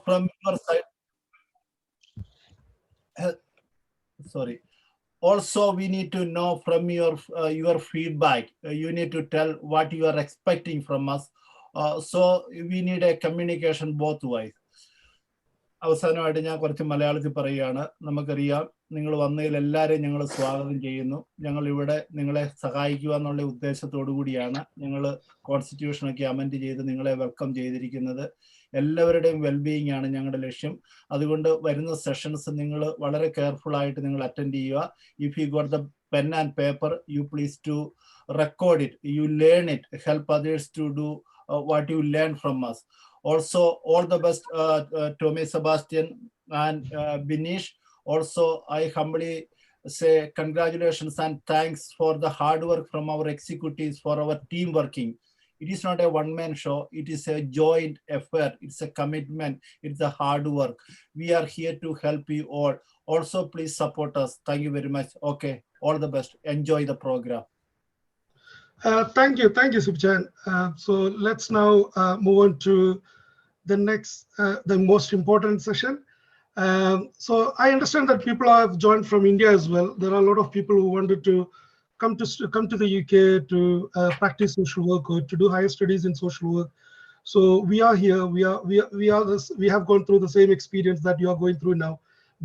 from your side. Sorry. Also, we need to know from your feedback. You need to tell what you are expecting from us. So we need a communication both ways. അവസാനമായിട്ട് ഞാൻ കുറച്ച് മലയാളത്തിൽ പറയുകയാണ്. നമുക്കറിയാം നിങ്ങൾ വന്നതിൽ എല്ലാവരെയും ഞങ്ങൾ സ്വാഗതം ചെയ്യുന്നു. ഞങ്ങൾ ഇവിടെ നിങ്ങളെ സഹായിക്കുക എന്നുള്ള ഉദ്ദേശത്തോടു കൂടിയാണ് ഞങ്ങൾ കോൺസ്റ്റിറ്റ്യൂഷനൊക്കെ അമെൻഡ് ചെയ്ത് നിങ്ങളെ വെൽക്കം ചെയ്തിരിക്കുന്നത്. എല്ലാവരുടെയും വെൽബീയിങ് ആണ് ഞങ്ങളുടെ ലക്ഷ്യം. അതുകൊണ്ട് വരുന്ന സെഷൻസ് നിങ്ങൾ വളരെ കെയർഫുൾ ആയിട്ട് നിങ്ങൾ അറ്റൻഡ് ചെയ്യുക. If you got the pen and paper, you please to record it, you learn it, help others to do what you learn from us. Also, all the best, Tomy Sebastian and Binish. Also, I humbly say congratulations and thanks for the hard work from our executives, for our team working. It is not a one-man show. It is a joint effort. It's a commitment. It's a hard work. We are here to help you all. Also, please support us. Thank you very much. Okay, all the best. Enjoy the program. Thank you, Subjan. So let's now move on to the next, the most important session. So I understand that people have joined from India as well. There are a lot of people who wanted to come to the UK to practice social work or to do higher studies in social work. So we are here. We have gone through the same experience that you are going through now,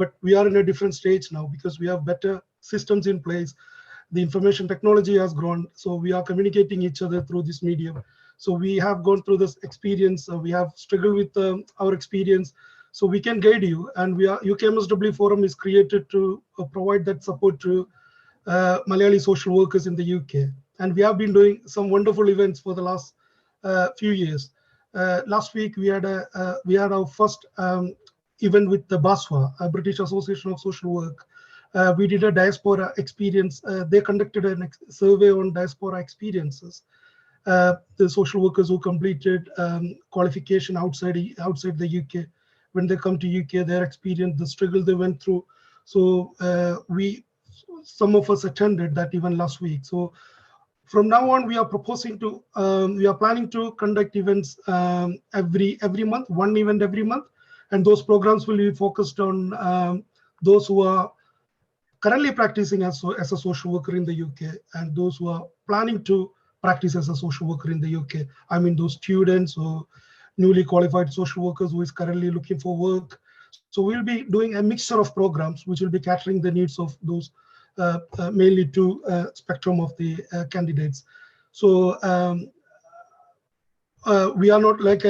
but we are in a different stage now because we have better systems in place. The information technology has grown, so we are communicating each other through this medium. So we have gone through this experience. We have struggled with our experience, so we can guide you. And UKMSW Forum is created to provide that support to Malayali social workers in the UK. And we have been doing some wonderful events for the last few years. Last week we had our first event with the BASWA, a British Association of Social Work. We did a diaspora experience. They conducted a survey on diaspora experiences. The social workers who completed qualification outside the UK, when they come to UK, their experience, the struggle they went through. So some of us attended that event last week. So from now on, we are planning to conduct events every month, one event every month, and those programs will be focused on those who are currently practicing as a social worker in the UK and those who are planning to practice as a social worker in the UK. I mean, those students or newly qualified social workers who is currently looking for work. So we'll be doing a mixture of programs which will be catering the needs of those mainly to spectrum of the candidates. So we are not like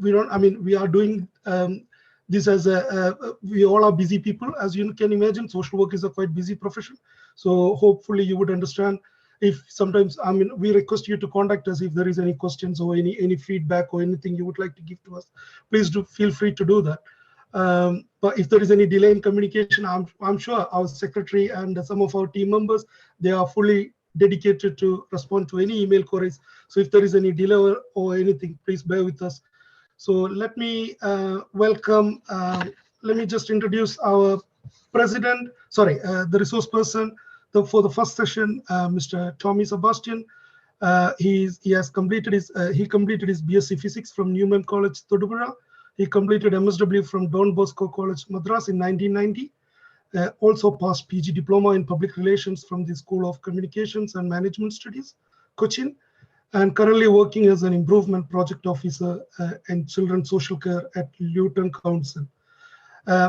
we are doing this as we all are busy people. As you can imagine, social work is a quite busy profession. So hopefully you would understand if sometimes, we request you to contact us if there is any questions or any feedback or anything you would like to give to us. Please do feel free to do that. But if there is any delay in communication, I'm sure our secretary and some of our team members, they are fully dedicated to respond to any email queries. So if there is any delay or anything, please bear with us. So let me let me just introduce our president, the resource person for the first session, Mr. Tomy Sebastian. He completed his BSc Physics from Newman College, Thodupuzha. He completed MSW from Don Bosco College, Madras in 1990. Also passed PG Diploma in Public Relations from the School of Communications and Management Studies, Cochin, and currently working as an improvement project officer in children's social care at Luton Council.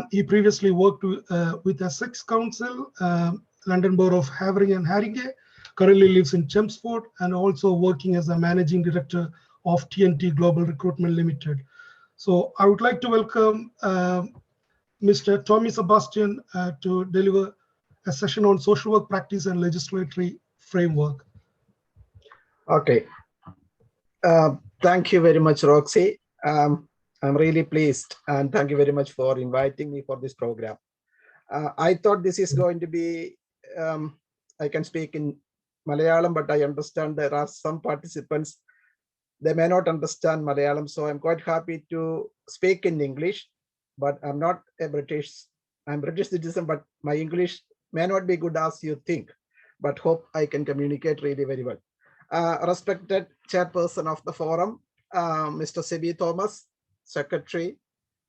He previously worked with Essex Council, London Borough of Havering and Haringey, currently lives in Chelmsford, and also working as a managing director of TNT Global Recruitment Limited. So I would like to welcome Mr. Tomy Sebastian to deliver a session on social work practice and legislatory framework. Okay. Thank you very much, Roxy. I'm really pleased, and thank you very much for inviting me for this program. I thought this is going to be, I can speak in Malayalam, but I understand there are some participants, they may not understand Malayalam, so I'm quite happy to speak in English, but I'm not a I'm British citizen, but my English may not be good as you think, but hope I can communicate really very well. Respected chairperson of the forum, Mr. Sebi Thomas, secretary,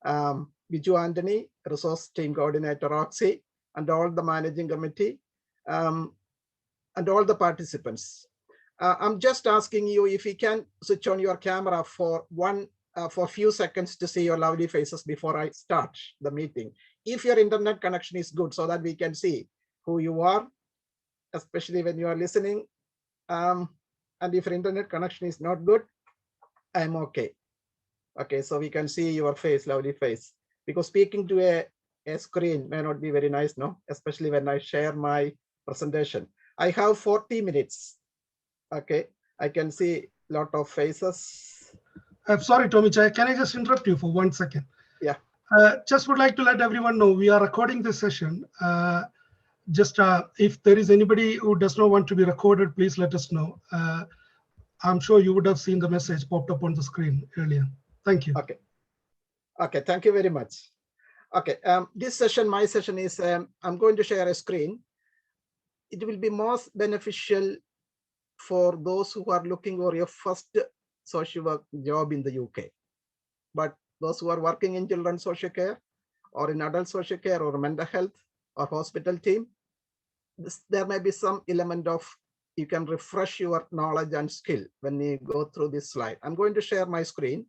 Viju Anthony, Resource Team Coordinator Roxy, and all the managing committee, and all the participants. I'm just asking you if you can switch on your camera for a few seconds to see your lovely faces before I start the meeting. If your internet connection is good, so that we can see who you are, especially when you are listening. And if your internet connection is not good, I'm okay. Okay, so we can see your face, lovely face. Because speaking to a screen may not be very nice, no? Especially when I share my presentation. I have 40 minutes. Okay, I can see a lot of faces. I'm sorry, Tomy. Can I just interrupt you for 1 second? Yeah. Just would like to let everyone know we are recording this session. If there is anybody who does not want to be recorded, please let us know. I'm sure you would have seen the message popped up on the screen earlier. Thank you. Okay. Okay, thank you very much. Okay, this session, my session is, I'm going to share a screen. It will be most beneficial for those who are looking for your first social work job in the UK. But those who are working in children's social care or in adult social care or mental health or hospital team, there may be some element of, you can refresh your knowledge and skill when you go through this slide. I'm going to share my screen.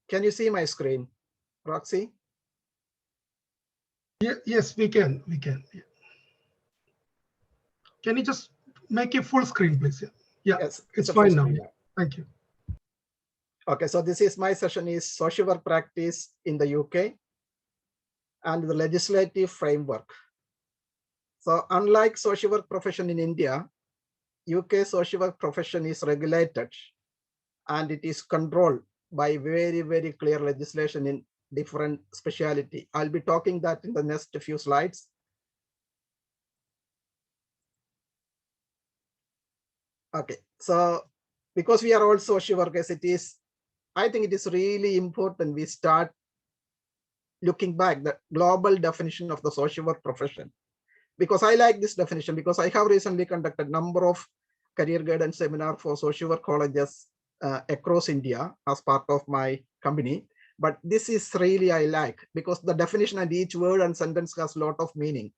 Can you see my screen, Roxy? Yes, we can. We can. Yeah. Can you just make it full screen, please? Yeah, Yes, it's fine now. Thank you. Okay, so this is my session is social work practice in the UK and the legislative framework. So unlike social work profession in India, UK social work profession is regulated and it is controlled by very, very clear legislation in different speciality. I'll be talking that in the next few slides. Okay, so because we are all social workers, I think it is really important we start looking back the global definition of the social work profession. Because I like this definition, because I have recently conducted a number of career guidance seminar for social work colleges across India as part of my company. But this is really I like, because the definition and each word and sentence has a lot of meaning.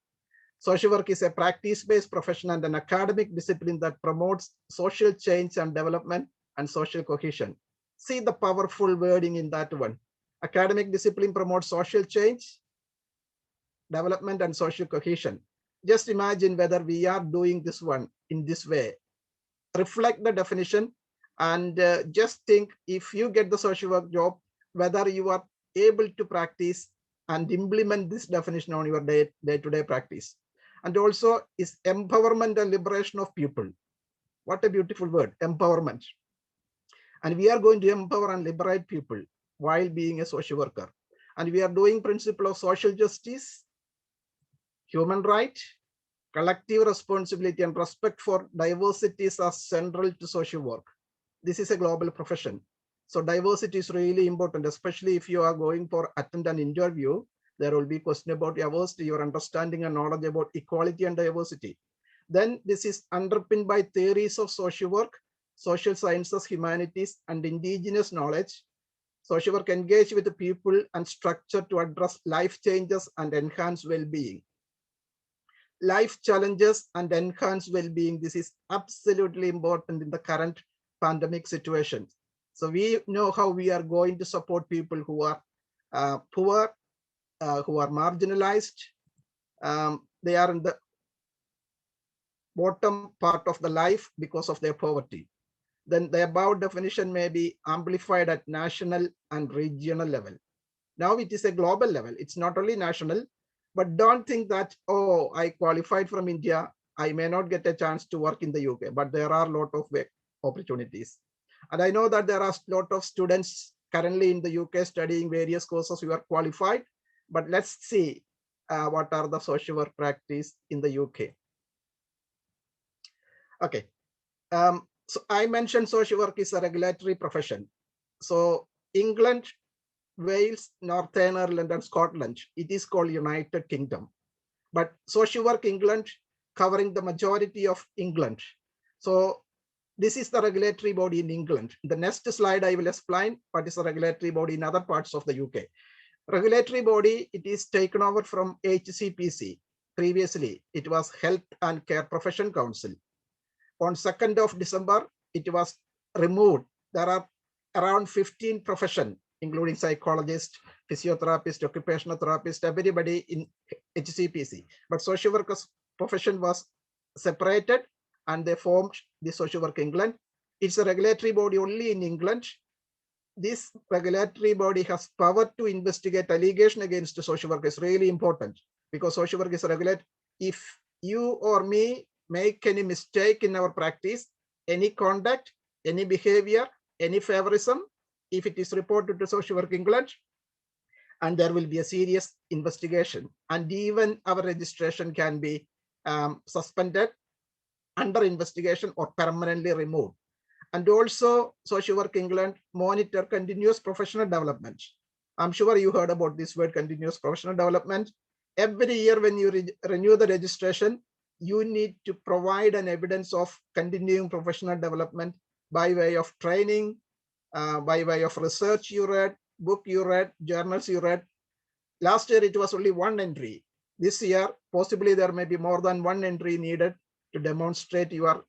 Social work is a practice-based profession and an academic discipline that promotes social change and development and social cohesion. See the powerful wording in that one. Academic discipline promotes social change, development, and social cohesion. Just imagine whether we are doing this one in this way. Reflect the definition and just think, if you get the social work job, whether you are able to practice and implement this definition on your day-to-day practice. And also is empowerment and liberation of people. What a beautiful word, empowerment. And we are going to empower and liberate people while being a social worker. And we are doing principle of social justice, human right, collective responsibility, and respect for diversities are central to social work. This is a global profession. So diversity is really important, especially if you are going for attend an interview. There will be question about your understanding and knowledge about equality and diversity. Then this is underpinned by theories of social work, social sciences, humanities, and indigenous knowledge. Social work engage with the people and structure to address life changes and enhance well-being. Life challenges and enhance well-being. This is absolutely important in the current pandemic situation. So we know how we are going to support people who are poor, who are marginalized. They are in the bottom part of the life because of their poverty. Then the above definition may be amplified at national and regional level. Now it is a global level. It's not only national, but don't think that, oh, I qualified from India, I may not get a chance to work in the UK, but there are a lot of opportunities. And I know that there are a lot of students currently in the UK studying various courses who are qualified, but let's see what are the social work practice in the UK. Okay, so I mentioned social work is a regulatory profession. So England, Wales, Northern Ireland, and Scotland, it is called United Kingdom. But social work England covering the majority of England. So This is the regulatory body in England. The next slide, I will explain what is the regulatory body in other parts of the UK. Regulatory body, it is taken over from HCPC. Previously, it was Health and Care Profession Council. On 2nd of December, it was removed. There are around 15 professions, including psychologists, physiotherapists, occupational therapists, everybody in HCPC. But social workers profession was separated and they formed the Social Work England. It's a regulatory body only in England. This regulatory body has power to investigate allegation against social work. Is really important because social work is regulate. If you or me make any mistake in our practice, any conduct, any behavior, any favorism, if it is reported to Social Work England, and there will be a serious investigation, and even our registration can be suspended, under investigation, or permanently removed. And also Social Work England monitor continuous professional development. I'm sure you heard about this word, continuous professional development. Every year when you renew the registration, you need to provide an evidence of continuing professional development by way of training, by way of research you read, book you read, journals you read. Last year, it was only one entry. This year, possibly there may be more than one entry needed to demonstrate you are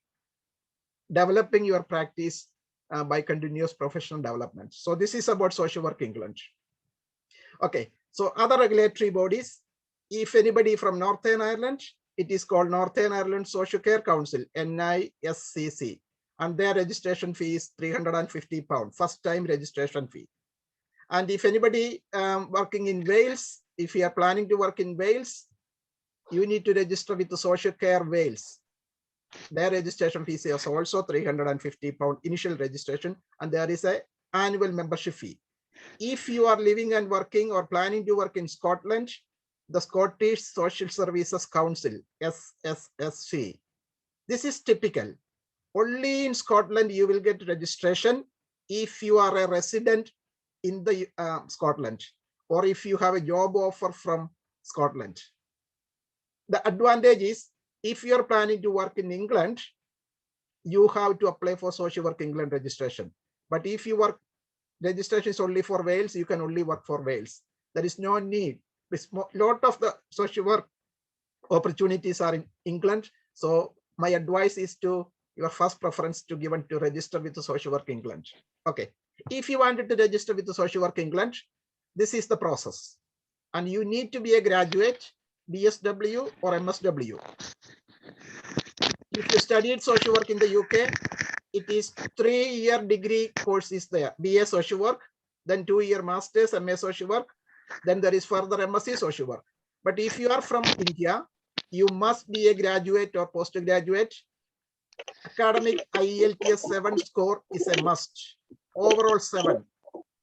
developing your practice by continuous professional development. So this is about Social Work England. Okay, so other regulatory bodies, if anybody from Northern Ireland, it is called Northern Ireland Social Care Council, NISCC, and their registration fee is £350, first time registration fee. And if anybody working in Wales, if you are planning to work in Wales, you need to register with the Social Care Wales. Their registration fee is also £350 initial registration, and there is an annual membership fee. If you are living and working or planning to work in Scotland, the Scottish Social Services Council, SSSC. This is typical. Only in Scotland you will get registration if you are a resident in the Scotland, or if you have a job offer from Scotland. The advantage is, if you are planning to work in England, you have to apply for Social Work England registration. But if you work, registration is only for Wales, you can only work for Wales. There is no need. A lot of the social work opportunities are in England. So my advice is to your first preference to given to register with the Social Work England. Okay. If you wanted to register with the Social Work England, this is the process. And you need to be a graduate, BSW or MSW. If you studied social work in the UK, it is 3-year degree course is there. BA Social Work, then 2-year Masters, MA Social Work, then there is further MSc Social Work. But if you are from India, you must be a graduate or postgraduate. Academic IELTS 7 score is a must. Overall 7.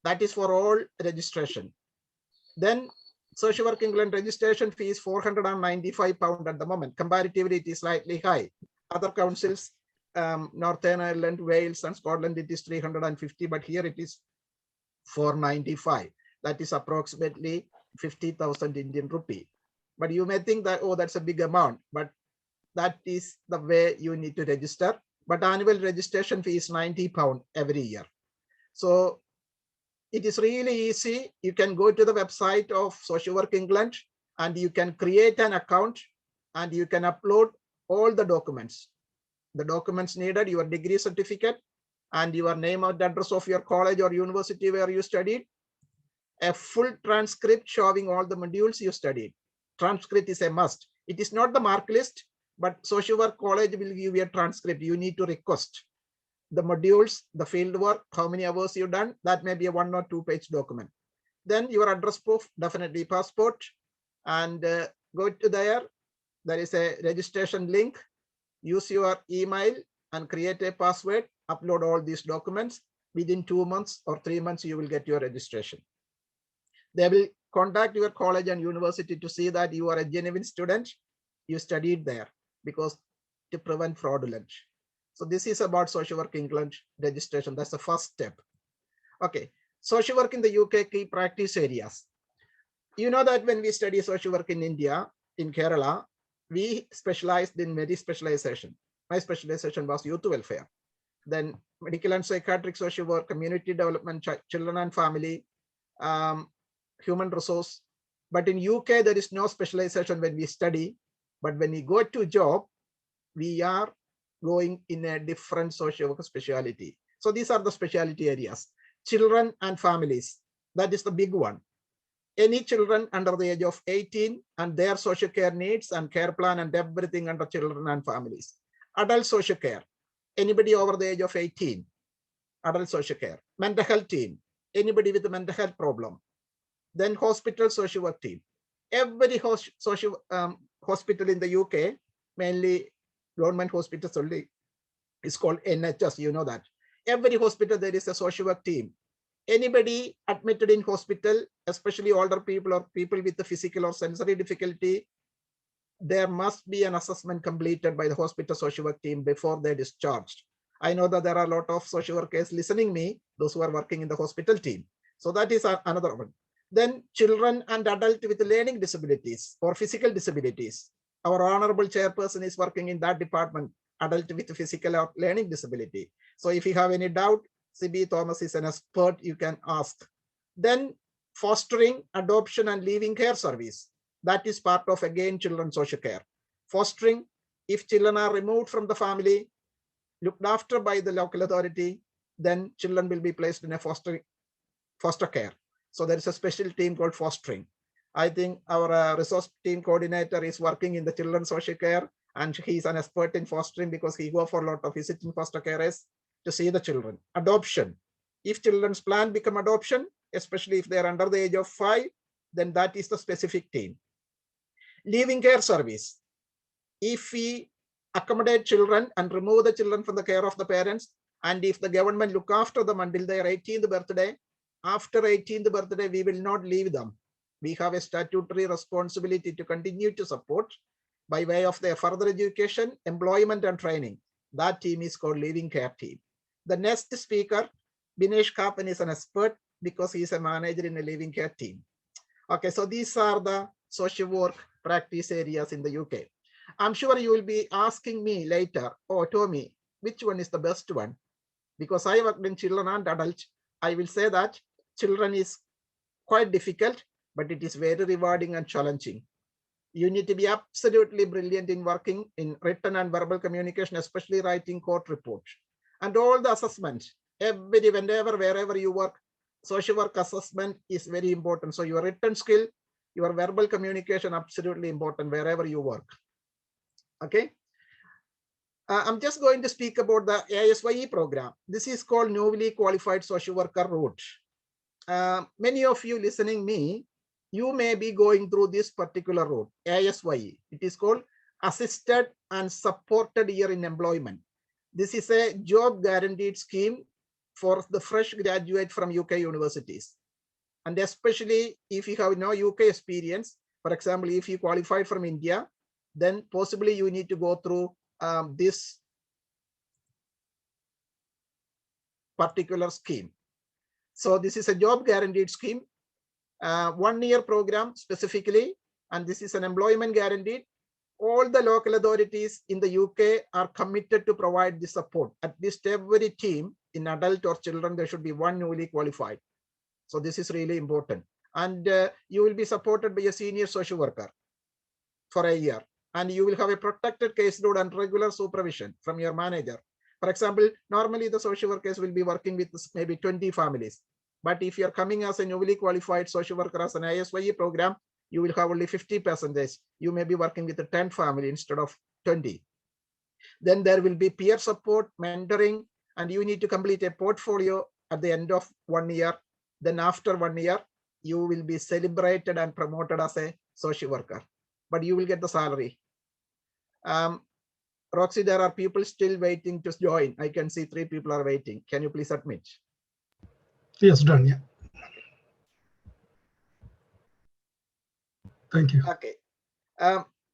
That is for all registration. Then Social Work England registration fee is £495 at the moment. Comparatively, it is slightly high. Other councils, Northern Ireland, Wales, and Scotland, it is 350, but here it is 495. That is approximately 50,000 Indian rupee. But you may think that, oh, that's a big amount, but that is the way you need to register. But annual registration fee is £90 every year. So it is really easy. You can go to the website of Social Work England and you can create an account and you can upload all the documents. The documents needed, your degree certificate and your name and address of your college or university where you studied, a full transcript showing all the modules you studied. Transcript is a must. It is not the mark list, but Social Work College will give you a transcript. You need to request the modules, the field work, how many hours you've done. That may be a 1 or 2 page document. Then your address proof, definitely passport, and go to there. There is a registration link. Use your email and create a password, upload all these documents. Within 2 months or 3 months, you will get your registration. They will contact your college and university to see that you are a genuine student. You studied there, because to prevent fraudulent. So this is about Social Work England registration. That's the first step. Okay. Social work in the UK, key practice areas. You know that when we study social work in India, in Kerala, we specialized in very specialization. My specialization was youth welfare. then medical and psychiatric social work, community development, children and family, human resource. But in UK, there is no specialization when we study. But when we go to job, we are going in a different social work specialty. So these are the specialty areas. Children and families, that is the big one. Any children under the age of 18 and their social care needs and care plan and everything under children and families. Adult social care, anybody over the age of 18, adult social care. Mental health team, anybody with a mental health problem. Then hospital social work team. Every hospital in the UK, mainly government hospitals only, is called NHS, you know that. Every hospital, there is a social work team. Anybody admitted in hospital, especially older people or people with the physical or sensory difficulty, there must be an assessment completed by the hospital social work team before they're discharged. I know that there are a lot of social workers listening me, those who are working in the hospital team. So that is another one. Then children and adult with learning disabilities or physical disabilities. Our honorable chairperson is working in that department, adult with physical or learning disability. So if you have any doubt, CB Thomas is an expert, you can ask. Then fostering, adoption and leaving care service. That is part of, again, children's social care. Fostering, if children are removed from the family, looked after by the local authority, then children will be placed in a foster care. So there is a special team called fostering. I think our resource team coordinator is working in the children's social care, and he's an expert in fostering because he go for a lot of visiting foster carers to see the children. Adoption. If children's plan become adoption, especially if they're under the age of 5, then that is the specific team. Leaving care service. If we accommodate children and remove the children from the care of the parents, and if the government look after them until their 18th birthday, after 18th birthday, we will not leave them. We have a statutory responsibility to continue to support by way of their further education, employment and training. That team is called Living Care Team. The next speaker, Binesh Kapan, is an expert because he is a manager in a Living Care Team. Okay, so these are the social work practice areas in the UK. I'm sure you will be asking me later, oh, Tomy, which one is the best one? Because I worked in children and adults, I will say that children is quite difficult, but it is very rewarding and challenging. You need to be absolutely brilliant in working in written and verbal communication, especially writing court reports. And all the assessments, whenever, wherever you work, social work assessment is very important. So your written skill, your verbal communication, absolutely important wherever you work. Okay. I'm just going to speak about the ASYE program. This is called Newly Qualified Social Worker Route. Many of you listening me, you may be going through this particular route, ASYE. It is called Assisted and Supported Year in Employment. This is a job guaranteed scheme for the fresh graduate from UK universities. And especially if you have no UK experience, for example, if you qualified from India, then possibly you need to go through this particular scheme. So this is a job guaranteed scheme, 1-year program specifically, and this is an employment guaranteed. All the local authorities in the UK are committed to provide the support. At least every team in adult or children, there should be one newly qualified. So this is really important. And you will be supported by a senior social worker for a year. And you will have a protected caseload and regular supervision from your manager. For example, normally the social workers will be working with maybe 20 families. But if you're coming as a newly qualified social worker as an ASYE program, you will have only 50%. You may be working with a 10 family instead of 20. Then there will be peer support, mentoring, and you need to complete a portfolio at the end of 1 year. Then after 1 year, you will be celebrated and promoted as a social worker, but you will get the salary. Roxy, there are people still waiting to join. I can see 3 people are waiting. Can you please admit? Yes, done. Yeah. Thank you. Okay.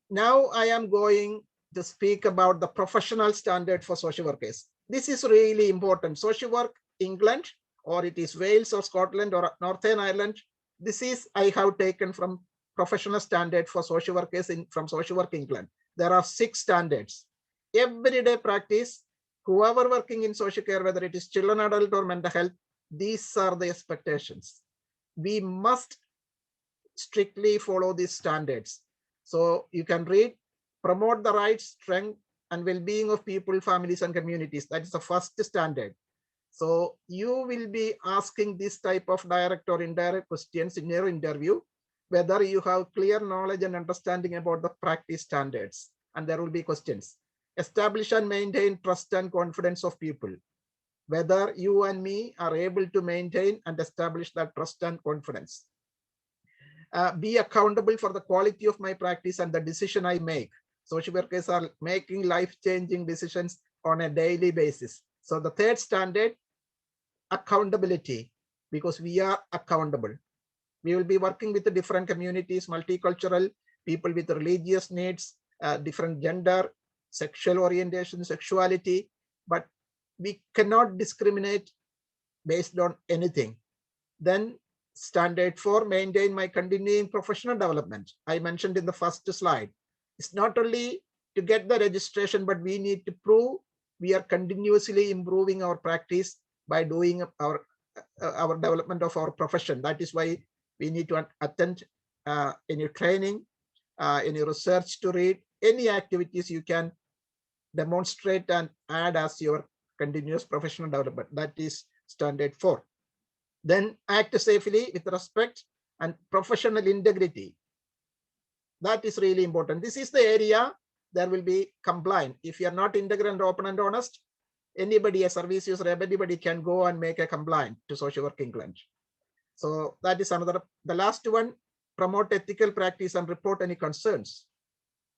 Now I am going to speak about the professional standard for social workers. This is really important. Social work England, or it is Wales or Scotland or Northern Ireland. This is I have taken from professional standard for social workers from Social Work England. There are 6 standards. Everyday practice, whoever working in social care, whether it is children, adult, or mental health, these are the expectations. We must strictly follow these standards. So you can read, promote the rights, strength, and well-being of people, families, and communities. That is the first standard. So you will be asking this type of direct or indirect questions in your interview, whether you have clear knowledge and understanding about the practice standards. And there will be questions. Establish and maintain trust and confidence of people. Whether you and me are able to maintain and establish that trust and confidence. Be accountable for the quality of my practice and the decision I make. Social workers are making life-changing decisions on a daily basis. So the third standard, accountability, because we are accountable. We will be working with the different communities, multicultural, people with religious needs, different gender, sexual orientation, sexuality, but we cannot discriminate based on anything. Then standard 4, maintain my continuing professional development. I mentioned in the first slide. It's not only to get the registration, but we need to prove we are continuously improving our practice by doing our development of our profession. That is why we need to attend any training, any research to read, any activities you can demonstrate and add as your continuous professional development. That is standard 4. Then act safely with respect and professional integrity. That is really important. This is the area there will be compliant. If you are not integral and open and honest, anybody, a service user, anybody can go and make a complaint to Social Work England. So that is another. The last one, promote ethical practice and report any concerns.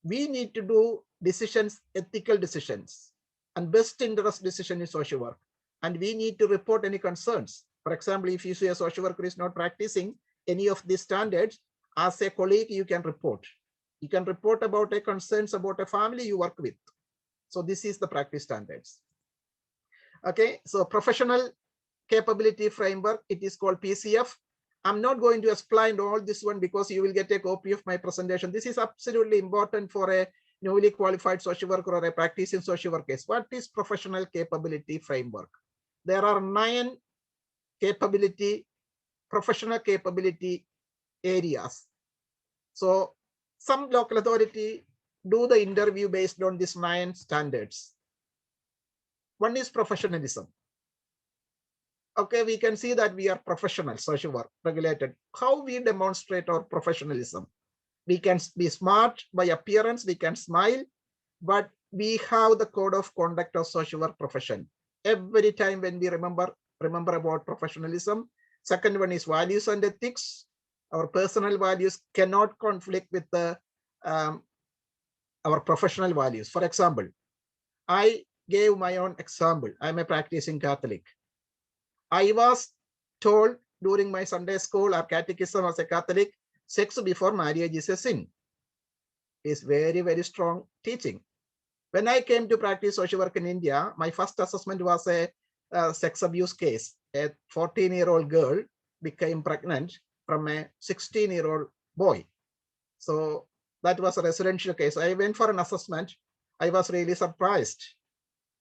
We need to do decisions, ethical decisions, and best interest decision in social work. And we need to report any concerns. For example, if you see a social worker is not practicing any of these standards, as a colleague, you can report. You can report about a concerns about a family you work with. So this is the practice standards. Okay, so professional capability framework, it is called PCF. I'm not going to explain all this one because you will get a copy of my presentation. This is absolutely important for a newly qualified social worker or a practicing social worker case. What is professional capability framework? There are 9 professional capability areas. So some local authority do the interview based on these 9 standards. One is professionalism. Okay, we can see that we are professional, social work, regulated. How we demonstrate our professionalism? We can be smart by appearance, we can smile, but we have the code of conduct of social work profession. Every time when we remember about professionalism. Second one is values and ethics. Our personal values cannot conflict with the our professional values. For example, I gave my own example. I'm a practicing Catholic. I was told during my Sunday school or catechism as a Catholic, sex before marriage is a sin. It's very, very strong teaching. When I came to practice social work in India, my first assessment was a sex abuse case. A 14-year-old girl became pregnant from a 16-year-old boy. So that was a residential case. I went for an assessment. I was really surprised.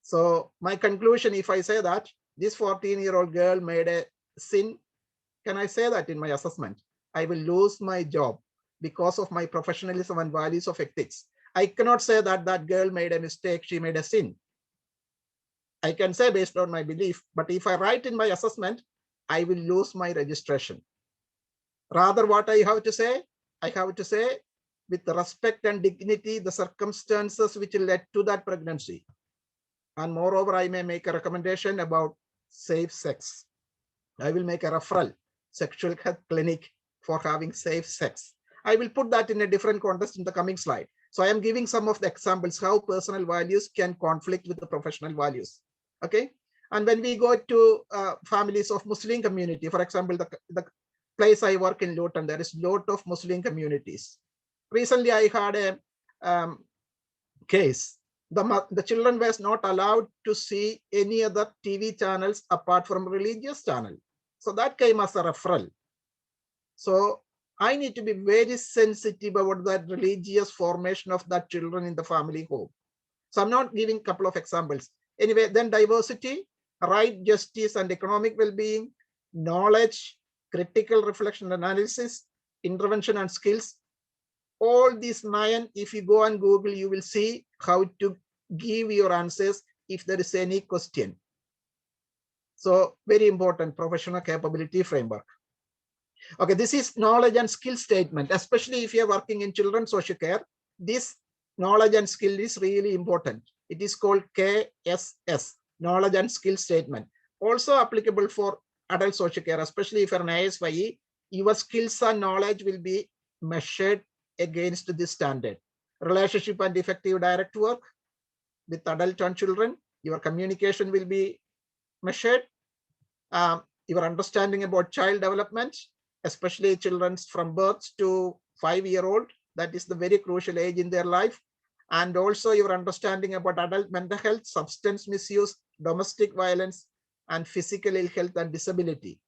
So my conclusion, if I say that this 14-year-old girl made a sin, can I say that in my assessment? I will lose my job because of my professionalism and values of ethics. I cannot say that that girl made a mistake, she made a sin. I can say based on my belief, but if I write in my assessment, I will lose my registration. Rather, what I have to say? I have to say, with respect and dignity, the circumstances which led to that pregnancy. And moreover, I may make a recommendation about safe sex. I will make a referral, sexual health clinic for having safe sex. I will put that in a different context in the coming slide. So I am giving some of the examples how personal values can conflict with the professional values. Okay. And when we go to families of Muslim community, for example, the place I work in Luton, there is a lot of Muslim communities. Recently, I had a case. The children were not allowed to see any other TV channels apart from religious channel. So that came as a referral. So I need to be very sensitive about that religious formation of that children in the family home. So I'm not giving a couple of examples. Anyway, then diversity, right, justice, and economic well-being, knowledge, critical reflection analysis, intervention and skills. All these 9, if you go and Google, you will see how to give your answers if there is any question. So very important, professional capability framework. Okay, this is knowledge and skill statement, especially if you're working in children's social care. This knowledge and skill is really important. It is called KSS, knowledge and skill statement. Also applicable for adult social care, especially if you're an ASYE, your skills and knowledge will be measured against this standard. Relationship and effective direct work with adult and children, your communication will be measured. Your understanding about child development, especially children from birth to 5-year-old, that is the very crucial age in their life. And also your understanding about adult mental health, substance misuse, domestic violence, and physical ill health and disability.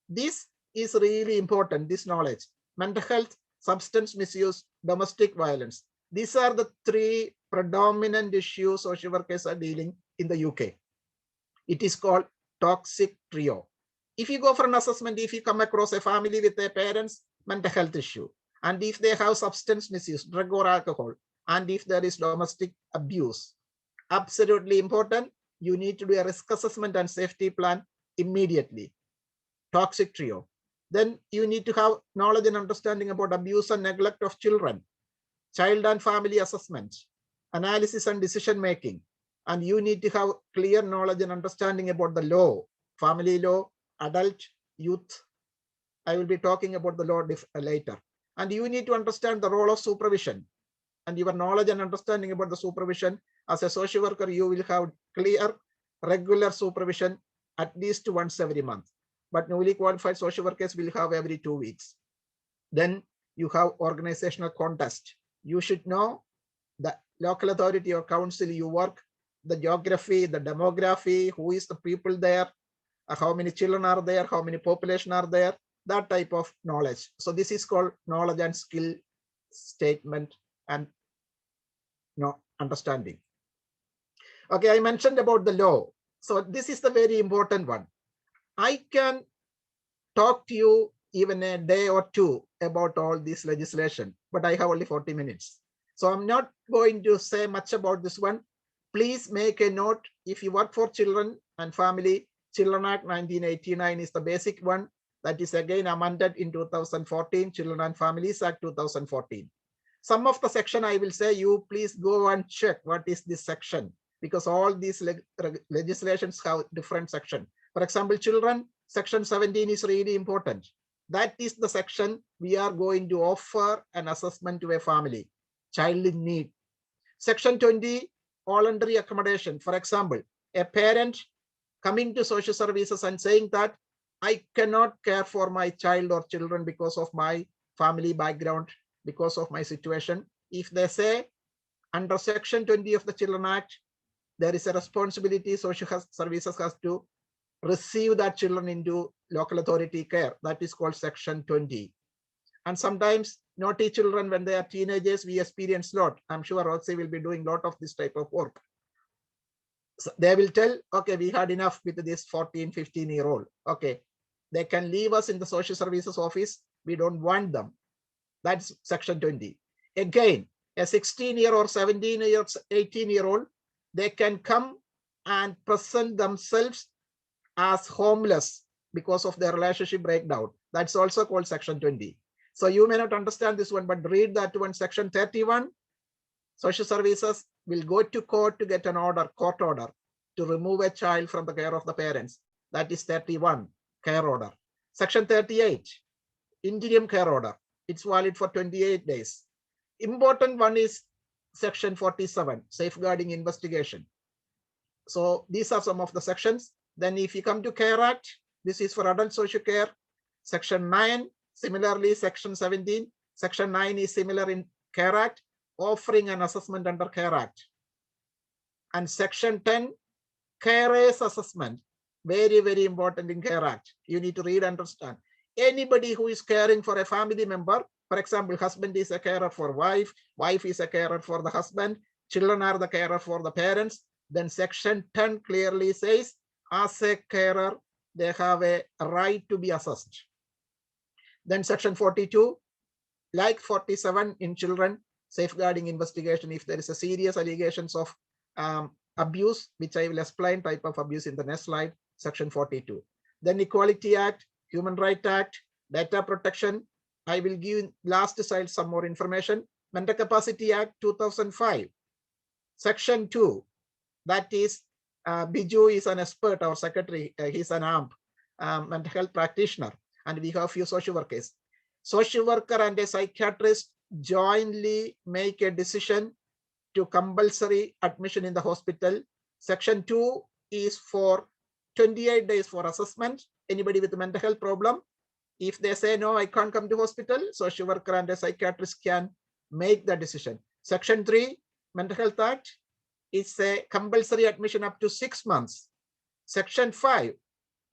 This is really important, this knowledge. Mental health, substance misuse, domestic violence. These are the 3 predominant issues social workers are dealing in the UK. It is called toxic trio. If you go for an assessment, if you come across a family with a parent's mental health issue, and if they have substance misuse, drug or alcohol, and if there is domestic abuse, absolutely important, you need to do a risk assessment and safety plan immediately. Toxic trio. Then you need to have knowledge and understanding about abuse and neglect of children, child and family assessment, analysis and decision making. And you need to have clear knowledge and understanding about the law, family law, adult, youth. I will be talking about the law later. And you need to understand the role of supervision. And your knowledge and understanding about the supervision, as a social worker, you will have clear, regular supervision at least once every month. But newly qualified social workers will have every 2 weeks. Then you have organizational context. You should know the local authority or council you work, the geography, the demography, who is the people there, how many children are there, how many population are there, that type of knowledge. So this is called knowledge and skill statement and understanding. Okay, I mentioned about the law. So this is the very important one. I can talk to you even a day or 2 about all this legislation, but I have only 40 minutes. So I'm not going to say much about this one. Please make a note. If you work for children and family, Children Act 1989 is the basic one. That is again amended in 2014, Children and Families Act 2014. Some of the section I will say, you please go and check what is this section, because all these legislations have different section. For example, children, section 17 is really important. That is the section we are going to offer an assessment to a family, child in need. Section 20, voluntary accommodation. For example, a parent coming to social services and saying that I cannot care for my child or children because of my family background, because of my situation. If they say under section 20 of the Children Act, there is a responsibility social services has to receive that children into local authority care. That is called section 20. And sometimes naughty children, when they are teenagers, we experience a lot. I'm sure Roxy will be doing a lot of this type of work. So they will tell, okay, we had enough with this 14, 15-year-old. Okay, they can leave us in the social services office. We don't want them. That's section 20. Again, a 16-year or 17-year, 18-year-old, they can come and present themselves as homeless because of their relationship breakdown. That's also called section 20. So you may not understand this one, but read that one. Section 31, social services will go to court to get an order, court order, to remove a child from the care of the parents. That is 31, care order. Section 38, interim care order. It's valid for 28 days. Important one is section 47, safeguarding investigation. So these are some of the sections. Then if you come to Care Act, this is for adult social care. Section 9, similarly, section 17. Section 9 is similar in Care Act, offering an assessment under Care Act. And section 10, carers assessment. Very, very important in Care Act. You need to read and understand. Anybody who is caring for a family member, for example, husband is a carer for wife, wife is a carer for the husband, children are the carer for the parents, Then section 10 clearly says, as a carer, they have a right to be assessed. Then section 42, like 47 in children, safeguarding investigation if there is a serious allegations of abuse, which I will explain type of abuse in the next slide, section 42. Then Equality Act, Human Rights Act, Data Protection. I will give last slide some more information. Mental Capacity Act 2005, section 2, that is Biju is an expert, our secretary, he's an AMP, mental health practitioner, and we have few social workers. Social worker and a psychiatrist jointly make a decision to compulsory admission in the hospital. Section 2 is for 28 days for assessment. Anybody with a mental health problem, if they say, no, I can't come to hospital, social worker and a psychiatrist can make the decision. Section 3, Mental Health Act, is a compulsory admission up to 6 months. Section 5,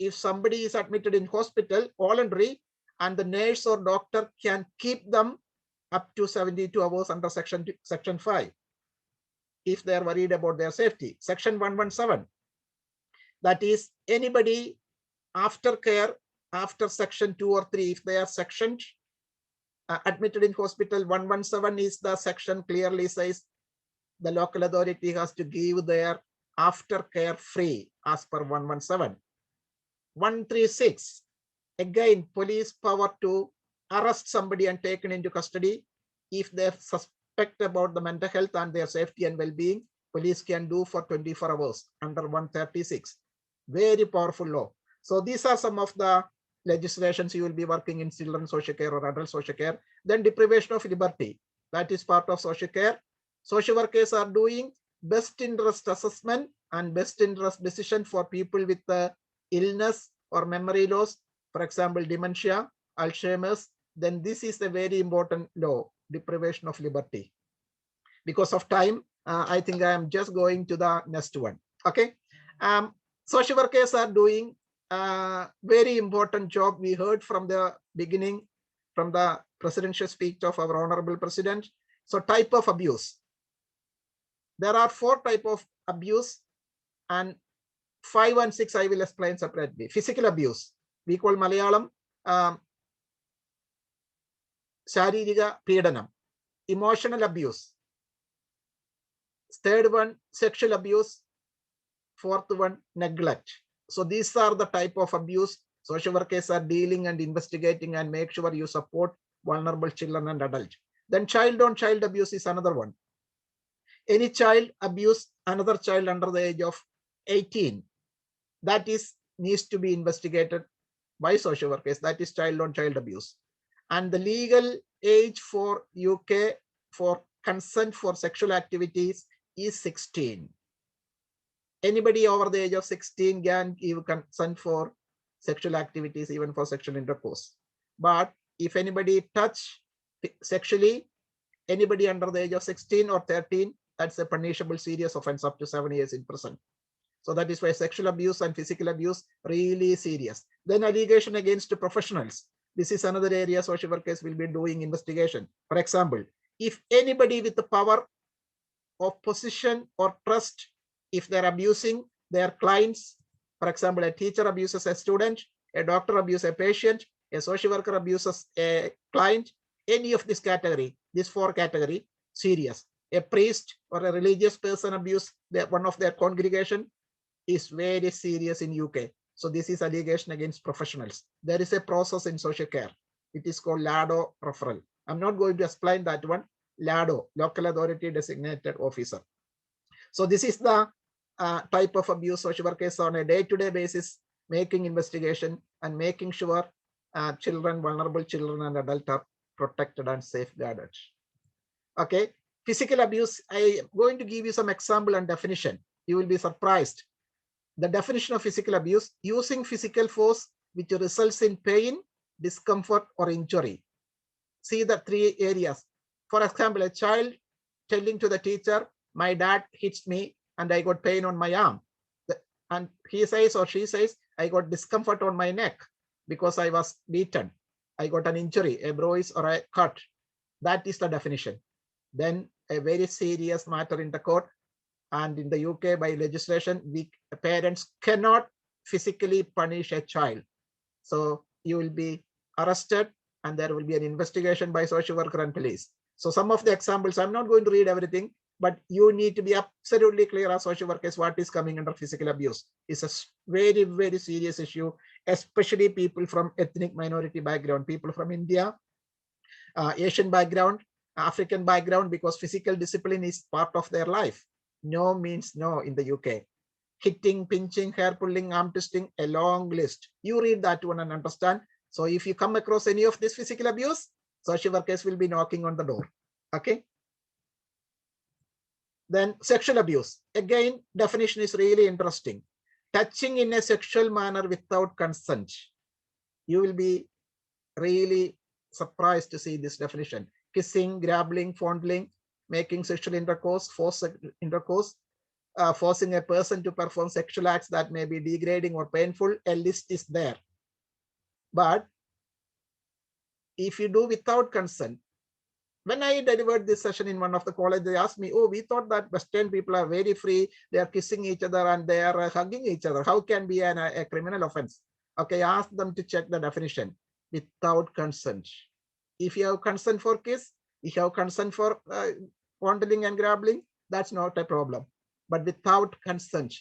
if somebody is admitted in hospital, voluntary, and the nurse or doctor can keep them up to 72 hours under section 5, if they are worried about their safety. Section 117, that is anybody after care, after section 2 or 3, if they are sectioned, admitted in hospital. 117 is the section clearly says the local authority has to give their aftercare free as per 117. 136, again, police power to arrest somebody and taken into custody. If they suspect about the mental health and their safety and well-being, police can do for 24 hours under 136. Very powerful law. So these are some of the legislations you will be working in children's social care or adult social care. Then deprivation of liberty, that is part of social care. Social workers are doing best interest assessment and best interest decision for people with illness or memory loss, for example, dementia, Alzheimer's. Then this is a very important law, deprivation of liberty. Because of time, I think I am just going to the next one. Okay. Social workers are doing a very important job. We heard from the beginning, from the presidential speech of our Honorable President. So type of abuse. There are 4 types of abuse, and 5 and 6 I will explain separately. Physical abuse, we call Malayalam Sharirika Pedanam. Emotional abuse. 3rd one, sexual abuse. 4th one, neglect. So these are the type of abuse social workers are dealing and investigating, and make sure you support vulnerable children and adults. Then child-on-child abuse is another one. Any child abuse another child under the age of 18, that is needs to be investigated by social workers. That is child-on-child abuse. And the legal age for UK for consent for sexual activities is 16. Anybody over the age of 16 can give consent for sexual activities, even for sexual intercourse. But if anybody touch sexually anybody under the age of 16 or 13, that's a punishable serious offense up to 7 years in prison. So that is why sexual abuse and physical abuse really serious. Then allegation against professionals. This is another area social workers will be doing investigation. For example, if anybody with the power of position or trust, if they're abusing their clients, for example, a teacher abuses a student, a doctor abuses a patient, a social worker abuses a client, any of this category, this 4 category, serious. A priest or a religious person abuse one of their congregation is very serious in UK. So this is allegation against professionals. There is a process in social care. It is called LADO referral. I'm not going to explain that one. LADO, local authority designated officer. So this is the type of abuse social workers on a day-to-day basis making investigation and making sure children, vulnerable children and adults are protected and safeguarded. Okay, physical abuse, I am going to give you some example and definition. You will be surprised. The definition of physical abuse: using physical force which results in pain, discomfort or injury. See the 3 areas. For example, a child telling to the teacher, my dad hits me and I got pain on my arm. And he says or she says, I got discomfort on my neck because I was beaten. I got an injury, a bruise or a cut. That is the definition. Then a very serious matter in the court. And in the UK, by legislation, parents cannot physically punish a child. So you will be arrested and there will be an investigation by social worker and police. So some of the examples, I'm not going to read everything, but you need to be absolutely clear as social workers what is coming under physical abuse. It's a very, very serious issue, especially people from ethnic minority background, people from India, Asian background, African background, because physical discipline is part of their life. No means no in the UK. Hitting, pinching, hair pulling, arm twisting, a long list. You read that one and understand. So if you come across any of this physical abuse, social workers will be knocking on the door. Okay. Then sexual abuse. Again, definition is really interesting. Touching in a sexual manner without consent. You will be really surprised to see this definition. Kissing, grabbing, fondling, making sexual intercourse, forced intercourse, forcing a person to perform sexual acts that may be degrading or painful. A list is there. But if you do without consent, when I delivered this session in one of the colleges, they asked me, oh, we thought that Western people are very free. They are kissing each other and they are hugging each other. How can be a criminal offense? Okay, I asked them to check the definition. Without consent. If you have consent for kiss, if you have consent for fondling and grabbing, that's not a problem. But without consent,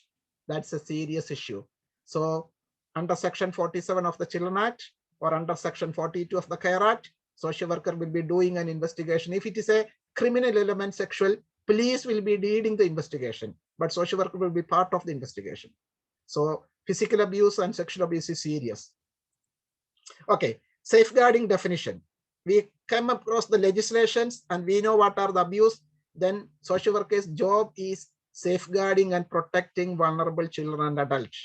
that's a serious issue. So under Section 47 of the Children Act or under Section 42 of the Care Act, social worker will be doing an investigation. If it is a criminal element sexual, police will be leading the investigation, but social worker will be part of the investigation. So physical abuse and sexual abuse is serious. Okay, safeguarding definition. We come across the legislations and we know what are the abuse. Then social workers' job is safeguarding and protecting vulnerable children and adults.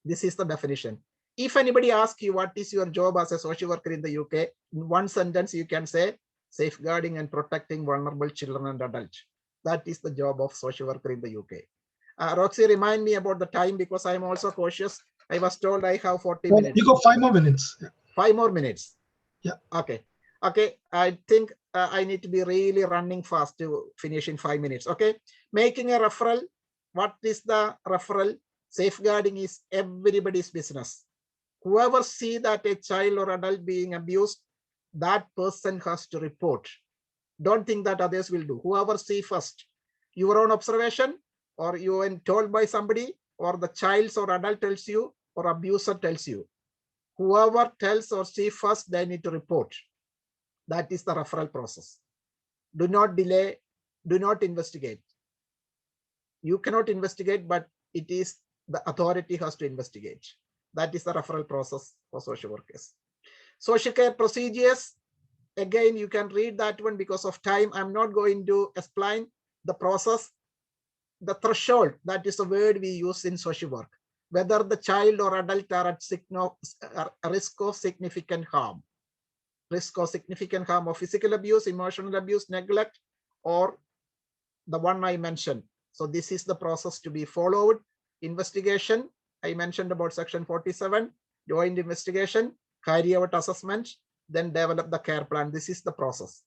This is the definition. If anybody asks you what is your job as a social worker in the UK, in one sentence you can say safeguarding and protecting vulnerable children and adults. That is the job of social worker in the UK. Roxy, remind me about the time because I'm also cautious. I was told I have 40 minutes. You got 5 more minutes. Yeah. 5 more minutes. Yeah. Okay. Okay. I think I need to be really running fast to finish in 5 minutes. Okay. Making a referral. What is the referral? Safeguarding is everybody's business. Whoever see that a child or adult being abused, that person has to report. Don't think that others will do. Whoever see first, your own observation, or you are told by somebody, or the child or adult tells you, or abuser tells you. Whoever tells or see first, they need to report. That is the referral process. Do not delay. Do not investigate. You cannot investigate, but it is the authority has to investigate. That is the referral process for social workers. Social care procedures. Again, you can read that one because of time. I'm not going to explain the process. The threshold, that is the word we use in social work. Whether the child or adult are at risk of significant harm. Risk of significant harm of physical abuse, emotional abuse, neglect, or the one I mentioned. So this is the process to be followed. Investigation, I mentioned about Section 47, joint investigation, carry out assessment, then develop the care plan. This is the process.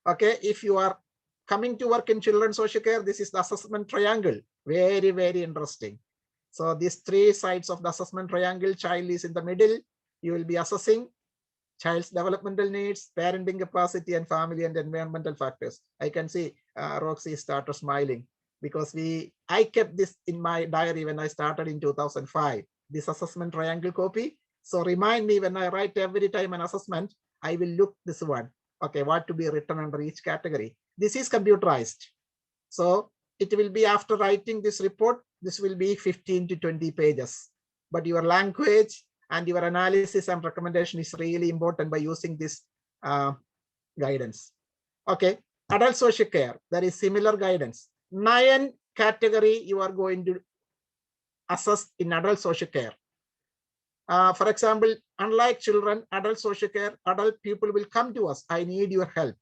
Okay, if you are coming to work in children's social care, this is the assessment triangle. Very, very interesting. So these 3 sides of the assessment triangle, child is in the middle. You will be assessing child's developmental needs, parenting capacity, and family and environmental factors. I can see Roxy started smiling because I kept this in my diary when I started in 2005, this assessment triangle copy. So remind me when I write every time an assessment, I will look this one. Okay, what to be written under each category. This is computerized. So it will be after writing this report, this will be 15 to 20 pages. But your language and your analysis and recommendation is really important by using this guidance. Okay, adult social care, there is similar guidance. 9 category you are going to assess in adult social care. For example, unlike children, adult social care, adult people will come to us. I need your help.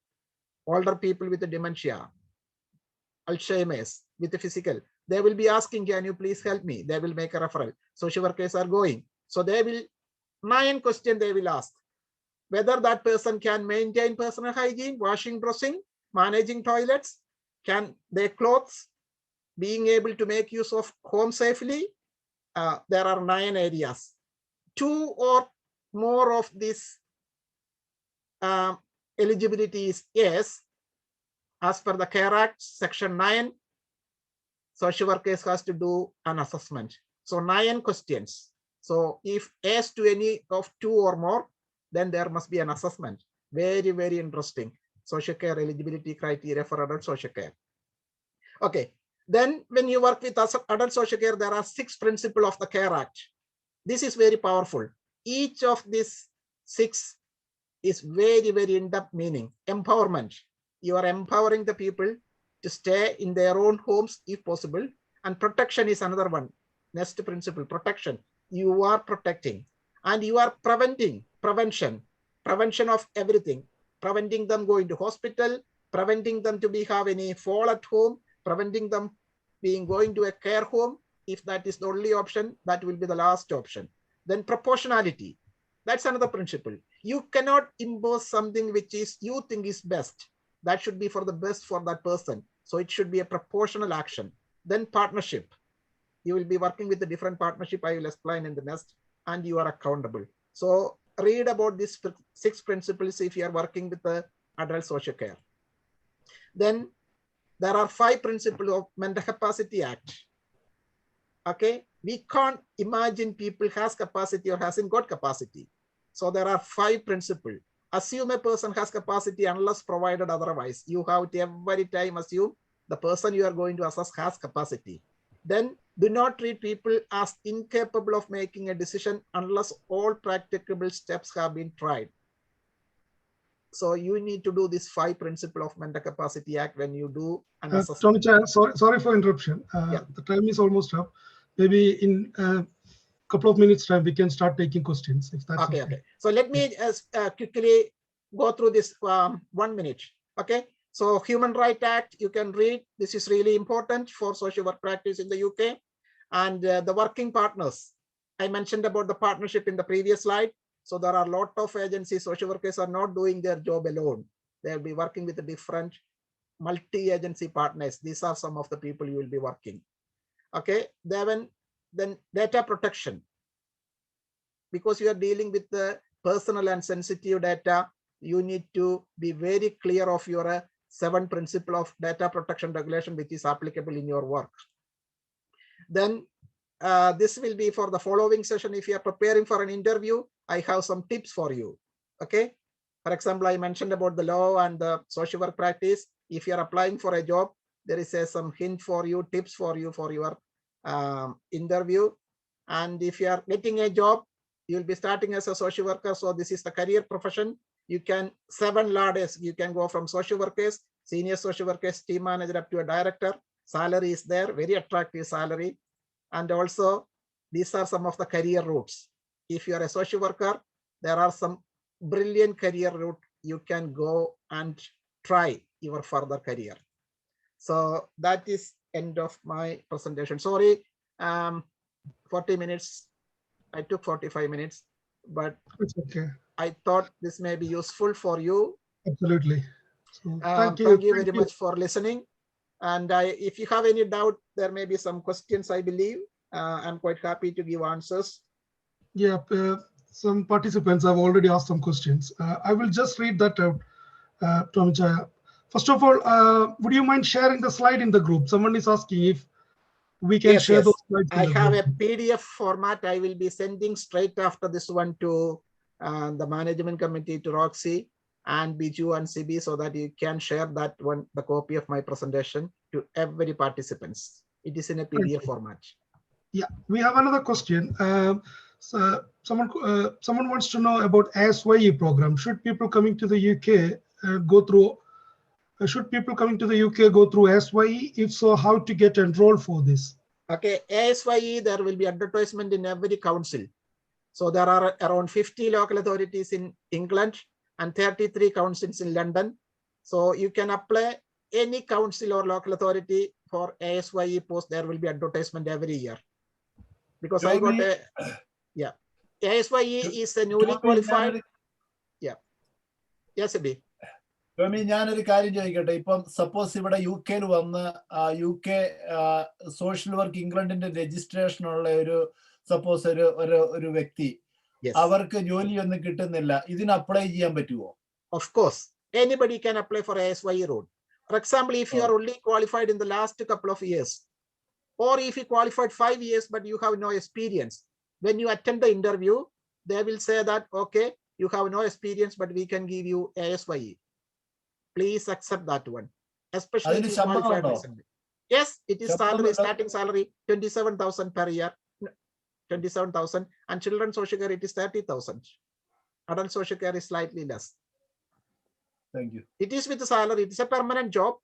Older people with dementia, Alzheimer's, with the physical, they will be asking, can you please help me? They will make a referral. Social workers are going. So they will, 9 questions they will ask. Whether that person can maintain personal hygiene, washing, brushing, managing toilets, their clothes, being able to make use of home safely. There are 9 areas. 2 or more of this eligibility is yes. As per the Care Act, Section 9, social workers has to do an assessment. So 9 questions. So if yes to any of 2 or more, then there must be an assessment. Very, very interesting. Social care eligibility criteria for adult social care. Okay. Then when you work with adult social care, there are 6 principles of the Care Act. This is very powerful. Each of these 6 is very, very in-depth meaning. Empowerment. You are empowering the people to stay in their own homes if possible. And protection is another one. Next principle, protection. You are protecting and you are preventing. Prevention of everything. Preventing them going to hospital, preventing them to have any fall at home, preventing them going to a care home. If that is the only option, that will be the last option. Then proportionality. That's another principle. You cannot impose something which is you think is best. That should be for the best for that person. So it should be a proportional action. Then partnership. You will be working with a different partnership. I will explain in the next, and you are accountable. So read about these 6 principles if you are working with the adult social care. Then there are 5 principles of Mental Capacity Act. Okay, we can't imagine people has capacity or hasn't got capacity. So there are 5 principles. Assume a person has capacity unless provided otherwise. You have to every time assume the person you are going to assess has capacity. Then do not treat people as incapable of making a decision unless all practicable steps have been tried. So you need to do this 5 principle of Mental Capacity Act when you do an assessment. Tomy, sorry for interruption. The time is almost up. Maybe in a couple of minutes time, we can start taking questions. If that's okay. Okay. So let me quickly go through this 1 minute. Okay. So Human Rights Act, you can read. This is really important for social work practice in the UK. And the working partners. I mentioned about the partnership in the previous slide. So there are a lot of agencies, social workers are not doing their job alone. They'll be working with the different multi-agency partners. These are some of the people you will be working. Okay, then data protection. Because you are dealing with the personal and sensitive data, you need to be very clear of your 7 principle of data protection regulation, which is applicable in your work. Then this will be for the following session. If you are preparing for an interview, I have some tips for you. Okay. For example, I mentioned about the law and the social work practice. If you are applying for a job, there is some hint for you, tips for you for your interview. And if you are getting a job, you'll be starting as a social worker. So this is the career profession. You can 7 ladders. You can go from social workers, senior social workers, team manager up to a director. Salary is there, very attractive salary. And also, these are some of the career routes. If you are a social worker, there are some brilliant career route you can go and try your further career. So that is end of my presentation. Sorry, 40 minutes. I took 45 minutes, but it's okay. I thought this may be useful for you. Absolutely. So, thank you very much for listening. And if you have any doubt, there may be some questions, I believe. I'm quite happy to give answers. Yeah, some participants have already asked some questions. I will just read that out, Tomy. First of all, would you mind sharing the slide in the group? Someone is asking if we can share those slides. I have a PDF format. I will be sending straight after this one to the management committee, to Roxy and Biju and CB, so that you can share that one, the copy of my presentation, to every participants. It is in a PDF format. Yeah, we have another question. So someone wants to know about ASYE program. Should people coming to the UK go through? Should people coming to the UK go through ASYE? If so, how to get enrolled for this? Okay, ASYE, there will be advertisement in every council. So there are around 50 local authorities in England and 33 councils in London. So you can apply any council or local authority for ASYE post. There will be advertisement every year. Because Tomy, I got a, yeah. ASYE is a newly qualified. Yeah. Yes, Abhi. Tommy ഞാനൊരു കാര്യം ചോദിക്കട്ടെ. ഇപ്പം suppose ഇവിടെ UK വന്ന് UK social work ഇംഗ്ലണ്ടിന്റെ registration ഉള്ള ഒരു suppose ഒരു വ്യക്തി, അവർക്ക് ജോലിയൊന്നും കിട്ടുന്നില്ല, ഇതിന് അപ്ലൈ ചെയ്യാൻ പറ്റുമോ? Of course, anybody can apply for ASYE road. For example, if you are only qualified in the last couple of years, or if you qualified 5 years but you have no experience, when you attend the interview, they will say that, okay, you have no experience, but we can give you ASYE. Please accept that one, especially if you qualified recently. Yes, it is salary, starting salary 27,000 per year, 27,000, and children's social care it is 30,000. Adult social care is slightly less. Thank you. It is with the salary. It is a permanent job.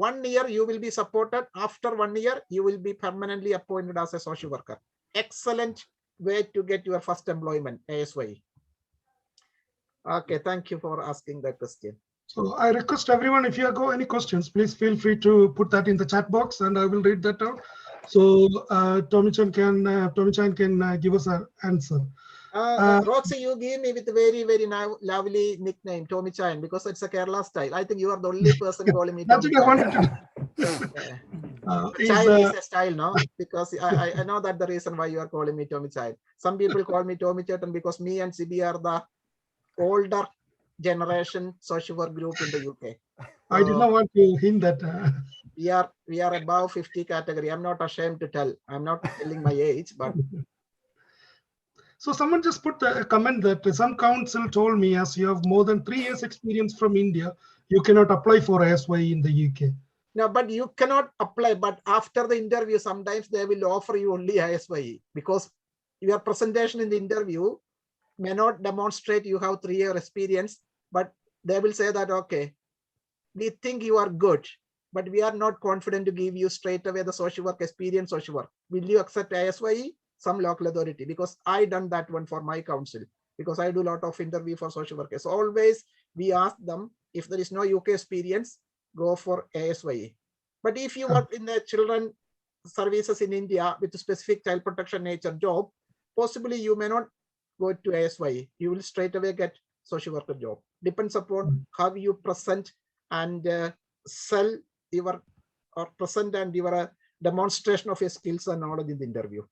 1 year you will be supported. After 1 year, you will be permanently appointed as a social worker. Excellent way to get your first employment, ASYE. Okay, thank you for asking that question. So I request everyone, if you have got any questions, please feel free to put that in the chat box and I will read that out. So Tomy Chan can give us an answer. Roxy, you give me with a very, very lovely nickname, Tomy Chan, because it's a Kerala style. I think you are the only person calling me That's Tomy what I Chan. wanted to Child is a style, no? Because I know that the reason why you are calling me Tomy Child. Some people call me Tomy Chetan because me and CB are the older generation social work group in the UK. I did not want to hint that. We are above 50 category. I'm not ashamed to tell. I'm not telling my age, but. So someone just put a comment that some council told me, as you have more than 3 years experience from India, you cannot apply for ASYE in the UK. No, but you cannot apply. But after the interview, sometimes they will offer you only ASYE because your presentation in the interview may not demonstrate you have 3-year experience, but they will say that, okay, we think you are good, but we are not confident to give you straight away the social work experience social work. Will you accept ASYE? Some local authority, because I done that one for my council, because I do a lot of interview for social workers. So always we ask them, if there is no UK experience, go for ASYE. But if you work in the children services in India with a specific child protection nature job, possibly you may not go to ASYE. You will straight away get social worker job. Depends upon how you present and sell your or present and your demonstration of your skills and knowledge in the interview.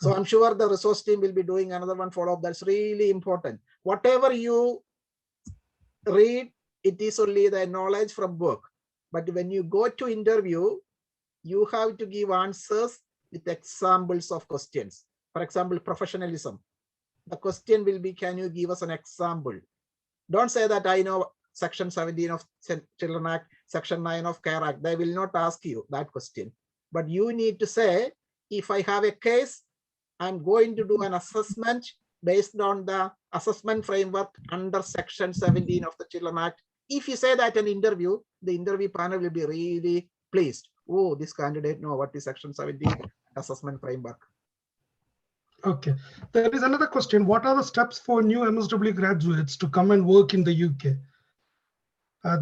So I'm sure the resource team will be doing another one follow-up. That's really important. Whatever you read, it is only the knowledge from book. But when you go to interview, you have to give answers with examples of questions. For example, professionalism. The question will be, can you give us an example? Don't say that I know Section 17 of Children Act, Section 9 of Care Act. They will not ask you that question. But you need to say, if I have a case, I'm going to do an assessment based on the assessment framework under Section 17 of the Children Act. If you say that in interview, the interview panel will be really pleased. Oh, this candidate know what is Section 17 assessment framework. Okay. There is another question. What are the steps for new MSW graduates to come and work in the UK?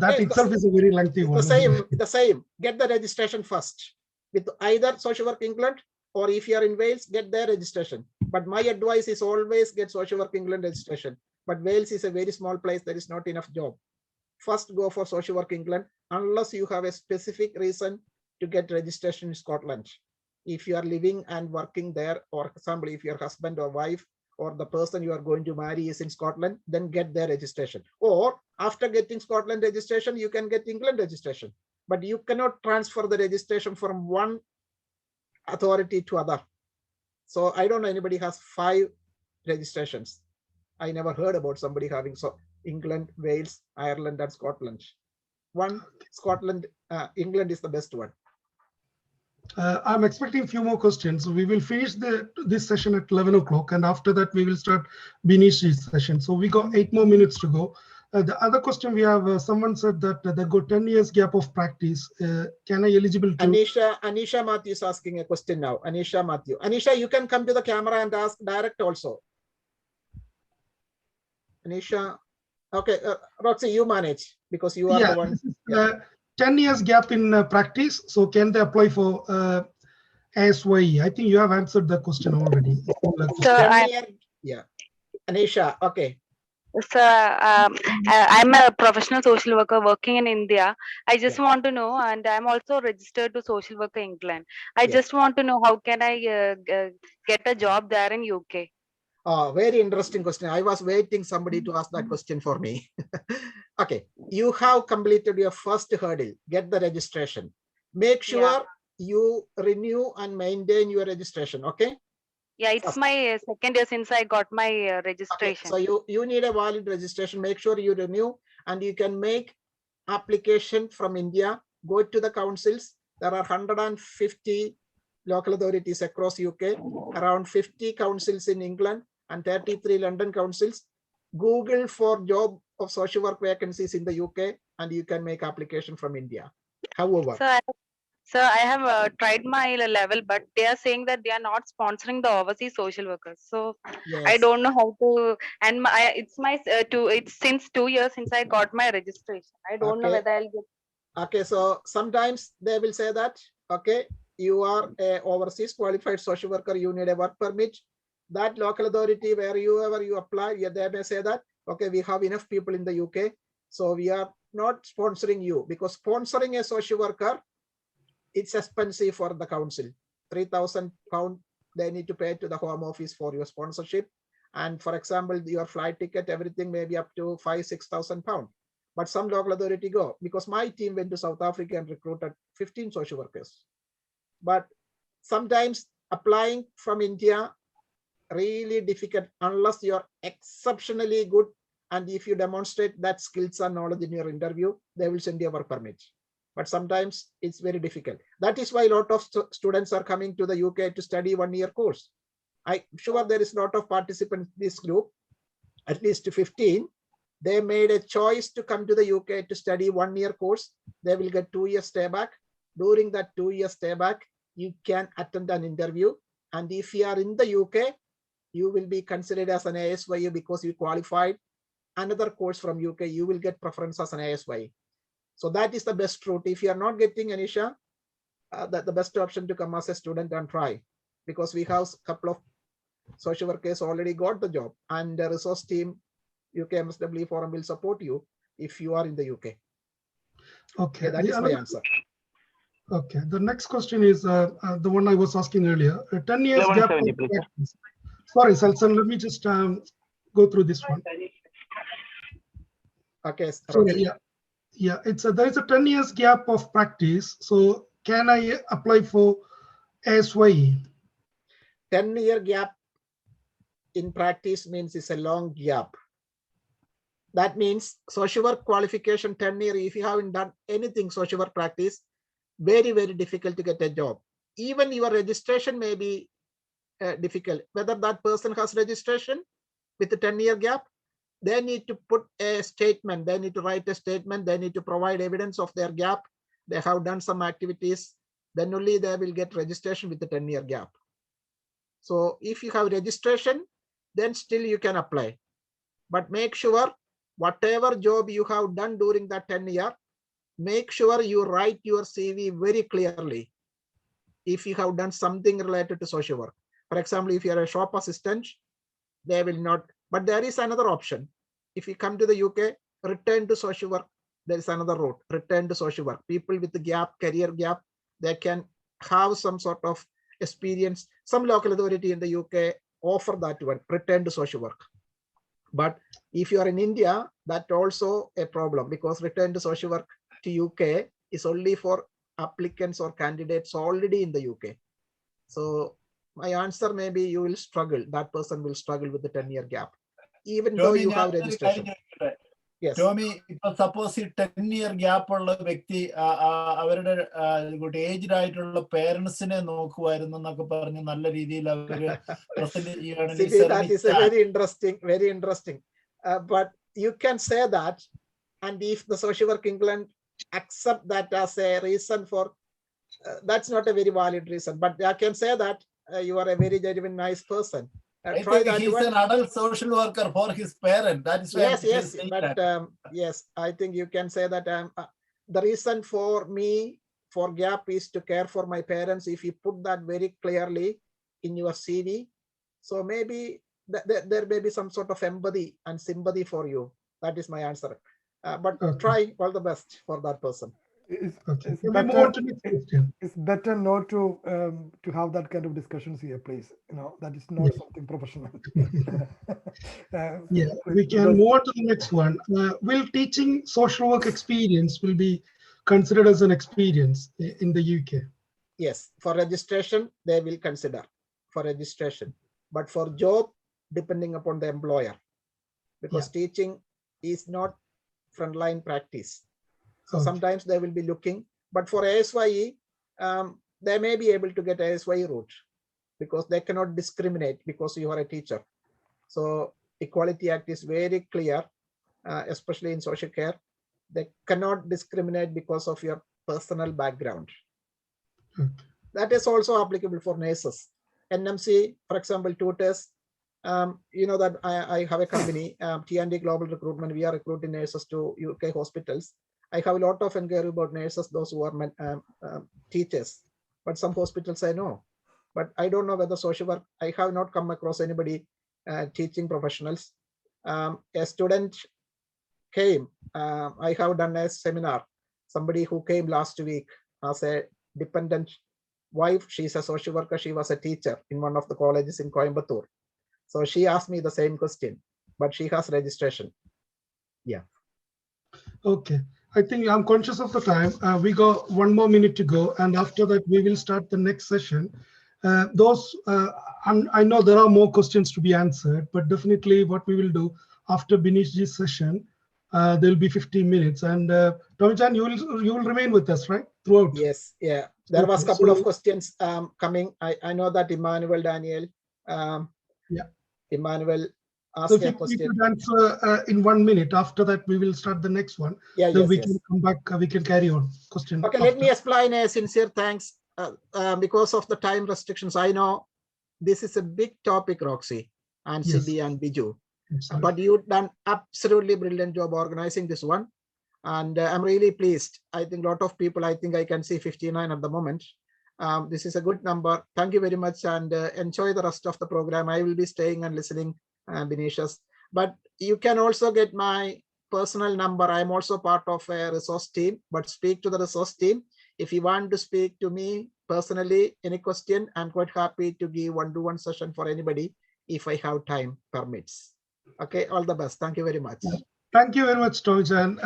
That itself is a very lengthy one. The same. Get the registration first with either Social Work England, or if you are in Wales, get their registration. But my advice is always get Social Work England registration. But Wales is a very small place. There is not enough job. First go for Social Work England, unless you have a specific reason to get registration in Scotland. If you are living and working there, or for example, if your husband or wife or the person you are going to marry is in Scotland, then get their registration. Or after getting Scotland registration, you can get England registration. But you cannot transfer the registration from one authority to other. So I don't know anybody has 5 registrations. I never heard about somebody having England, Wales, Ireland, and Scotland. One Scotland, England is the best one. I'm expecting a few more questions. We will finish this session at 11 o'clock, and after that we will start Binishi's session. So we got 8 more minutes to go. The other question we have, someone said that they got 10 years gap of practice. Can I eligible to? Anisha Matthew is asking a question now. Anisha Matthew. Anisha, you can come to the camera and ask direct also. Anisha. Okay, Roxy, you manage because you are the one. 10 years gap in practice. So can they apply for ASYE? I think you have answered the question already. Yeah. Anisha, okay. So, I'm a professional social worker working in India. I just Yeah. want to know, and I'm also registered to Social Worker England. I Yes. just want to know how can I get a job there in UK? Very interesting question. I was waiting somebody to ask that question for me. Okay, you have completed your first hurdle, get the registration. Make Yeah, sure you renew and maintain your registration, okay? yeah. It's First. my second year since I got my Okay, registration. so you need a valid registration. Make sure you renew, and you can make application from India. Go to the councils. There are 150 local authorities across UK, around 50 councils in England, and 33 London councils. Google for job of social work vacancies in the UK, and you can make application from India. However, So, I have tried my level, but they are saying that they are not sponsoring the overseas social workers. So I yes, don't know how to. And it's my It's since 2 years since I got my registration. I don't know okay, whether I'll get. okay. So sometimes they will say that, okay, you are a overseas qualified social worker, you need a work permit. That local authority wherever you apply, yeah, they may say that, okay, we have enough people in the UK, so we are not sponsoring you, because sponsoring a social worker, it's expensive for the council. £3,000 they need to pay to the Home Office for your sponsorship. And for example, your flight ticket, everything may be up to £5,000-6,000. But some local authority go, because my team went to South Africa and recruited 15 social workers. But sometimes applying from India, really difficult unless you're exceptionally good. And if you demonstrate that skills and knowledge in your interview, they will send you a work permit. But sometimes it's very difficult. That is why a lot of students are coming to the UK to study 1-year course. I'm sure there is a lot of participants in this group, at least 15. They made a choice to come to the UK to study 1-year course. They will get 2 years stay back. During that 2 years stay back, you can attend an interview. And if you are in the UK, you will be considered as an ASYU because you qualified another course from UK, you will get preference as an ASYU. So that is the best route. If you are not getting Anisha, the best option to come as a student and try, because we have a couple of social workers already got the job, and the resource team, UK MSW Forum will support you if you are in the UK. Okay, That is my answer. Okay, the next question is the one I was asking earlier. 10 years gap. 1170, please. Sorry, Salsan, let me just go through this one. Okay, sorry, yeah, it's there is a 10 years gap of practice. So can I apply for ASYE? 10-year gap in practice means it's a long gap. That means social work qualification 10 years, if you haven't done anything social work practice, very, very difficult to get a job. Even your registration may be difficult. Whether that person has registration with a 10-year gap, they need to put a statement. They need to write a statement. They need to provide evidence of their gap. They have done some activities. Then only they will get registration with the 10-year gap. So if you have registration, then still you can apply. But make sure whatever job you have done during that 10 year, make sure you write your CV very clearly. If you have done something related to social work, for example, if you are a shop assistant, they will not. But there is another option. If you come to the UK, return to social work. There is another route. Return to social work. People with the gap, career gap, they can have some sort of experience. Some local authority in the UK offer that one. Return to social work. But if you are in India, that's also a problem, because return to social work to UK is only for applicants or candidates already in the UK. So my answer may be you will struggle. That person will struggle with the 10-year gap, even though you have registration. Yes. Tomy, ഇപ്പൊ suppose ഈ 10-year gap ഉള്ള വ്യക്തി അവരുടെ aged ആയിട്ടുള്ള പേരൻസിനെ നോക്കുമായിരുന്നു എന്നൊക്കെ പറഞ്ഞ് നല്ല രീതിയിൽ അവര് പ്രസന്റ് ചെയ്യുകയാണെങ്കിൽ that is a very interesting. But you can say that, and if the Social Work England accept that as a reason for, that's not a very valid reason. But I can say that you are a very genuine, nice person. I think he's an adult social worker for his parent. That is why yes. But yes, I think you can say that the reason for me for gap is to care for my parents. If you put that very clearly in your CV, so maybe there may be some sort of empathy and sympathy for you. That is my answer. But Okay. try all the best for that person. Okay. It's Can we move better. on to next question? It's better not to have that kind of discussions here, please. That is not Yeah. something professional. Yeah, we can Because- move on to the next one. Will teaching social work experience will be considered as an experience in the UK? Yes, for registration, they will consider for registration. But for job, depending upon the employer, because teaching is not frontline practice. So Okay. sometimes they will be looking, but for ASYE, they may be able to get ASYE route because they cannot discriminate because you are a teacher. So Equality Act is very clear, especially in social care. They cannot discriminate because of your personal background. Okay. That is also applicable for nurses. NMC, for example, tutors. You know that I have a company, T&D Global Recruitment. We are recruiting nurses to UK hospitals. I have a lot of inquiry about nurses, those who are teachers. But some hospitals say no. But I don't know whether social work, I have not come across anybody teaching professionals. A student came, I have done a seminar. Somebody who came last week as a dependent wife, she's a social worker, she was a teacher in one of the colleges in Coimbatore. So she asked me the same question, but she has registration. Yeah. Okay. I think I'm conscious of the time. We got 1 more minute to go, and after that we will start the next session. I know there are more questions to be answered, but definitely what we will do after Binishji's session, there will be 15 minutes, and Tomy-chan, you will remain with us, right, throughout? Yes. Yeah. There was a Okay, couple of so- questions coming. I know that Emmanuel Daniel. Yeah. Emmanuel So asked if a you question. could answer in 1 minute, after that we will start the next one. Yeah. Then Yes. we Yes. can come back. We can carry on question. Okay. Let me explain a sincere thanks because of the time restrictions. I know this is a big topic, Roxy and Yes. Sibi and Biju. Absolutely. But you've done absolutely brilliant job organizing this one. And I'm really pleased. I think a lot of people, I think I can see 59 at the moment. This is a good number. Thank you very much and enjoy the rest of the program. I will be staying and listening, Benicius. But you can also get my personal number. I'm also part of a resource team, but speak to the resource team. If you want to speak to me personally, any question, I'm quite happy to give one-to-one session for anybody if I have time permits. Okay, all the best. Thank you very much. Thank you very much, Tomy-chan.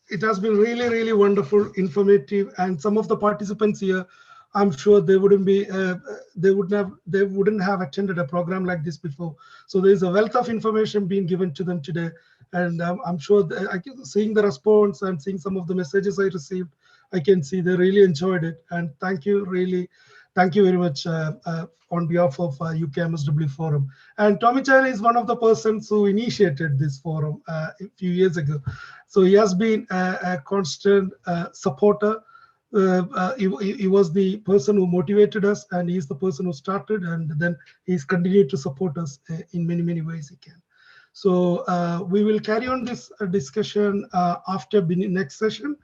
It has been really, really wonderful, informative, and some of the participants here, I'm sure they wouldn't have attended a program like this before. So there is a wealth of information being given to them today, and I'm sure seeing the response and seeing some of the messages I received, I can see they really enjoyed it. And thank you very much on behalf of UKMSW Forum. And Tomy-chan is one of the persons who initiated this forum a few years ago. So he has been a constant supporter. He was the person who motivated us, and he's the person who started, and then he's continued to support us in many, many ways he can. So we will carry on this discussion after the next session.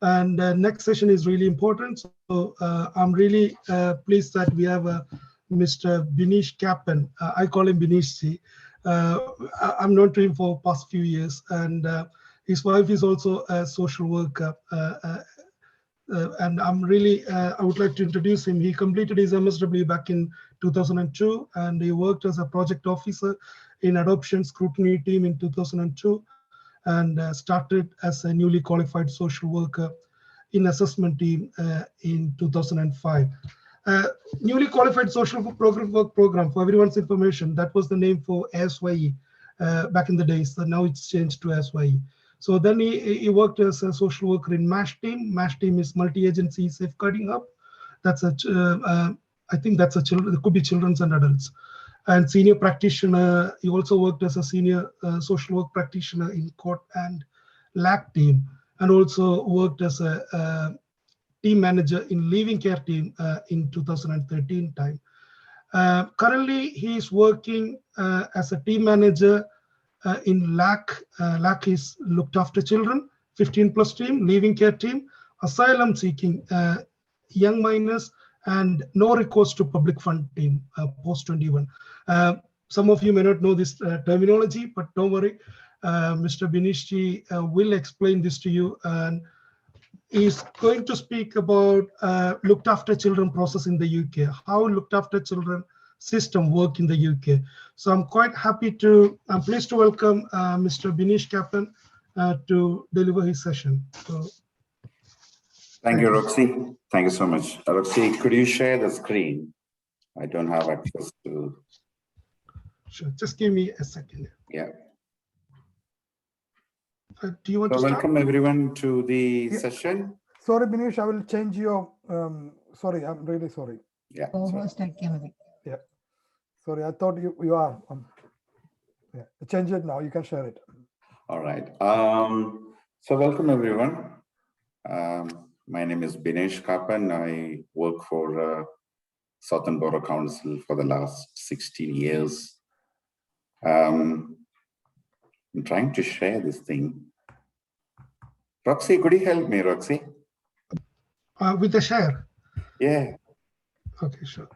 And next session is really important. So I'm really pleased that we have Mr. Binish Kappan. I call him Binish. I'm known to him for past few years, and his wife is also a social worker. And I would like to introduce him. He completed his MSW back in 2002, and he worked as a project officer in adoption scrutiny team in 2002, and started as a newly qualified social worker in assessment team in 2005. Newly qualified social work program, for everyone's information, that was the name for ASYE back in the days. So now it's changed to ASYE. So then he worked as a social worker in MASH team. MASH team is multi-agency safeguarding hub. That's I think that's it could be children's and adults. And senior practitioner, he also worked as a senior social work practitioner in court and LAC team, and also worked as a team manager in living care team in 2013 time. Currently, he is working as a team manager in LAC. LAC is looked after children, 15 plus team, living care team, asylum seeking, young minors, and no recourse to public fund team, post 21. some of you may not know this terminology, but don't worry. Mr. Binishji will explain this to you, and is going to speak about looked after children process in the UK, how looked after children system work in the UK. So I'm pleased to welcome Mr. Binish Kaplan to deliver his session. So, thank you, Roxy. Thank you so much. Roxy, could you share the screen? I don't have access to. Sure, just give me a second. Yeah. Do you want to welcome start? everyone to the session. Sorry, Binish, I will change your. Sorry, I'm really sorry. Yeah. Yeah. Sorry, I thought you are. Yeah, change it now. You can share it. All right. So welcome everyone. My name is Binesh Kapan. I work for Southern Borough Council for the last 16 years. I'm trying to share this thing. Roxy, could you help me, Roxy? With the share? Yeah. Okay, sure.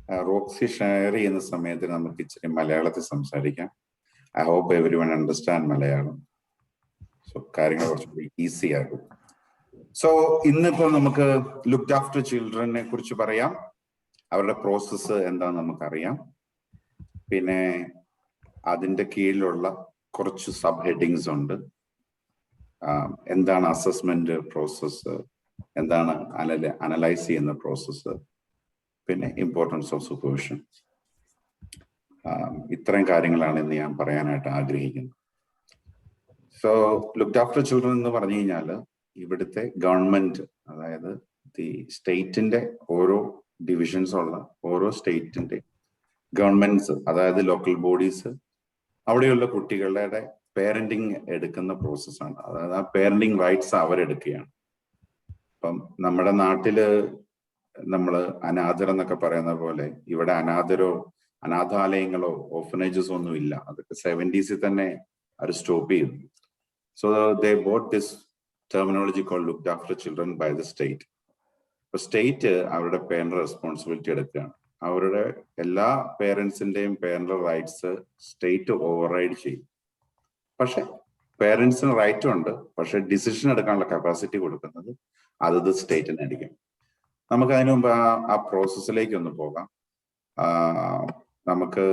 Roxy share in the സമയത്ത് നമുക്ക് ഇച്ചിരി മലയാളത്തിൽ സംസാരിക്കാം. I hope everyone understand Malayalam. So കാര്യങ്ങൾ കുറച്ചുകൂടി easy ആകും. So ഇന്നിപ്പോൾ നമുക്ക് looked after children കുറിച്ച് പറയാം. അവരുടെ പ്രോസസ്സ് എന്താണെന്ന് നമുക്കറിയാം. പിന്നെ അതിൻ്റെ കീഴിലുള്ള കുറച്ച് സബ് ഹെഡിങ്സ് ഉണ്ട്. എന്താണ് അസസ്മെന്റ് പ്രോസസ്സ്, എന്താണ് അനലൈസ് ചെയ്യുന്ന പ്രോസസ്സ്, പിന്നെ ഇമ്പോർട്ടൻസ് ഓഫ് സൂപ്പർവിഷൻ. ഇത്രയും കാര്യങ്ങളാണ് ഇന്ന് ഞാൻ പറയാനായിട്ട് ആഗ്രഹിക്കുന്നത്. സോ ലുക്ഡ് ആഫ്റ്റർ ചിൽഡ്രൻ എന്ന് പറഞ്ഞു കഴിഞ്ഞാൽ ഇവിടുത്തെ ഗവൺമെന്റ്, അതായത് ദി സ്റ്റേറ്റിന്റെ ഓരോ ഡിവിഷൻസ് ഉള്ള ഓരോ സ്റ്റേറ്റിന്റെ ഗവൺമെന്റ്സ്, അതായത് ലോക്കൽ ബോഡീസ്, അവിടെയുള്ള കുട്ടികളുടെ പേരന്റിങ് എടുക്കുന്ന പ്രോസസ്സാണ്. അതായത് ആ പേരന്റിങ് റൈറ്റ്സ് അവരെടുക്കുകയാണ്. ഇപ്പം നമ്മുടെ നാട്ടില് നമ്മൾ അനാഥർ എന്നൊക്കെ പറയുന്ന പോലെ ഇവിടെ അനാഥാലയങ്ങളോ ഓർഫനേജസോ ഒന്നും ഇല്ല. അതൊക്കെ 70s തന്നെ അത് സ്റ്റോപ്പ് ചെയ്തു. So they bought this terminology called looked after children by the state. ഇപ്പൊ സ്റ്റേറ്റ് അവരുടെ പേരന്റ് റെസ്പോൺസിബിലിറ്റി എടുക്കുകയാണ്. അവരുടെ എല്ലാ പേരൻസിന്റെയും പേരന്റൽ റൈറ്റ്സ് സ്റ്റേറ്റ് ഓവർറൈഡ് ചെയ്യും. പക്ഷെ പേരൻസിന് റൈറ്റും ഉണ്ട്, പക്ഷെ ഡിസിഷൻ എടുക്കാനുള്ള കപ്പാസിറ്റി കൊടുക്കുന്നത് അതത് സ്റ്റേറ്റിനായിരിക്കും. നമുക്ക് അതിനു മുമ്പ് ആ പ്രോസസ്സിലേക്ക് ഒന്ന് പോകാം. നമുക്ക്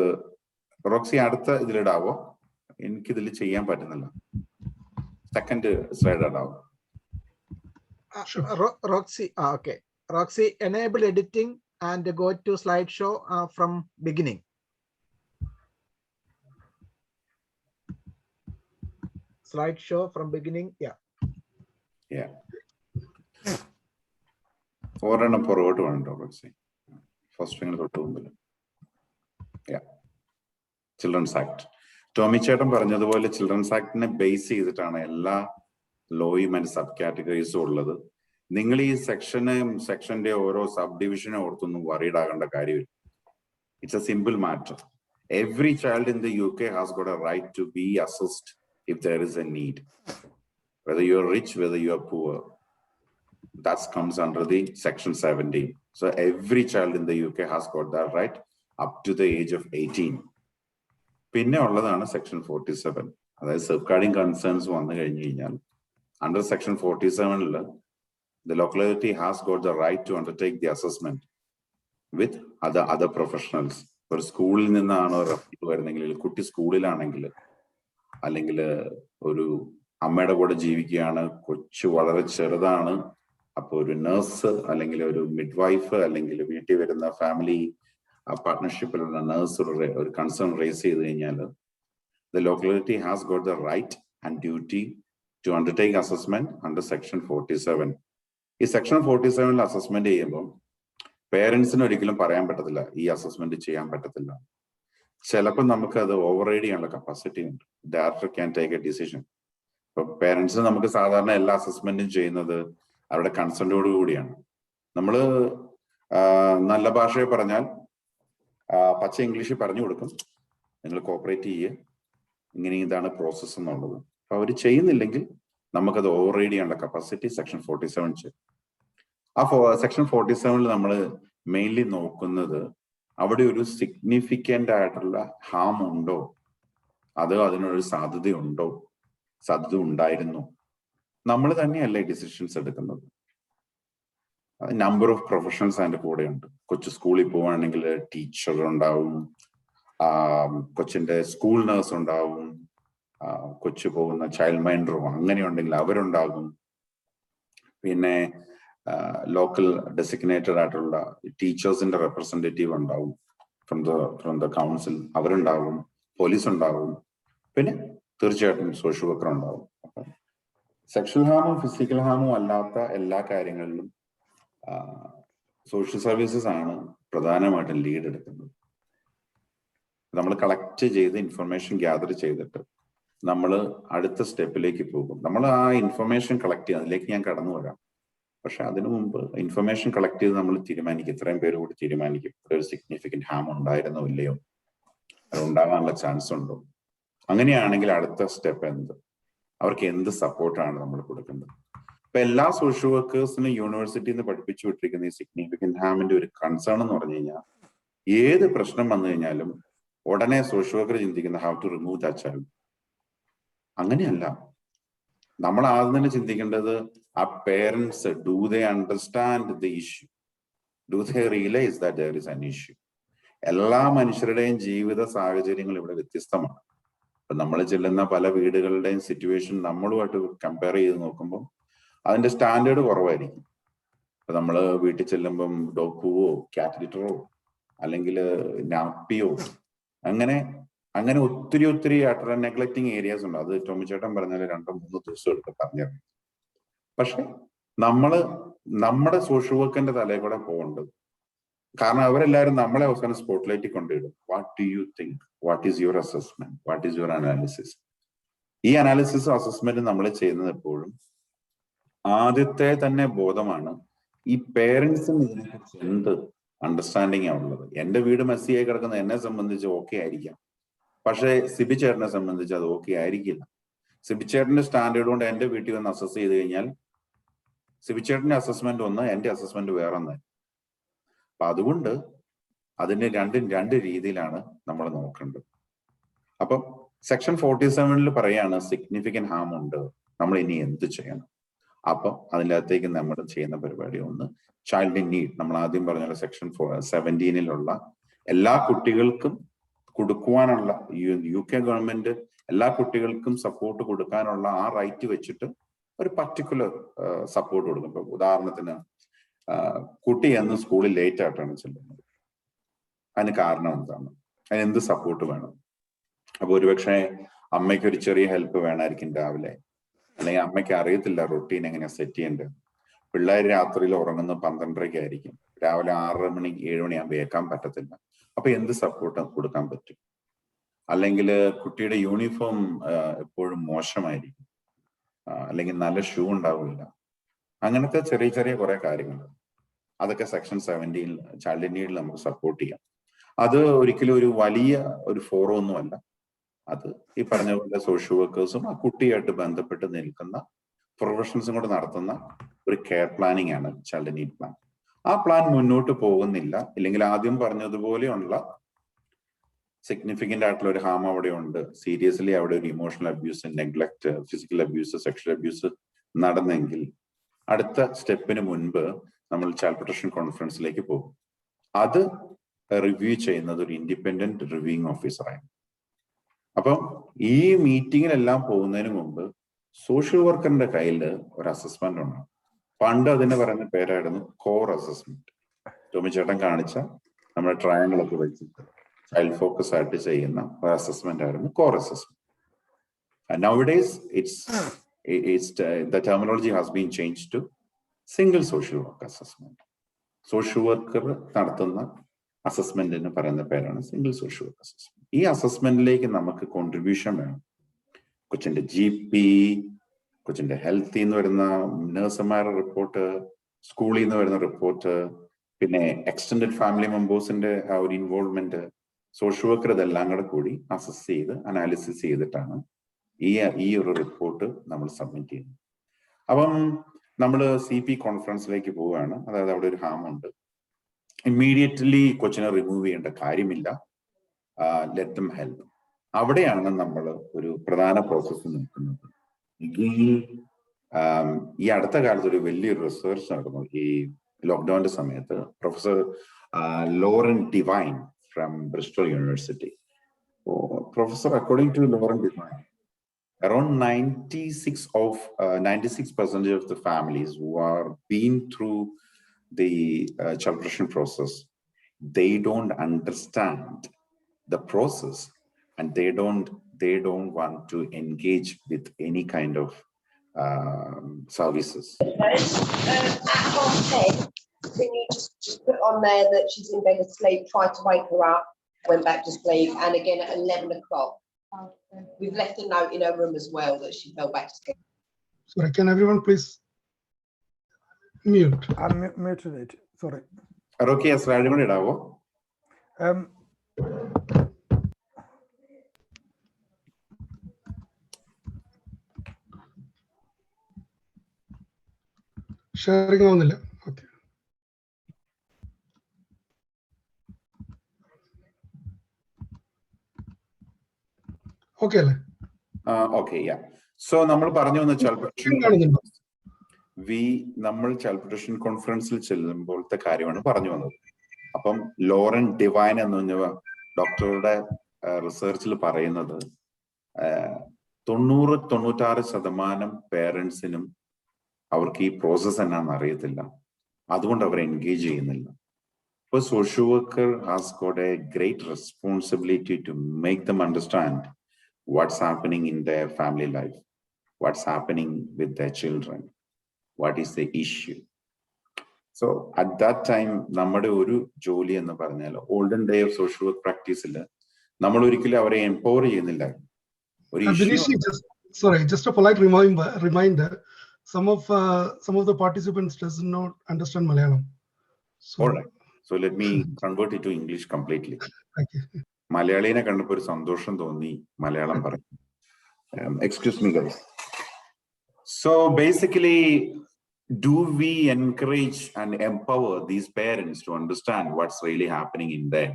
റോക്സി അടുത്ത ഇതിലിടാവോ? എനിക്കിതിൽ ചെയ്യാൻ പറ്റുന്നില്ല. സെക്കൻഡ് സ്ലൈഡ് ഇടാവോ? Roxy, okay. Roxy, enable editing and go to slideshow from beginning. Slideshow from beginning, yeah. Yeah. ഒരെണ്ണം പുറകോട്ട് വേണ്ടോ റോക്സി? ഫസ്റ്റ് ഫിംഗർ തൊട്ട് മുമ്പിൽ. Children's act. ടോമി ചേട്ടൻ പറഞ്ഞതുപോലെ ചിൽഡ്രൻസ് ആക്ടിനെ ബേസ് ചെയ്തിട്ടാണ് എല്ലാ ലോയും ആൻഡ് സബ് കാറ്റഗറീസും ഉള്ളത്. നിങ്ങൾ ഈ സെക്ഷന്റെ ഓരോ സബ് ഡിവിഷനെ ഓർത്തൊന്നും വറീഡ് ആകേണ്ട കാര്യമില്ല. It's a simple matter. Every child in the UK has got a right to be assist if there is a need, whether you are rich, whether you are poor. That comes under the section 17. So every child in the UK has got that right up to the age of 18. പിന്നെ ഉള്ളതാണ് section 47. അതായത് സേഫ്ഗാർഡിംഗ് concerns വന്നു കഴിഞ്ഞു കഴിഞ്ഞാൽ under section 47 the locality has got the right to undertake the assessment with other professionals. ഒരു സ്കൂളിൽ നിന്നാണ് refer വരുന്നെങ്കിൽ, കുട്ടി സ്കൂളിലാണെങ്കിൽ, അല്ലെങ്കിൽ ഒരു അമ്മയുടെ കൂടെ ജീവിക്കുകയാണ്, കൊച്ചു വളരെ ചെറുതാണ്, അപ്പൊ ഒരു നഴ്സ് അല്ലെങ്കിൽ ഒരു മിഡ് വൈഫ് അല്ലെങ്കിൽ വീട്ടിൽ വരുന്ന ഫാമിലി പാർട്ട്ണർഷിപ്പിലുള്ള നഴ്സ് ഒരു കൺസേൺ റേസ് ചെയ്ത് കഴിഞ്ഞാൽ the locality has got the right and duty to undertake assessment under section 47. ഈ സെക്ഷൻ 47 അസസ്മെന്റ് ചെയ്യുമ്പോൾ പേരൻസിന് ഒരിക്കലും പറയാൻ പറ്റത്തില്ല ഈ അസസ്മെന്റ് ചെയ്യാൻ പറ്റത്തില്ല. ചിലപ്പോൾ നമുക്ക് അത് ഓവർറൈഡ് ചെയ്യാനുള്ള കപ്പാസിറ്റി ഉണ്ട്. Director can take A decision. ഇപ്പൊ പേരൻസ് നമുക്ക് സാധാരണ എല്ലാ അസസ്മെന്റും ചെയ്യുന്നത് അവരുടെ കൺസെന്റോട് കൂടിയാണ്. നമ്മൾ നല്ല ഭാഷയെ പറഞ്ഞാൽ പച്ച ഇംഗ്ലീഷിൽ പറഞ്ഞു കൊടുക്കും, നിങ്ങൾ കോപ്പറേറ്റ് ചെയ്യുക, ഇങ്ങനെ ഇതാണ് പ്രോസസ്സ് എന്നുള്ളത്. അപ്പൊ അവർ ചെയ്യുന്നില്ലെങ്കിൽ നമുക്കത് ഓവർറൈഡ് ചെയ്യാനുള്ള കപ്പാസിറ്റി സെക്ഷൻ 47 ചെയ്യും. ആ സെക്ഷൻ 47 നമ്മൾ മെയിൻലി നോക്കുന്നത് അവിടെ ഒരു സിഗ്നിഫിക്കൻ്റ് ആയിട്ടുള്ള ഹാം ഉണ്ടോ, അതോ അതിനൊരു സാധ്യത ഉണ്ടായിരുന്നു. നമ്മൾ തന്നെയല്ലേ ഡിസിഷൻസ് എടുക്കുന്നത്. നമ്പർ ഓഫ് പ്രൊഫഷണൽസ് അതിന്റെ കൂടെ ഉണ്ട്. കൊച്ചു സ്കൂളിൽ പോവുകയാണെങ്കിൽ ടീച്ചർ ഉണ്ടാവും, കൊച്ചിന്റെ സ്കൂൾ നഴ്സ് ഉണ്ടാവും, കൊച്ചു പോകുന്ന ചൈൽഡ് മൈൻഡറും അങ്ങനെ ഉണ്ടെങ്കിൽ അവരുണ്ടാകും. പിന്നെ ലോക്കൽ ഡെസിഗ്നേറ്റഡ് ആയിട്ടുള്ള ടീച്ചേഴ്സിന്റെ റെപ്രസെന്റേറ്റീവ് ഉണ്ടാവും, ഫ്രം ദ കൗൺസിൽ അവരുണ്ടാവും, പോലീസ് ഉണ്ടാവും, പിന്നെ തീർച്ചയായിട്ടും സോഷ്യൽ വർക്കർ ഉണ്ടാവും. അപ്പം സെക്ഷൽ ഹാമും ഫിസിക്കൽ ഹാമും അല്ലാത്ത എല്ലാ കാര്യങ്ങളിലും സോഷ്യൽ സർവീസസ് ആണ് പ്രധാനമായിട്ടും ലീഡ് എടുക്കുന്നത്. നമ്മൾ കളക്ട് ചെയ്ത് ഇൻഫർമേഷൻ ഗ്യാദർ ചെയ്തിട്ട് നമ്മൾ അടുത്ത സ്റ്റെപ്പിലേക്ക് പോകും. നമ്മൾ ആ ഇൻഫർമേഷൻ കളക്ട് ചെയ്ത് അതിലേക്ക് ഞാൻ കടന്നു വരാം. പക്ഷെ അതിനു മുമ്പ് ഇൻഫർമേഷൻ കളക്ട് ചെയ്ത് നമ്മൾ തീരുമാനിക്കും, ഇത്രയും പേര് കൂടി തീരുമാനിക്കും ഒരു സിഗ്നിഫിക്കന്റ് ഹാം ഉണ്ടായിരുന്നോ ഇല്ലയോ, അത് ഉണ്ടാകാനുള്ള ചാൻസ് ഉണ്ടോ. അങ്ങനെയാണെങ്കിൽ അടുത്ത സ്റ്റെപ്പ് എന്ത്, അവർക്ക് എന്ത് സപ്പോർട്ടാണ് നമ്മൾ കൊടുക്കേണ്ടത്. ഇപ്പൊ എല്ലാ സോഷ്യൽ വർക്കേഴ്സിനും യൂണിവേഴ്സിറ്റിയിൽ നിന്ന് പഠിപ്പിച്ചു വിട്ടിരിക്കുന്ന ഈ സിഗ്നിഫിക്കന്റ് ഹാമിന്റെ ഒരു കൺസേൺ എന്ന് പറഞ്ഞു കഴിഞ്ഞാൽ, ഏത് പ്രശ്നം വന്നു കഴിഞ്ഞാലും ഉടനെ സോഷ്യൽ വർക്കർ ചിന്തിക്കുന്ന how to remove that child. അങ്ങനെയല്ല. നമ്മൾ ആദ്യം തന്നെ ചിന്തിക്കേണ്ടത് ആ parents, do they understand the issue, do they realise that there is an issue. എല്ലാ മനുഷ്യരുടെയും ജീവിത സാഹചര്യങ്ങൾ ഇവിടെ വ്യത്യസ്തമാണ്. ഇപ്പൊ നമ്മൾ ചെല്ലുന്ന പല വീടുകളുടെയും സിറ്റുവേഷൻ നമ്മളുമായിട്ട് കമ്പയർ ചെയ്ത് നോക്കുമ്പോൾ അതിന്റെ സ്റ്റാൻഡേർഡ് കുറവായിരിക്കും. ഇപ്പൊ നമ്മള് വീട്ടിൽ ചെല്ലുമ്പം ഡോഗ് പൂവോ ക്യാറ്റ് ലിറ്ററോ അല്ലെങ്കിൽ നാപ്പിയോ അങ്ങനെ ഒത്തിരി ആയിട്ടുള്ള നെഗ്ലക്റ്റിംഗ് ഏരിയാസ് ഉണ്ട്. അത് ടോമി ചേട്ടൻ പറഞ്ഞാൽ 2-3 ദിവസം എടുത്ത് പറഞ്ഞു. പക്ഷെ നമ്മുടെ സോഷ്യൽ വർക്കിന്റെ തലയിൽ കൂടെ പോകേണ്ടത്, കാരണം അവരെല്ലാവരും നമ്മളെ അവസാനം സ്പോട്ട്ലൈറ്റിൽ കൊണ്ടിടും. What do you think, what is your assessment, what is your analysis. ഈ അനാലിസിസും അസസ്മെന്റും നമ്മൾ ചെയ്യുന്നത് എപ്പോഴും ആദ്യത്തെ തന്നെ ബോധമാണ് ഈ പേരൻസിന് ഇതിനെക്കുറിച്ച് എന്ത് അണ്ടർസ്റ്റാൻഡിങ് ആണുള്ളത്. എന്റെ വീട് മെസ്സിയായി കിടക്കുന്ന എന്നെ സംബന്ധിച്ച് ഓക്കെ ആയിരിക്കാം, പക്ഷെ സിബി ചേട്ടനെ സംബന്ധിച്ച് അത് ഓക്കെ ആയിരിക്കില്ല. സിബി ചേട്ടന്റെ സ്റ്റാൻഡേർഡ് കൊണ്ട് എന്റെ വീട്ടിൽ വന്ന് അസസ് ചെയ്ത് കഴിഞ്ഞാൽ സിബി ചേട്ടന്റെ അസസ്മെന്റ് ഒന്ന്, എന്റെ അസസ്മെന്റ് വേറെ ഒന്ന്. അപ്പൊ അതുകൊണ്ട് അതിന്റെ രണ്ട് രീതിയിലാണ് നമ്മൾ നോക്കേണ്ടത്. അപ്പം സെക്ഷൻ 47 പറയാണ് സിഗ്നിഫിക്കന്റ് ഹാം ഉണ്ട്, നമ്മൾ ഇനി എന്ത് ചെയ്യണം. അപ്പം അതിൻ്റെ അകത്തേക്ക് നമ്മൾ ചെയ്യുന്ന പരിപാടി ഒന്ന്, ചൈൽഡ് ഇൻ നീഡ്. നമ്മൾ ആദ്യം പറഞ്ഞ സെക്ഷൻ 17 എല്ലാ കുട്ടികൾക്കും കൊടുക്കുവാനുള്ള UK ഗവൺമെന്റ് എല്ലാ കുട്ടികൾക്കും സപ്പോർട്ട് കൊടുക്കാനുള്ള ആ റൈറ്റ് വെച്ചിട്ട് ഒരു പർട്ടിക്കുലർ സപ്പോർട്ട് കൊടുക്കും. ഇപ്പൊ ഉദാഹരണത്തിന് കുട്ടി എന്ന് സ്കൂളിൽ ലേറ്റ് ആയിട്ടാണ് ചെല്ലുന്നത്, അതിന് കാരണം എന്താണ്, അതിന് എന്ത് സപ്പോർട്ട് വേണം. അപ്പൊ ഒരുപക്ഷെ അമ്മയ്ക്ക് ഒരു ചെറിയ ഹെൽപ്പ് വേണമായിരിക്കും രാവിലെ, അല്ലെങ്കിൽ അമ്മയ്ക്ക് അറിയത്തില്ല റൊട്ടീൻ എങ്ങനെയാ സെറ്റ് ചെയ്യേണ്ടത്. പിള്ളേർ രാത്രിയിൽ ഉറങ്ങുന്ന 12:30 ആയിരിക്കും, രാവിലെ 6 മണി 7 മണിയാകുമ്പോൾ ഏൽക്കാൻ പറ്റത്തില്ല. അപ്പൊ എന്ത് സപ്പോർട്ട് കൊടുക്കാൻ പറ്റും. അല്ലെങ്കിൽ കുട്ടിയുടെ യൂണിഫോം എപ്പോഴും മോശമായിരിക്കും, അല്ലെങ്കിൽ നല്ല ഷൂ ഉണ്ടാവില്ല. അങ്ങനത്തെ ചെറിയ കുറെ കാര്യങ്ങൾ, അതൊക്കെ സെക്ഷൻ 17 ചൈൽഡ് ഇൻ നീഡിൽ നമുക്ക് സപ്പോർട്ട് ചെയ്യാം. അത് ഒരിക്കലും ഒരു വലിയ ഒരു ഫോറം ഒന്നുമല്ല. അത് ഈ പറഞ്ഞ പോലെ സോഷ്യൽ വർക്കേഴ്സും ആ കുട്ടിയായിട്ട് ബന്ധപ്പെട്ട് നിൽക്കുന്ന പ്രൊഫഷണൽസും കൂടെ നടത്തുന്ന ഒരു കെയർ പ്ലാനിങ് ആണ് ചൈൽഡ് നീഡ് പ്ലാൻ. ആ പ്ലാൻ മുന്നോട്ട് പോകുന്നില്ല, ഇല്ലെങ്കിൽ ആദ്യം പറഞ്ഞതുപോലെയുള്ള സിഗ്നിഫിക്കന്റ് ആയിട്ടുള്ള ഒരു ഹാം അവിടെ ഉണ്ട്, സീരിയസ്ലി അവിടെ ഒരു emotional abuse, neglect, physical abuse, sexual abuse നടന്നെങ്കിൽ അടുത്ത സ്റ്റെപ്പിന് മുൻപ് നമ്മൾ ചൈൽഡ് പ്രൊട്ടക്ഷൻ കോൺഫറൻസിലേക്ക് പോകും. അത് റിവ്യൂ ചെയ്യുന്നത് ഒരു ഇൻഡിപെൻഡന്റ് റിവ്യൂയിങ് ഓഫീസറാണ്. അപ്പം ഈ മീറ്റിങ്ങിലെല്ലാം പോകുന്നതിന് മുമ്പ് സോഷ്യൽ വർക്കറിന്റെ കയ്യിൽ ഒരു അസസ്മെന്റ് ഉണ്ടാവും. പണ്ട് അതിന് പറയുന്ന പേരായിരുന്നു കോർ അസസ്മെന്റ്. ടോമി ചേട്ടൻ കാണിച്ച നമ്മുടെ ട്രയാങ്കിൾ ഒക്കെ വെച്ചിട്ട് ചൈൽഡ് ഫോക്കസ് ആയിട്ട് ചെയ്യുന്ന ഒരു അസസ്മെന്റ് ആയിരുന്നു core assessment. Nowadays the terminology has been changed to single social work assessment. Social worker നടത്തുന്ന അസസ്മെന്റിന് പറയുന്ന പേരാണ് സിംഗിൾ സോഷ്യൽ വർക്ക് അസസ്മെന്റ്. ഈ അസസ്മെന്റിലേക്ക് നമുക്ക് കോൺട്രിബ്യൂഷൻ വേണം. കൊച്ചിന്റെ GP, കൊച്ചിന്റെ ഹെൽത്തിൽ നിന്ന് വരുന്ന നഴ്സുമാരുടെ റിപ്പോർട്ട്, സ്കൂളിൽ നിന്ന് വരുന്ന റിപ്പോർട്ട്, പിന്നെ എക്സ്റ്റെൻഡഡ് ഫാമിലി മെമ്പേഴ്സിന്റെ ആ ഒരു ഇൻവോൾവ്മെന്റ്, സോഷ്യൽ വർക്കർ ഇതെല്ലാം കൂടെ കൂടി അസസ് ചെയ്ത് അനാലിസിസ് ചെയ്തിട്ടാണ് ഈ ഒരു റിപ്പോർട്ട് നമ്മൾ സബ്മിറ്റ് ചെയ്യുന്നത്. അപ്പം നമ്മൾ CP കോൺഫറൻസിലേക്ക് പോവുകയാണ്. അതായത് അവിടെ ഒരു ഹാം ഉണ്ട്. ഇമ്മീഡിയറ്റ്ലി കൊച്ചിനെ റിമൂവ് ചെയ്യേണ്ട കാര്യമില്ല. Let them help. അവിടെയാണ് നമ്മൾ ഒരു പ്രധാന പ്രോസസ്സ് നോക്കുന്നത്. ഈ അടുത്ത കാലത്ത് ഒരു വലിയൊരു റിസർച്ച് നടന്നു. ഈ ലോക്ക്ഡൌണിന്റെ സമയത്ത് professor Lauren divine from Bristol university. Professor, according to Lauren Divine, around 96% of the families who are been through the child protection process, they don't understand the process, and they don't want to engage with any kind of services. At 10:30, can you just put on there that she's in bed asleep, try to wake her up, went back to sleep, and again at 11 o'clock. We've left a note in her room as well that she fell back to sleep. Sorry, can everyone please mute? I'm muted it. Sorry. Okay, slide on it. Sharing on the left. Okay. Okay. Okay, yeah. So, നമ്മൾ പറഞ്ഞു വന്ന child protection കോൺഫറൻസിൽ ചെല്ലുമ്പോഴത്തെ കാര്യമാണ് പറഞ്ഞു വന്നത്. അപ്പം Lauren divine എന്ന് പറഞ്ഞ ഡോക്ടറുടെ റിസർച്ചിൽ പറയുന്നത് 96% പേരൻസിനും അവർക്ക് ഈ പ്രോസസ് എന്നാന്ന് അറിയത്തില്ല. അതുകൊണ്ട് അവർ എൻഗേജ് ചെയ്യുന്നില്ല. ഇപ്പോൾ social worker has got a great responsibility to make them understand what's happening in their family life, what's happening with their children, what is the issue. So at that time, നമ്മുടെ ഒരു ജോലി എന്ന് പറഞ്ഞാൽ olden day of social work practice-ൽ നമ്മൾ ഒരിക്കലും അവരെ empower ചെയ്യുന്നില്ല. Sorry, just a polite reminder. Some of the participants does not understand Malayalam. So, all right. So let me convert it to English completely. Thank you. മലയാളീനെ കണ്ടപ്പോൾ ഒരു സന്തോഷം തോന്നി മലയാളം പറയും. Excuse me, guys. So basically, do we encourage and empower these parents to understand what's really happening in there?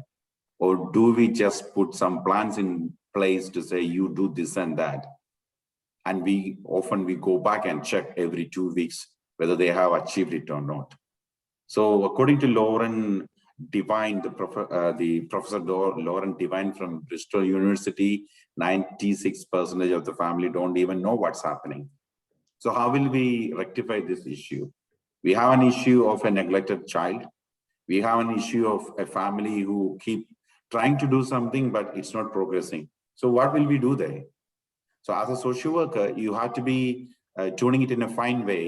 Or do we just put some plans in place to say, you do this and that? And we go back and check every 2 weeks whether they have achieved it or not. So according to Lauren Divine, the Professor Lauren Divine from Bristol University, 96% of the family don't even know what's happening. So how will we rectify this issue? We have an issue of a neglected child. We have an issue of a family who keep trying to do something, but it's not progressing. So what will we do there? So as a social worker, you have to be tuning it in a fine way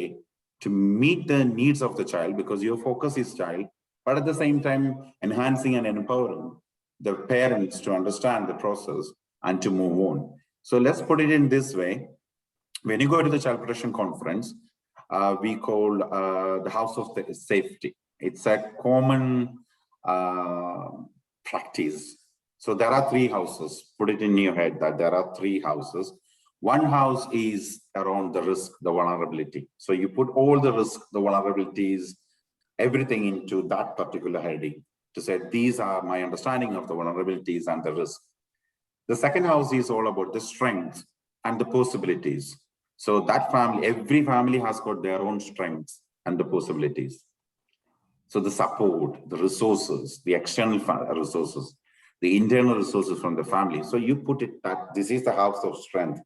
to meet the needs of the child, because your focus is child, but at the same time, enhancing and empowering the parents to understand the process and to move on. So let's put it in this way. When you go to the child protection conference, we call the house of the safety. It's a common practice. So there are 3 houses. Put it in your head that there are 3 houses. One house is around the risk, the vulnerability. So you put all the risk, the vulnerabilities, everything into that particular heading to say, these are my understanding of the vulnerabilities and the risk. The second house is all about the strengths and the possibilities. So that family, every family has got their own strengths and the possibilities. So the support, the resources, the external resources, the internal resources from the family. So you put it that this is the house of strength.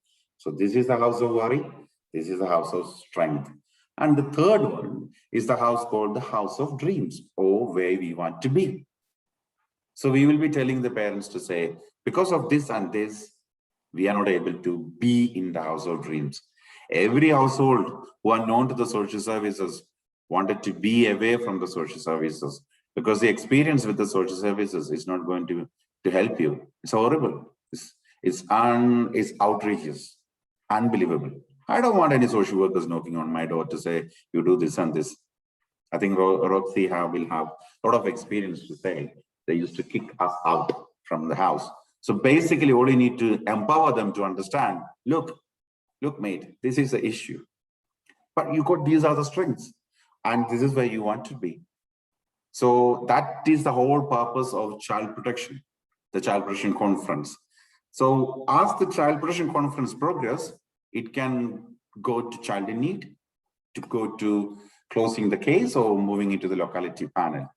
So this is the house of worry. This is the house of strength. And the third one is the house called the house of dreams, or where we want to be. So we will be telling the parents to say, because of this and this, we are not able to be in the house of dreams. Every household who are known to the social services wanted to be away from the social services, because the experience with the social services is not going to help you. It's horrible. It's outrageous, unbelievable. I don't want any social workers knocking on my door to say, you do this and this. I think Roxy will have a lot of experience to say. They used to kick us out from the house. So basically, all you need to empower them to understand, look, mate, this is the issue. but you got these other strengths, and this is where you want to be. So that is the whole purpose of child protection, the child protection conference. So as the child protection conference progress, it can go to child in need, to go to closing the case or moving into the locality panel.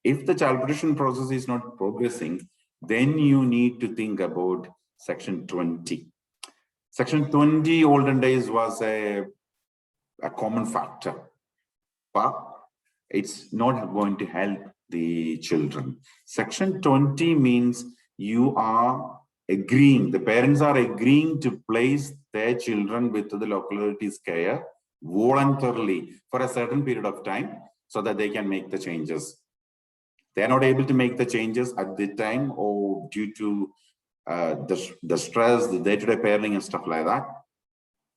If the child protection process is not progressing, then you need to think about section 20. Section 20 olden days was a common factor, but it's not going to help the children. Section 20 means you are agreeing, the parents are agreeing to place their children with the locality's care voluntarily for a certain period of time so that they can make the changes. They are not able to make the changes at the time or due to the stress, the day-to-day parenting and stuff like that.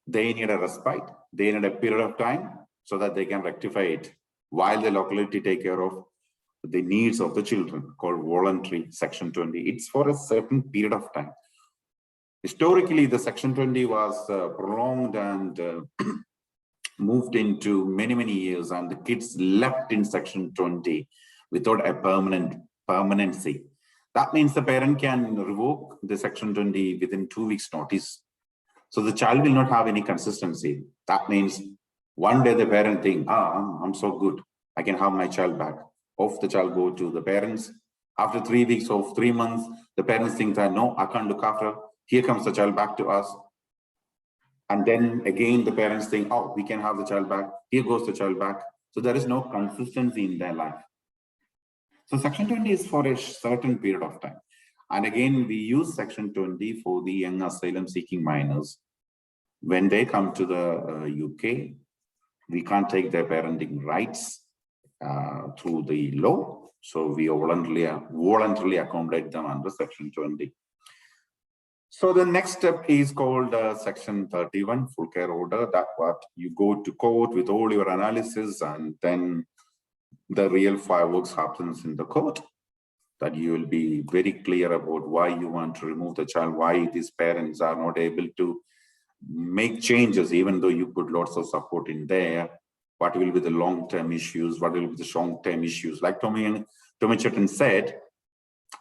They need a respite. They need a period of time so that they can rectify it while the locality take care of the needs of the children, called voluntary section 20. It's for a certain period of time. Historically, the section 20 was prolonged and moved into many years, and the kids left in section 20 without a permanency. That means the parent can revoke the section 20 within 2 weeks notice. So the child will not have any consistency. That means one day the parent think, I'm so good, I can have my child back. Off the child go to the parents. After 3 weeks or 3 months, the parents think that, no, I can't look after. Here comes the child back to us. And then again, the parents think, oh, we can have the child back. Here goes the child back. So there is no consistency in their life. So section 20 is for a certain period of time. And again, we use section 20 for the young asylum seeking minors. When they come to the UK, we can't take their parenting rights through the law. So we voluntarily accommodate them under section 20. So the next step is called section 31, full care order. That what you go to court with all your analysis, and then the real fireworks happens in the court. That you will be very clear about why you want to remove the child, why these parents are not able to make changes, even though you put lots of support in there. What will be the long-term issues? What will be the short-term issues? Like Tomy Sebastian said,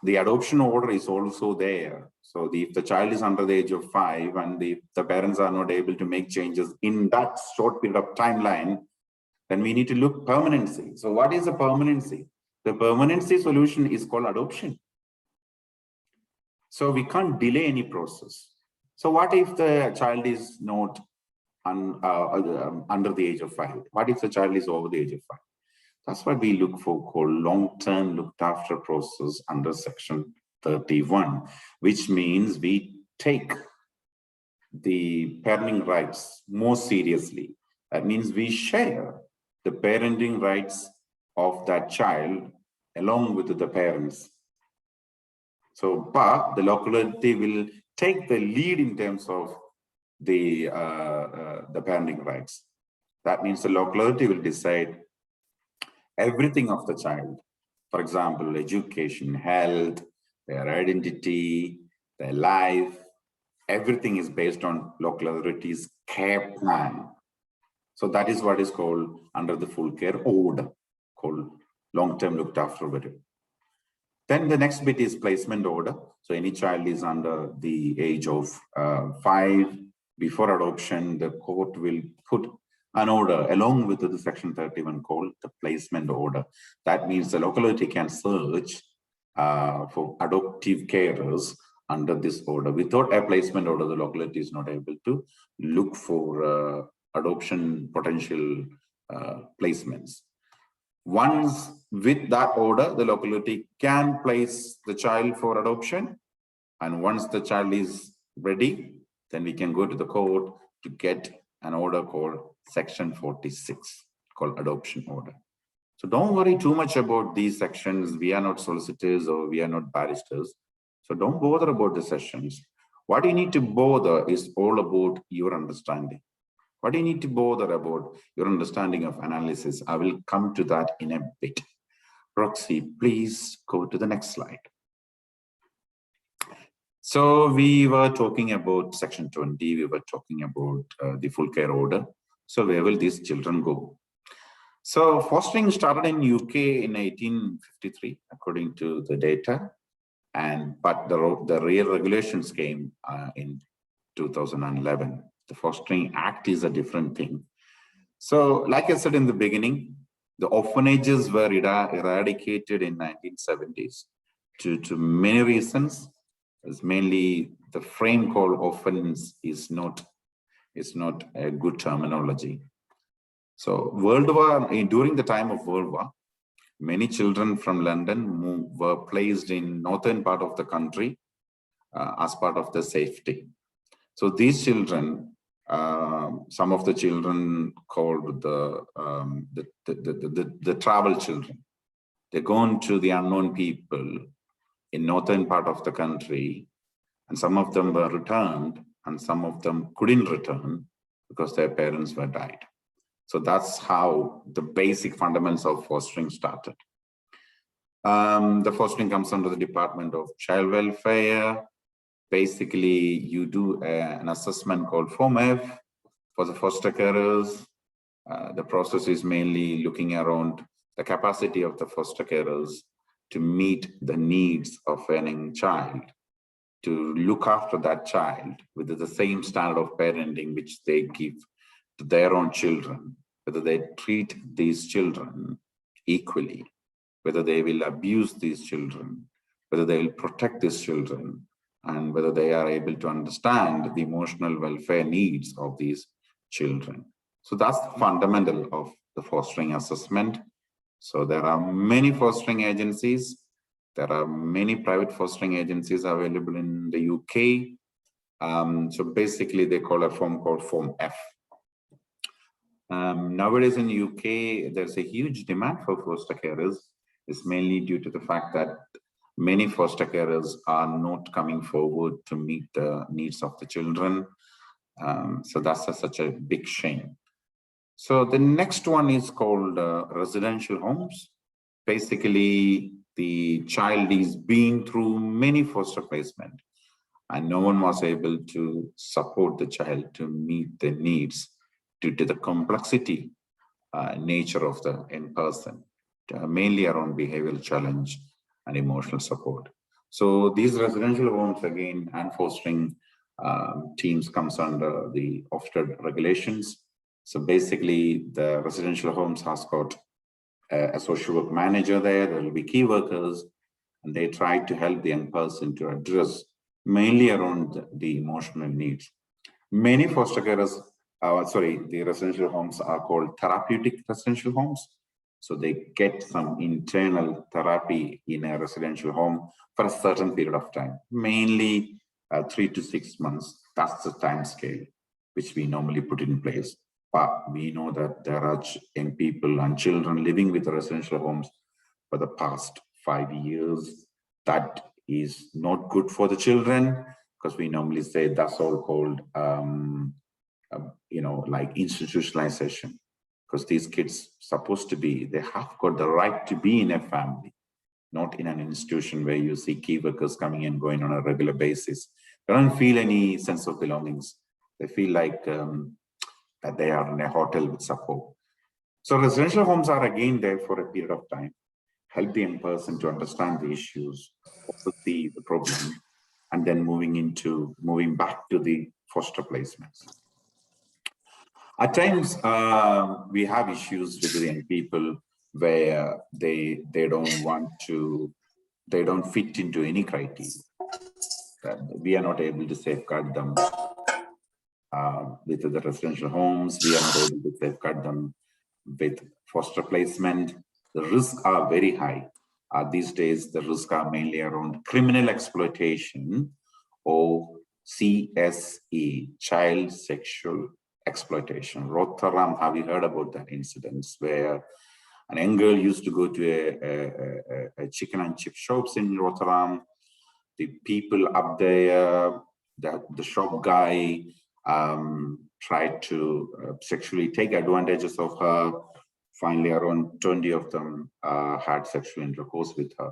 the adoption order is also there. So if the child is under the age of 5 and the parents are not able to make changes in that short period of timeline, then we need to look permanency. So what is a permanency? The permanency solution is called adoption. So we can't delay any process. So what if the child is not under the age of 5? What if the child is over the age of 5? That's what we look for, called long-term looked after process under section 31, which means we take the parenting rights more seriously. That means we share the parenting rights of that child along with the parents. So, but the locality will take the lead in terms of the parenting rights. That means the locality will decide everything of the child. For example, education, health, their identity, their life, everything is based on local authority's care plan. So that is what is called under the full care order, called long-term looked after. Then the next bit is placement order. So any child is under the age of 5, before adoption, the court will put an order along with the section 31 called the placement order. That means the locality can search for adoptive carers under this order. Without a placement order, the locality is not able to look for adoption potential placements. Once with that order, the locality can place the child for adoption. And once the child is ready, then we can go to the court to get an order called section 46, called adoption order. So don't worry too much about these sections. We are not solicitors or we are not barristers. So don't bother about the sessions. What you need to bother is all about your understanding. What do you need to bother about your understanding of analysis? I will come to that in a bit. Roxy, please go to the next slide. So we were talking about section 20. We were talking about the full care order. So where will these children go? So fostering started in UK in 1853, according to the data, but the real regulations came in 2011. The Fostering Act is a different thing. So, like I said in the beginning, the orphanages were eradicated in 1970s due to many reasons. It's mainly the frame called orphans is not a good terminology. So during the time of World War, many children from London were placed in northern part of the country as part of the safety. So these children, some of the children called the travel children, they're gone to the unknown people in northern part of the country, and some of them were returned, and some of them couldn't return because their parents were died. So that's how the basic fundamentals of fostering started. The fostering comes under the Department of Child Welfare. Basically, you do an assessment called Form F for the foster carers. The process is mainly looking around the capacity of the foster carers to meet the needs of a young child, to look after that child with the same standard of parenting which they give to their own children, whether they treat these children equally, whether they will abuse these children, whether they will protect these children, and whether they are able to understand the emotional welfare needs of these children. So that's the fundamental of the fostering assessment. So there are many fostering agencies. There are many private fostering agencies available in the UK. So basically they call a form called Form F. Nowadays in the UK, there's a huge demand for foster carers. It's mainly due to the fact that many foster carers are not coming forward to meet the needs of the children. So that's such a big shame. So the next one is called residential homes. Basically, the child is being through many foster placement, and no one was able to support the child to meet their needs due to the complexity nature of the in-person, mainly around behavioral challenge and emotional support. So these residential homes again and fostering teams comes under the Ofsted regulations. So basically the residential homes has got a social work manager there, there will be key workers, and they try to help the young person to address mainly around the emotional needs. Many foster carers, the residential homes are called therapeutic residential homes. So they get some internal therapy in a residential home for a certain period of time, mainly 3 to 6 months. That's the time scale which we normally put in place. But we know that there are young people and children living with residential homes for the past 5 years. That is not good for the children, because we normally say that's all called, like institutionalization. Because these kids supposed to be, they have got the right to be in a family, not in an institution where you see key workers coming and going on a regular basis. They don't feel any sense of belongings. They feel like that they are in a hotel with support. So residential homes are again there for a period of time, help the young person to understand the issues, also see the problem, and then moving back to the foster placements. At times, we have issues with the young people where they don't fit into any criteria. We are not able to safeguard them with the residential homes. We are not able to safeguard them with foster placement. The risks are very high. These days, the risks are mainly around criminal exploitation, or CSE, child sexual exploitation. Rotherham, have you heard about that incidents where an young girl used to go to a chicken and chip shops in Rotherham? The people up there, the shop guy tried to sexually take advantages of her. Finally, around 20 of them had sexual intercourse with her,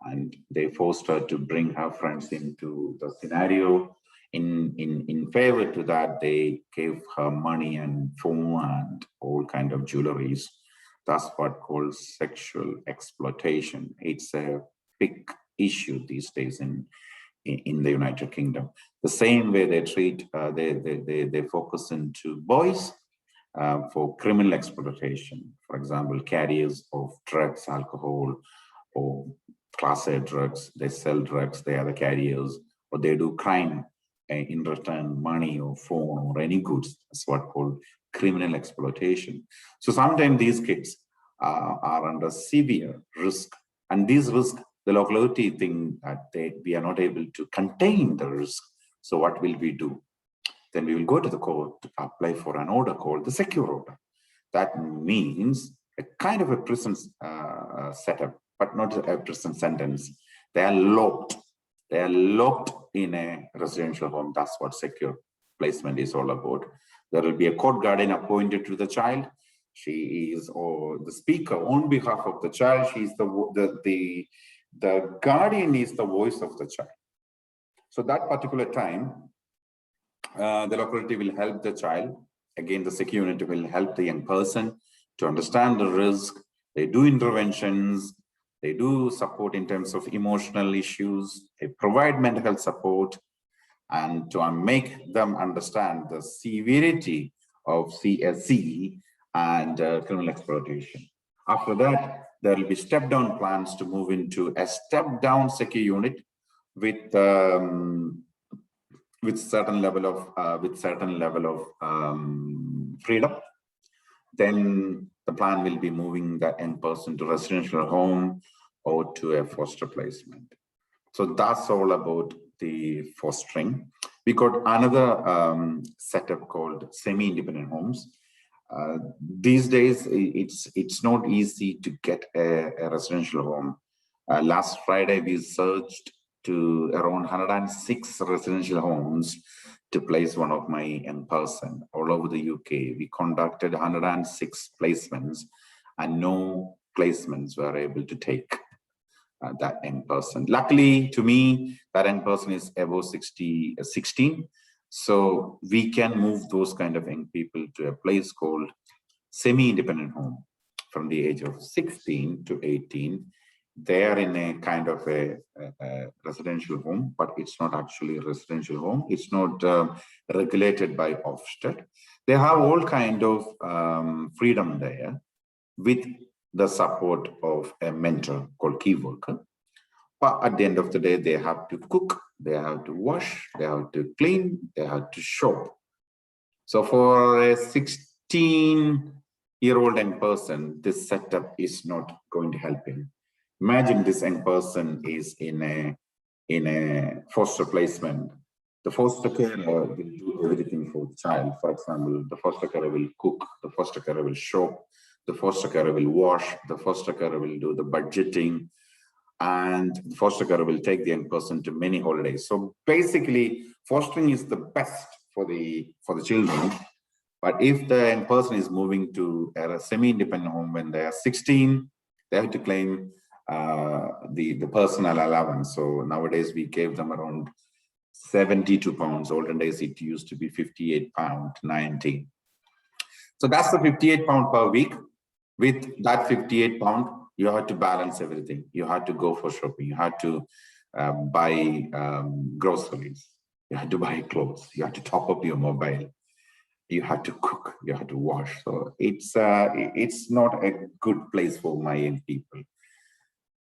and they forced her to bring her friends into the scenario. in favor to that, they gave her money and phone and all kind of jewelries. That's what called sexual exploitation. It's a big issue these days in the United Kingdom. The same way they treat, they focus into boys for criminal exploitation. For example, carriers of drugs, alcohol, or class A drugs. They sell drugs, they are the carriers, or they do crime in return money or phone or any goods. That's what called criminal exploitation. So sometimes these kids are under severe risk, and these risks, the locality think that we are not able to contain the risk. So what will we do? Then we will go to the court to apply for an order called the secure order. That means a kind of a prison setup, but not a prison sentence. They are locked. They are locked in a residential home. That's what secure placement is all about. There will be a court guardian appointed to the child. She is, or the speaker on behalf of the child. She is the guardian is the voice of the child. So that particular time, the locality will help the child. Again, the secure unit will help the young person to understand the risk. They do interventions. They do support in terms of emotional issues. They provide mental health support, and to make them understand the severity of CSC and criminal exploitation. After that, there will be step-down plans to move into a step-down secure unit with certain level of freedom. Then the plan will be moving that young person to residential home or to a foster placement. So that's all about the fostering. We got another setup called semi-independent homes. These days, it's not easy to get a residential home. Last Friday, we searched to around 106 residential homes to place one of my young person all over the UK. We conducted 106 placements, and no placements were able to take that young person. Luckily to me, that young person is above 16. So we can move those kind of young people to a place called semi-independent home from the age of 16 to 18. They are in a kind of a residential home, but it's not actually a residential home. It's not regulated by Ofsted. They have all kind of freedom there with the support of a mentor called key worker. But at the end of the day, they have to cook, they have to wash, they have to clean, they have to shop. So for a 16-year-old young person, this setup is not going to help him. Imagine this young person is in a foster placement. The foster carer will do everything for the child. For example, the foster carer will cook, the foster carer will shop, the foster carer will wash, the foster carer will do the budgeting, and the foster carer will take the young person to many holidays. So basically, fostering is the best for the children. But if the young person is moving to a semi-independent home when they are 16, they have to claim the personal allowance. So nowadays we gave them around 72 pounds. Olden days it used to be 58 pound 90. So that's the 58 pound per week. With that 58 pound, you have to balance everything. You have to go for shopping. You have to buy groceries. You have to buy clothes. You have to top up your mobile. You have to cook. You have to wash. So it's not a good place for my young people.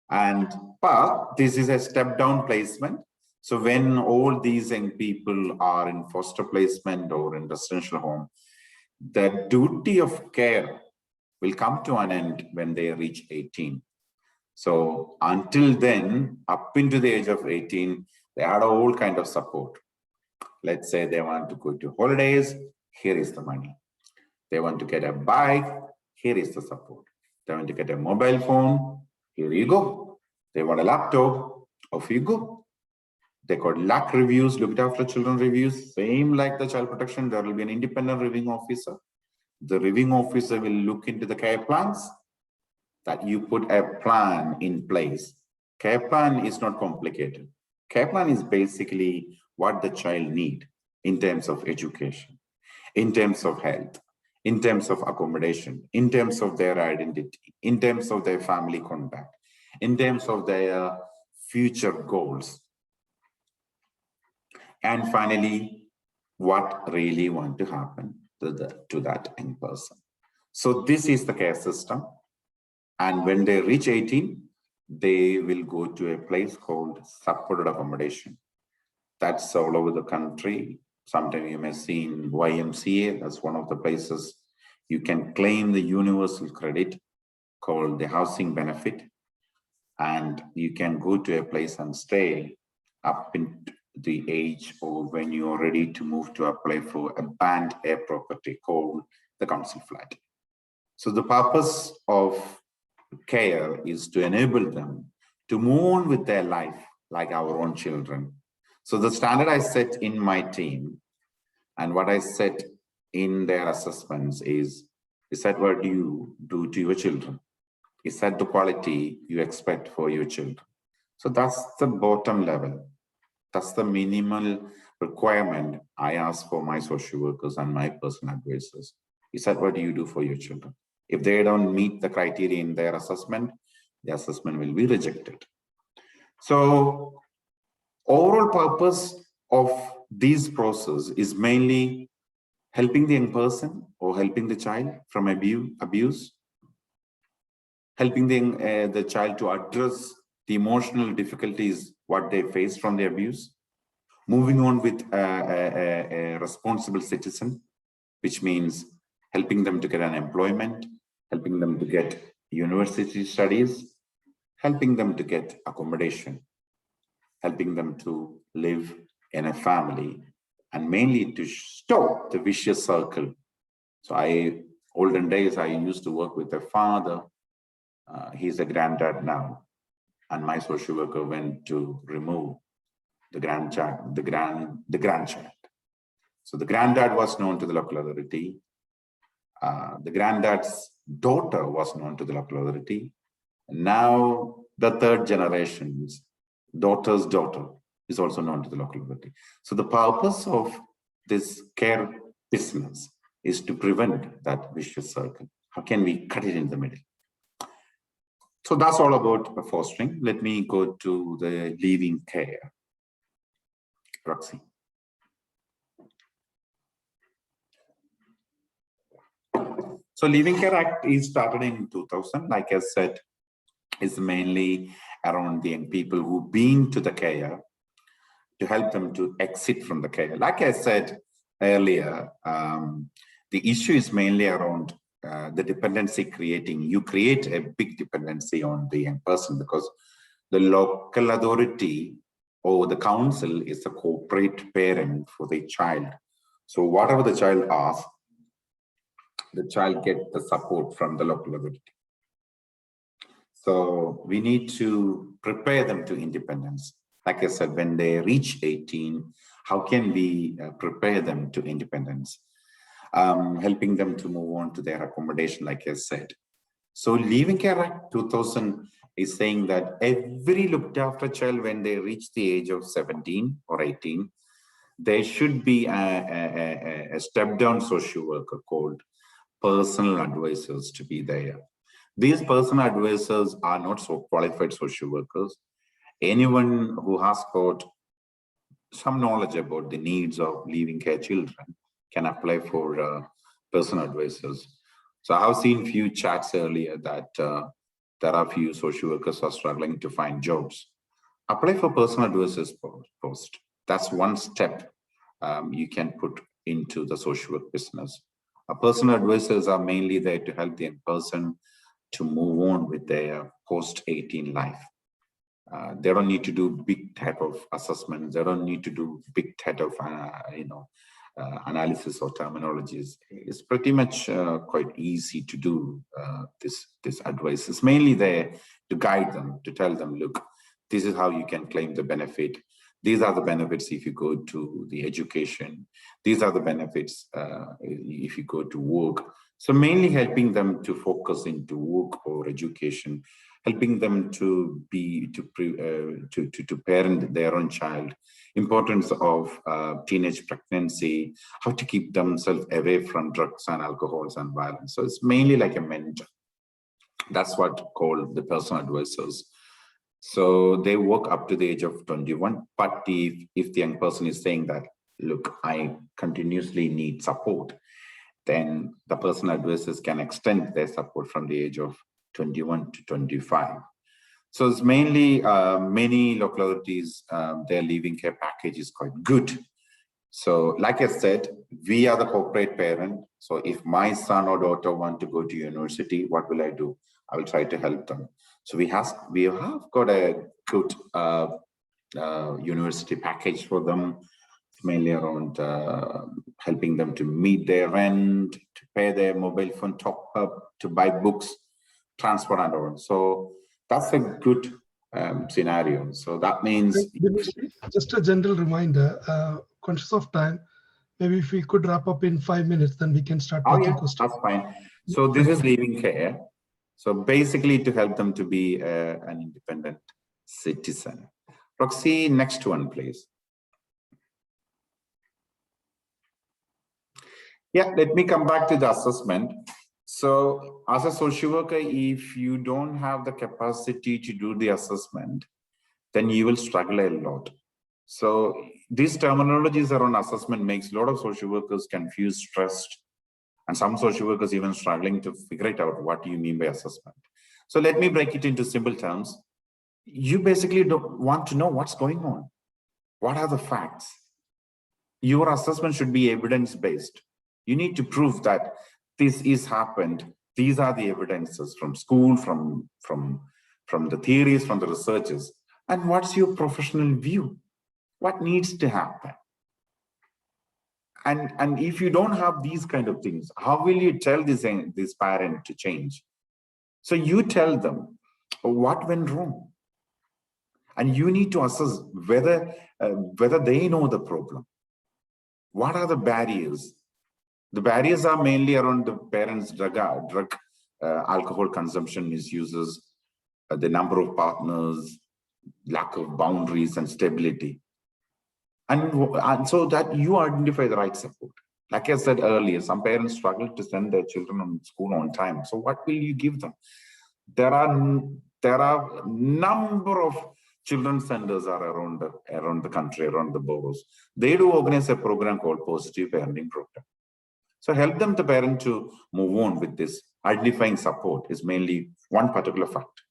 But this is a step-down placement. So when all these young people are in foster placement or in residential home, the duty of care will come to an end when they reach 18. So until then, up into the age of 18, they had all kind of support. Let's say they want to go to holidays, here is the money. They want to get a bike, here is the support. They want to get a mobile phone, here you go. They want a laptop, off you go. They got LAC reviews, looked after children reviews, same like the child protection, there will be an independent reviewing officer. The reviewing officer will look into the care plans, that you put a plan in place. Care plan is not complicated. Care plan is basically what the child need in terms of education, in terms of health, in terms of accommodation, in terms of their identity, in terms of their family contact, in terms of their future goals. And finally, what really want to happen to that young person. So this is the care system. And when they reach 18, they will go to a place called supported accommodation. That's all over the country. Sometimes you may see in YMCA, that's one of the places you can claim the universal credit called the housing benefit. And you can go to a place and stay up in the age or when you're ready to move to apply for a band A property called the council flat. So the purpose of care is to enable them to move on with their life like our own children. So the standard I set in my team and what I set in their assessments is that what do you do to your children? Is that the quality you expect for your children? So that's the bottom level. That's the minimal requirement I ask for my social workers and my personal advisors. Is that what do you do for your children? If they don't meet the criteria in their assessment, the assessment will be rejected. So overall purpose of this process is mainly helping the young person or helping the child from abuse, helping the child to address the emotional difficulties, what they face from the abuse, moving on with a responsible citizen, which means helping them to get an employment, helping them to get university studies, helping them to get accommodation, helping them to live in a family, and mainly to stop the vicious circle. So olden days, I used to work with a father. He's a granddad now. And my social worker went to remove the grandchild. So the granddad was known to the local authority. The granddad's daughter was known to the local authority. Now the third generation's daughter's daughter is also known to the local authority. So the purpose of this care business is to prevent that vicious circle. How can we cut it in the middle? So that's all about fostering. Let me go to the leaving care. Roxy. So Leaving Care Act is started in 2000. Like I said, it's mainly around the young people who've been to the care to help them to exit from the care. Like I said earlier, the issue is mainly around the dependency creating. You create a big dependency on the young person because the local authority or the council is the corporate parent for the child. So whatever the child asks, the child gets the support from the local authority. So we need to prepare them to independence. Like I said, when they reach 18, how can we prepare them to independence? Helping them to move on to their accommodation, like I said. So Leaving Care Act 2000 is saying that every looked after child, when they reach the age of 17 or 18, there should be a step-down social worker called personal advisors to be there. These personal advisors are not so qualified social workers. Anyone who has got some knowledge about the needs of leaving care children can apply for personal advisors. So I have seen few chats earlier that there are few social workers who are struggling to find jobs. Apply for personal advisors post. That's one step you can put into the social work business. Personal advisors are mainly there to help the young person to move on with their post-18 life. They don't need to do big type of assessments. They don't need to do big type of analysis or terminologies. It's pretty much quite easy to do this advice. It's mainly there to guide them, to tell them, look, this is how you can claim the benefit. These are the benefits if you go to the education. These are the benefits if you go to work. So mainly helping them to focus into work or education, helping them to parent their own child, importance of teenage pregnancy, how to keep themselves away from drugs and alcohols and violence. So it's mainly like a mentor. That's what called the personal advisors. So they work up to the age of 21. But if the young person is saying that, look, I continuously need support, then the personal advisors can extend their support from the age of 21 to 25. So it's mainly many local authorities, their living care package is quite good. So like I said, we are the corporate parent. So if my son or daughter want to go to university, what will I do? I will try to help them. So we have got a good university package for them, mainly around helping them to meet their rent, to pay their mobile phone top up, to buy books, transport and all. So that's a good scenario. So that means just a general reminder, conscious of time, maybe if we could wrap up in 5 minutes, then we can start taking questions. That's fine. So this is living care. So basically to help them to be an independent citizen. Roxy, next one, please. Yeah, let me come back to the assessment. So as a social worker, if you don't have the capacity to do the assessment, then you will struggle a lot. So these terminologies around assessment makes a lot of social workers confused, stressed, and some social workers even struggling to figure it out. What do you mean by assessment? So let me break it into simple terms. You basically don't want to know what's going on. What are the facts? Your assessment should be evidence-based. You need to prove that this is happened. These are the evidences from school, from the theories, from the researchers. And what's your professional view? What needs to happen? And if you don't have these kind of things, how will you tell this parent to change? So you tell them what went wrong. And you need to assess whether they know the problem. What are the barriers? The barriers are mainly around the parents' drug alcohol consumption, misuses, the number of partners, lack of boundaries and stability. And so that you identify the right support. Like I said earlier, some parents struggle to send their children on school on time. So what will you give them? There are number of children's centers are around the country, around the boroughs. They do organize a program called Positive Parenting Program. So help them, the parent, to move on with this. Identifying support is mainly one particular fact.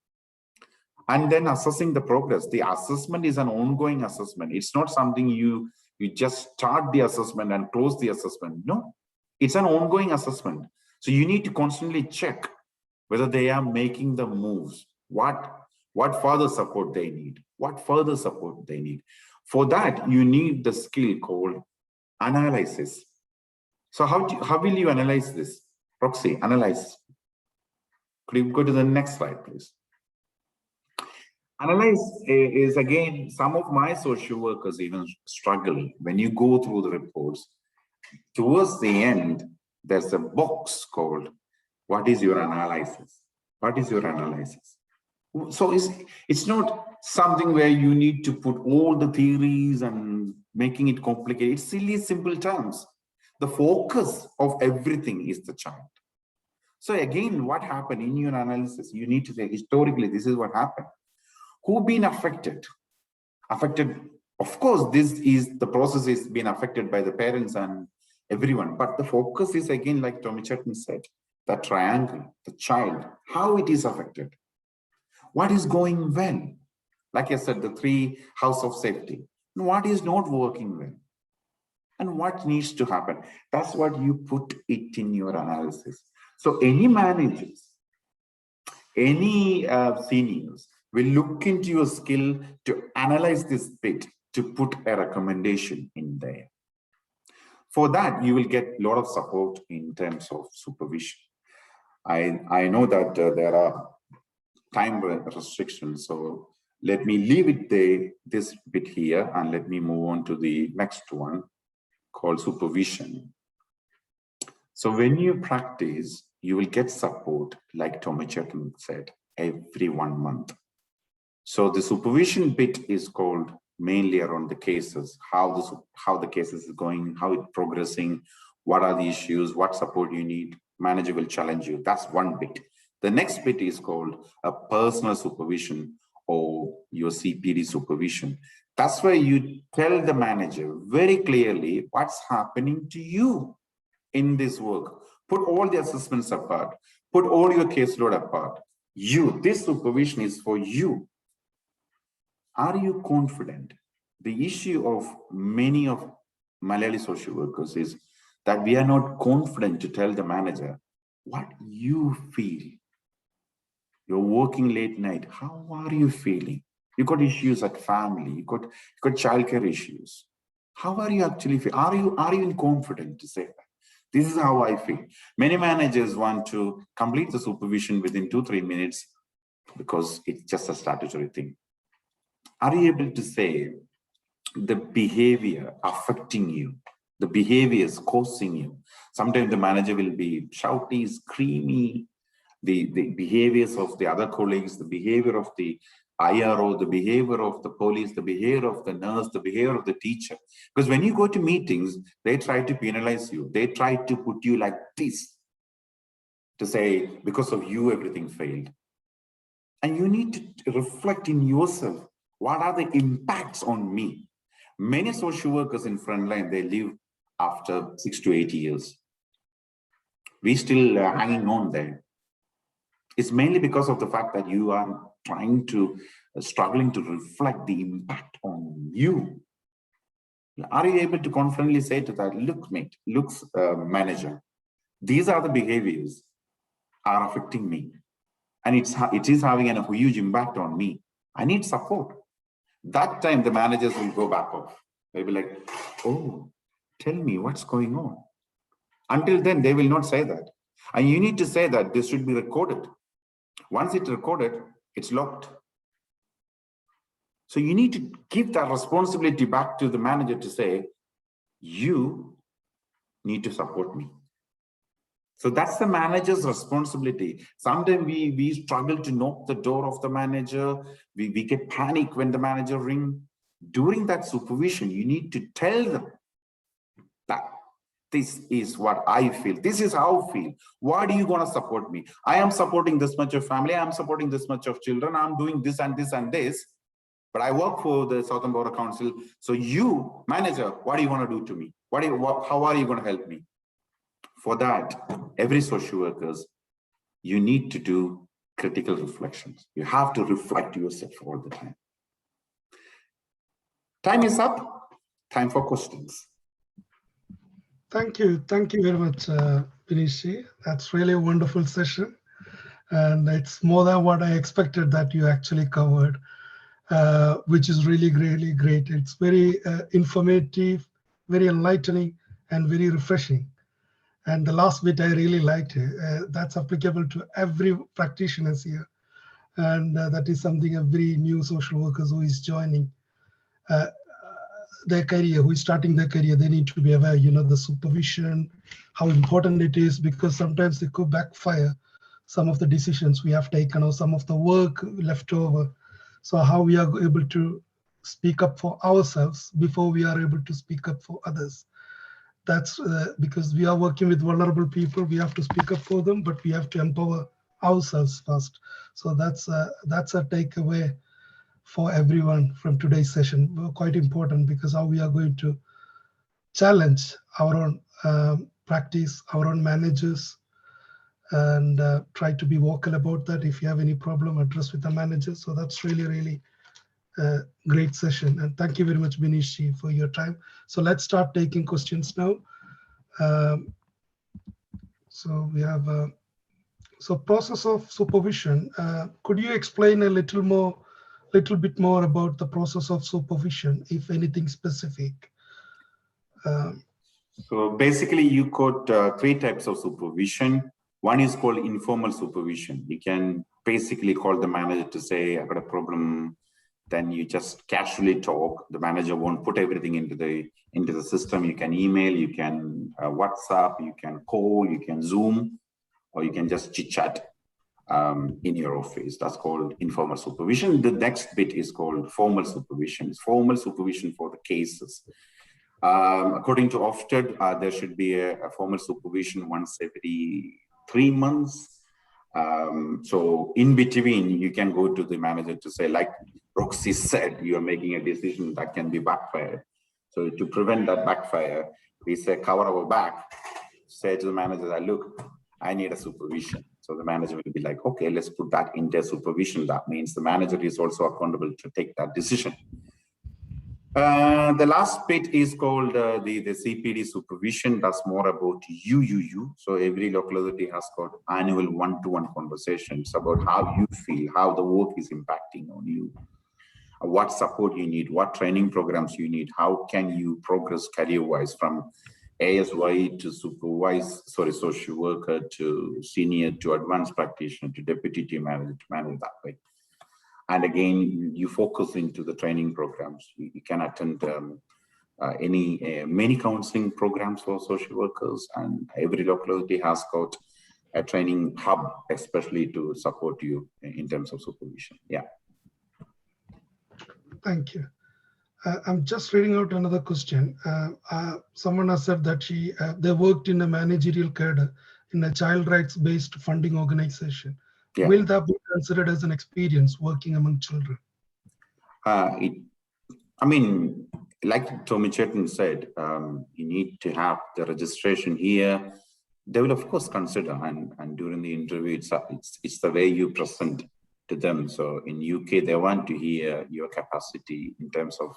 And then assessing the progress. The assessment is an ongoing assessment. It's not something you just start the assessment and close the assessment. No, it's an ongoing assessment. So you need to constantly check whether they are making the moves, what further support they need, what further support they need. For that, you need the skill called analysis. So how will you analyze this? Roxy, analyze. Could you go to the next slide, please? Analyze is, again, some of my social workers even struggle. When you go through the reports, towards the end, there's a box called, what is your analysis? What is your analysis? So it's not something where you need to put all the theories and making it complicated. It's silly, simple terms. The focus of everything is the child. So again, what happened in your analysis? You need to say, historically, this is what happened. Who been affected? Affected, of course, the process is being affected by the parents and everyone, but the focus is, again, like Tomy Sebastian said, the triangle, the child, how it is affected. What is going well? Like I said, the 3 house of safety. What is not working well? And what needs to happen? That's what you put it in your analysis. So any managers, any seniors will look into your skill to analyze this bit, to put a recommendation in there. For that, you will get a lot of support in terms of supervision. I know that there are time restrictions, so let me leave it this bit here, and let me move on to the next one called supervision. So when you practice, you will get support, like Tomy Sebastian said, every 1 month. So the supervision bit is called mainly around the cases, how the cases is going, how it's progressing, what are the issues, what support you need. Manager will challenge you. That's one bit. The next bit is called a personal supervision or your CPD supervision. That's where you tell the manager very clearly what's happening to you in this work. Put all the assessments apart, put all your caseload apart. This supervision is for you. Are you confident? The issue of many of Malayali social workers is that we are not confident to tell the manager what you feel. You're working late night. How are you feeling? You got issues at family. You got childcare issues. How are you actually feeling? Are you confident to say that? This is how I feel. Many managers want to complete the supervision within 2-3 minutes because it's just a statutory thing. Are you able to say the behavior affecting you, the behavior is causing you? Sometimes the manager will be shouty, screamy, the behaviors of the other colleagues, the behavior of the IRO, the behavior of the police, the behavior of the nurse, the behavior of the teacher. Because when you go to meetings, they try to penalize you. They try to put you like this, to say, because of you, everything failed. And you need to reflect in yourself, what are the impacts on me? Many social workers in frontline, they leave after 6 to 8 years. We still hanging on there. It's mainly because of the fact that you are struggling to reflect the impact on you. Are you able to confidently say to that, look, mate, manager, these are the behaviors are affecting me. And it is having a huge impact on me. I need support. That time the managers will go back off. They'll be like, oh, tell me what's going on. Until then, they will not say that. And you need to say that this should be recorded. Once it's recorded, it's locked. So you need to give that responsibility back to the manager to say, you need to support me. So that's the manager's responsibility. Sometimes we struggle to knock the door of the manager. We get panic when the manager rings. During that supervision, you need to tell them that this is what I feel. This is how I feel. Why do you want to support me? I am supporting this much of family. I'm supporting this much of children. I'm doing this and this and this. But I work for the Southern Borough Council. So you, manager, what do you want to do to me? How are you going to help me? For that, every social workers, you need to do critical reflections. You have to reflect yourself all the time. Time is up. Time for questions. Thank you very much, Binishi. That's really a wonderful session. And it's more than what I expected that you actually covered, which is really great. It's very informative, very enlightening, and very refreshing. And the last bit I really liked. That's applicable to every practitioner here. And that is something every new social workers who is joining their career, who is starting their career, they need to be aware, the supervision, how important it is, because sometimes it could backfire some of the decisions we have taken or some of the work left over. So how we are able to speak up for ourselves before we are able to speak up for others. That's because we are working with vulnerable people, we have to speak up for them, but we have to empower ourselves first. So that's a takeaway for everyone from today's session. Quite important, because how we are going to challenge our own practice, our own managers, and try to be vocal about that. If you have any problem, address with the manager. So that's really great session. And thank you very much, Binishi, for your time. So let's start taking questions now. So we have so process of supervision. Could you explain a little bit more about the process of supervision, if anything specific? So basically, you got 3 types of supervision. One is called informal supervision. You can basically call the manager to say, I've got a problem. then you just casually talk. The manager won't put everything into the system. You can email, you can WhatsApp, you can call, you can Zoom, or you can just chit chat in your office. That's called informal supervision. The next bit is called formal supervision. It's formal supervision for the cases. According to Ofsted, there should be a formal supervision once every 3 months. So in between, you can go to the manager to say, like Roxy said, you are making a decision that can be backfired. So to prevent that backfire, we say cover our back, say to the manager that, look, I need a supervision. So the manager will be like, okay, let's put that into supervision. That means the manager is also accountable to take that decision. The last bit is called the CPD supervision. That's more about you. So every local authority has got annual one-to-one conversations about how you feel, how the work is impacting on you, what support you need, what training programs you need, how can you progress career-wise from ASY to social worker to senior to advanced practitioner to deputy team manager to manage that way. And again, you focus into the training programs. You can attend many counseling programs for social workers, and every local authority has got a training hub, especially to support you in terms of supervision. Yeah. Thank you. I'm just reading out another question. Someone has said that they worked in a managerial cadre in a child rights-based funding organization. Yeah. Will that be considered as an experience working among children? I mean, like Tomy Sebastian said, you need to have the registration here. They will of course consider, and during the interview, it's the way you present to them. So in UK, they want to hear your capacity in terms of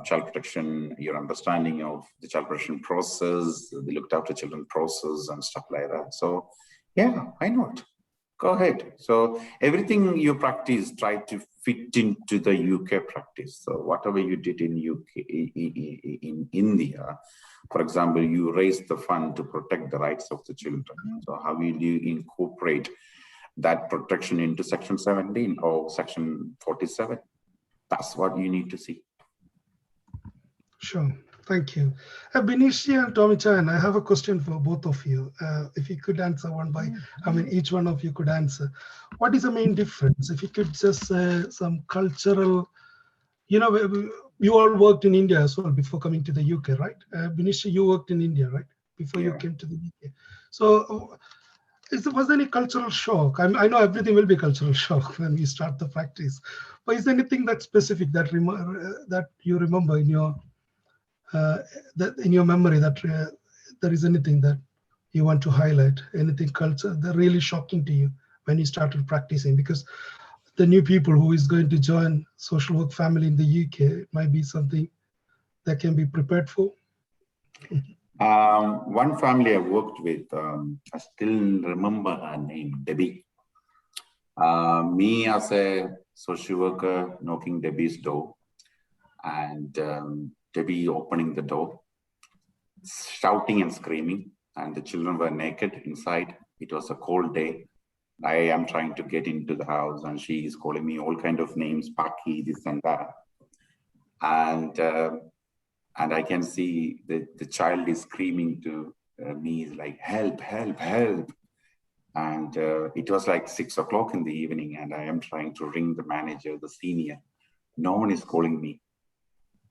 child protection, your understanding of the child protection process, the looked after children process and stuff like that. So yeah, why not? Go ahead. So everything you practice, try to fit into the UK practice. So whatever you did in UK, in India, for example, you raised the fund to protect the rights of the children. So how will you incorporate that protection into Section 17 or Section 47? That's what you need to see. Sure. Thank you. Benishi and Tomy Chan, I have a question for both of you. If you could answer one by, each one of you could answer. What is the main difference? If you could just say some cultural, you all worked in India as well before coming to the UK, right? Benishi, you worked in India, right? Before you came to the UK. So was there any cultural shock? I know everything will be cultural shock when we start the practice, but is there anything that's specific that you remember in your memory that there is anything that you want to highlight, anything culture that really shocking to you when you started practicing? Because the new people who is going to join social work family in the UK, it might be something that can be prepared for. One family I worked with, I still remember her name, Debbie. Me as a social worker knocking Debbie's door, and Debbie opening the door, shouting and screaming, and the children were naked inside. It was a cold day. I am trying to get into the house, and she is calling me all kind of names, Paki, this and that. And I can see the child is screaming to me, like, help, help, help. And it was like 6 o'clock in the evening, and I am trying to ring the manager, the senior. No one is calling me.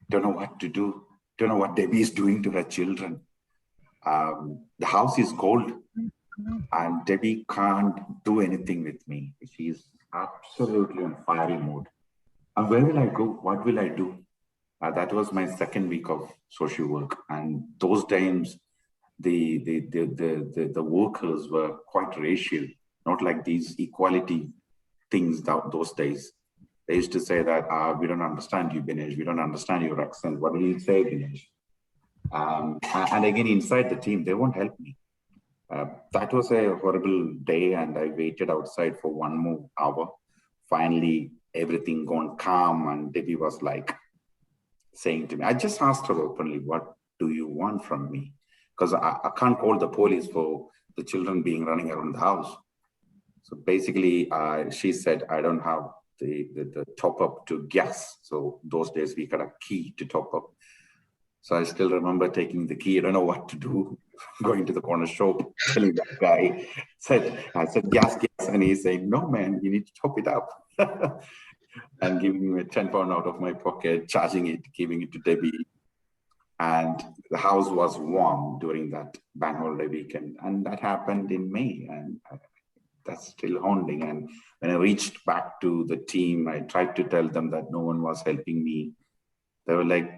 Don't know what to do. Don't know what Debbie is doing to her children. The house is cold, and Debbie can't do anything with me. She is absolutely on fiery mode. And where will I go? What will I do? That was my second week of social work, and those times the workers were quite racial, not like these equality things those days. They used to say that, we don't understand you, Binesh. We don't understand your accent. What will you say, Binesh? And again, inside the team, they won't help me. That was a horrible day, and I waited outside for 1 more hour. Finally, everything gone calm, and Debbie was like saying to me, I just asked her openly, what do you want from me? Because I can't call the police for the children being running around the house. So basically, she said, I don't have the top up to gas. So those days we got a key to top up. So I still remember taking the key. I don't know what to do. Going to the corner shop, telling that guy, I said, gas, and he's saying, no, man, you need to top it up. And giving me £10 out of my pocket, charging it, giving it to Debbie. And the house was warm during that bank holiday weekend. And that happened in May. And that's still haunting. And when I reached back to the team, I tried to tell them that no one was helping me. They were like,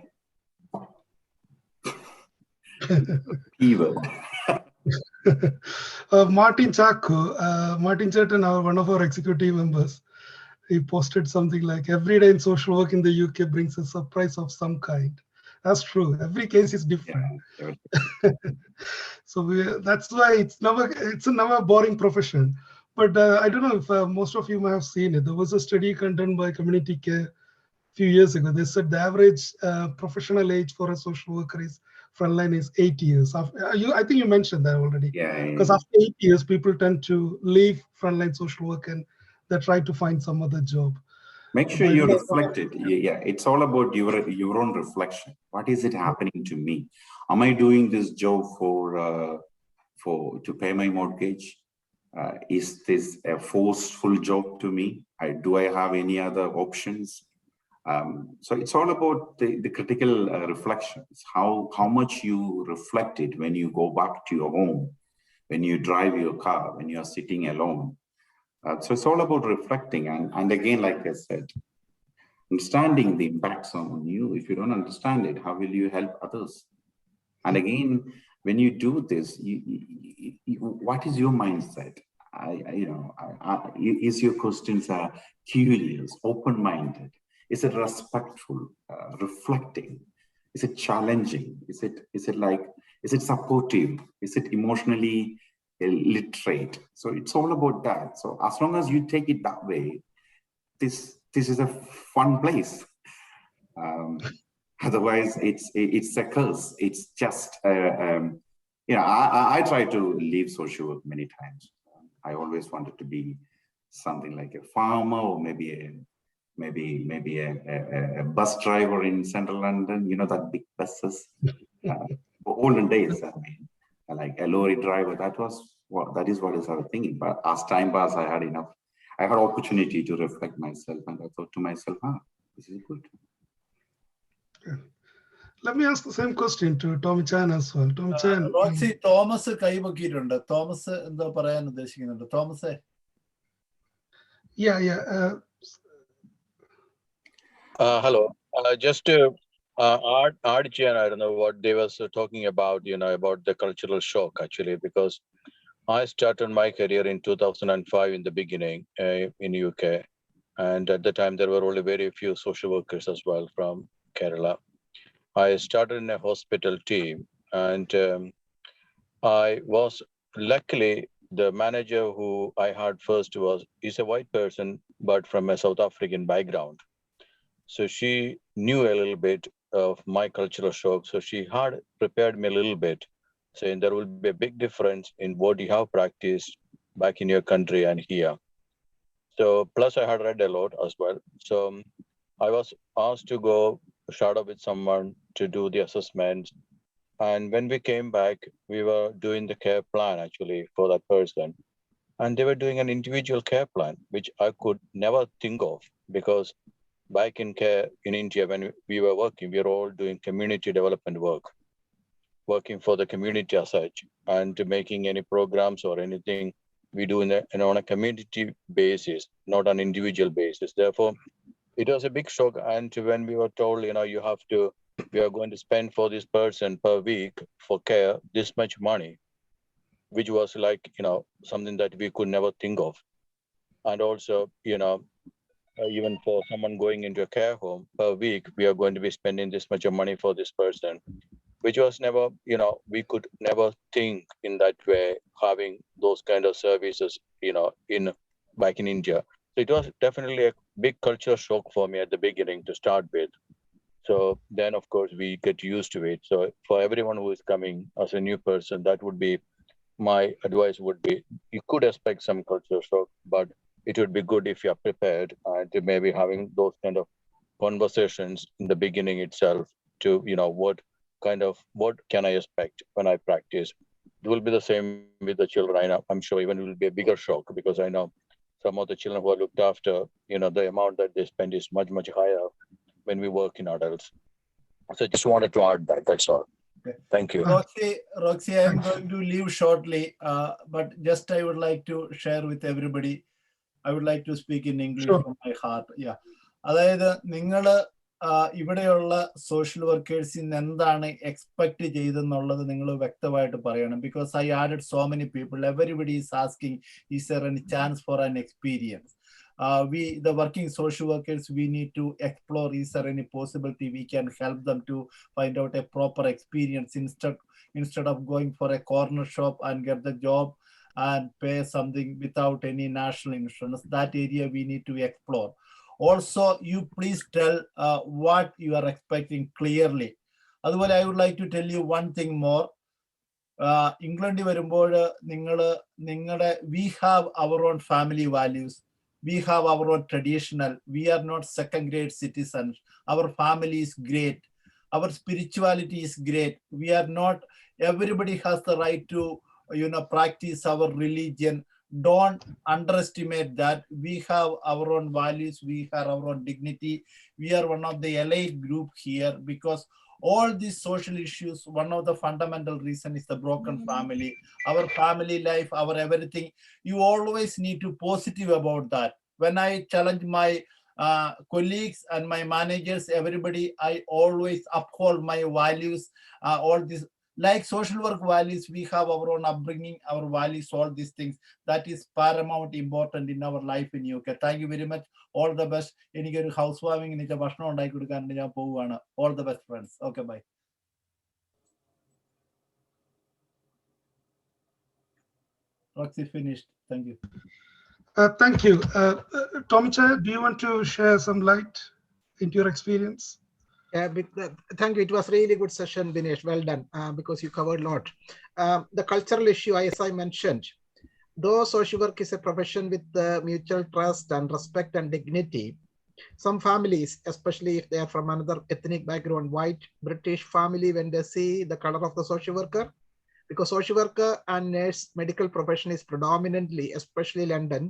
keyword. Martin Chako, Martin Chetan, one of our executive members, he posted something like, every day in social work in the UK brings a surprise of some kind. That's true. Every case is different. Yeah. So that's why it's a never boring profession. But I don't know if most of you may have seen it. There was a study conducted by Community Care a few years ago. They said the average professional age for a social worker is frontline is 8 years. I think you mentioned that already. Yeah. Because after 8 years, people tend to leave frontline social work and they try to find some other job. Make sure you reflect it. Yeah, it's all about your own reflection. What is it happening to me? Am I doing this job to pay my mortgage? Is this a forceful job to me? Do I have any other options? So it's all about the critical reflections. How much you reflect it when you go back to your home, when you drive your car, when you are sitting alone. So it's all about reflecting. And again, like I said, understanding the impacts on you. If you don't understand it, how will you help others? And again, when you do this, what is your mindset? Is your questions curious, open-minded? Is it respectful, reflecting? Is it challenging? Is it supportive? Is it emotionally literate? So it's all about that. So as long as you take it that way, this is a fun place. Otherwise, it's a curse. It's just I try to leave social work many times. I always wanted to be something like a farmer, or maybe a bus driver in central London. You know, that big buses. Olden days, I mean, like a lorry driver. That is what I was thinking. But as time passed, I had enough. I had opportunity to reflect myself, and I thought to myself, this is good. Yeah. Let me ask the same question to Tomy Chan as well. Tomy Chan. Roxy, Thomas കൈപൊക്കിയിട്ടുണ്ട്. Thomas എന്താ പറയാൻ ഉദ്ദേശിക്കുന്നുണ്ട്? തോമസേ. Yeah. Hello. Just to Chan, I don't know what they were talking about, about the cultural shock, actually, because I started my career in 2005 in the beginning in UK. And at the time, there were only very few social workers as well from Kerala. I started in a hospital team, and I was luckily the manager who I had first is a white person, but from a South African background. So she knew a little bit of my cultural shock. So she had prepared me a little bit, saying there will be a big difference in what you have practiced back in your country and here. So plus I had read a lot as well. So I was asked to go shadow with someone to do the assessments. And when we came back, we were doing the care plan actually for that person. And they were doing an individual care plan, which I could never think of, because back in care in India, when we were working, we were all doing community development work, working for the community as such, and making any programs or anything we do on a community basis, not an individual basis. Therefore, it was a big shock. And when we were told, we are going to spend for this person per week for care this much money, which was like, something that we could never think of. And also, even for someone going into a care home per week, we are going to be spending this much of money for this person, which was never, we could never think in that way, having those kind of services, back in India. So it was definitely a big cultural shock for me at the beginning to start with. So then, of course, we get used to it. So for everyone who is coming as a new person, that would be my advice would be, you could expect some cultural shock, but it would be good if you are prepared and maybe having those kind of conversations in the beginning itself to, what can I expect when I practice. It will be the same with the children. I know, I'm sure even it will be a bigger shock, because I know some of the children who are looked after, the amount that they spend is much, much higher when we work in adults. So just wanted to add that, that's all. Okay. Thank you. Roxy, I'm going to leave shortly, but just I would like to share with everybody. I would like to speak in English from my heart. Yeah. അതായത് നിങ്ങൾ ഇവിടെയുള്ള social വർക്കേഴ്സിൽ നിന്ന് എന്താണ് expect ചെയ്തെന്നുള്ളത് നിങ്ങൾ വ്യക്തമായിട്ട് പറയണം. Because I added so many people, everybody is asking is there any chance for an experience. The working social workers, we need to explore, is there any possibility we can help them to find out a proper experience instead of going for a corner shop and get the job and pay something without any national insurance. That area we need to explore. Also, you please tell what you are expecting clearly. Otherwise, I would like to tell you one thing more. England വരുമ്പോൾ we have our own family values. We have our own traditional. We are not second-grade citizens. Our family is great. Our spirituality is great. We are not. Everybody has the right to, practice our religion. Don't underestimate that. We have our own values. We have our own dignity. We are one of the elite group here, because all these social issues, one of the fundamental reason is the broken family. Our family life, our everything. You always need to positive about that. When I challenge my colleagues and my managers, everybody, I always uphold my values. All this, like social work values, we have our own upbringing, our values, all these things. That is paramount important in our life in UK. Thank you very much. All the best. എനിക്കൊരു house വാമിങ്ങിന് ഭക്ഷണം ഉണ്ടാക്കി കൊടുക്കാൻ ഞാൻ പോവുകയാണ്. All the best, friends. Okay, bye. Roxy finished. Thank you. Thank you. Tomy, do you want to share some light into your experience? Thank you. It was really good session, Dinesh. Well done, because you covered a lot. The cultural issue, as I mentioned, though social work is a profession with mutual trust and respect and dignity, some families, especially if they are from another ethnic background, white British family, when they see the color of the social worker, because social worker and nurse medical profession is predominantly, especially London,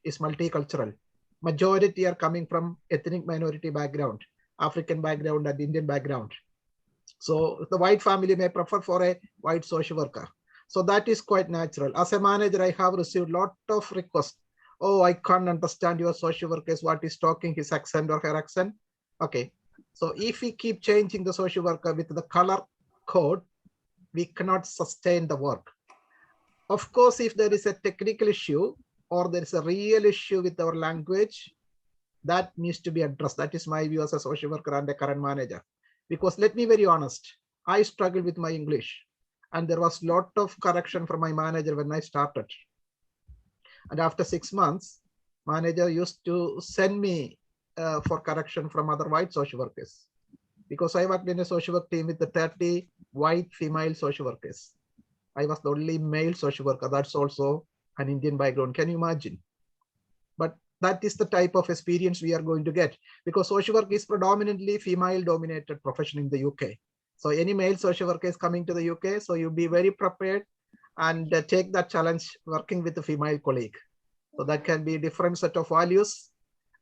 is multicultural. Majority are coming from ethnic minority background, African background and Indian background. So the white family may prefer for a white social worker. So that is quite natural. As a manager, I have received a lot of requests. Oh, I can't understand your social workers, what is talking, his accent or her accent. Okay. So if we keep changing the social worker with the color code, we cannot sustain the work. Of course, if there is a technical issue or there is a real issue with our language, that needs to be addressed. That is my view as a social worker and a current manager. Because let me be very honest, I struggled with my English and there was a lot of correction from my manager when I started. And after 6 months, manager used to send me for correction from other white social workers. Because I worked in a social work team with the 30 white female social workers. I was the only male social worker. That's also an Indian background. Can you imagine? But that is the type of experience we are going to get, because social work is predominantly female dominated profession in the UK. So any male social worker is coming to the UK, so you be very prepared and take that challenge working with a female colleague. So that can be different set of values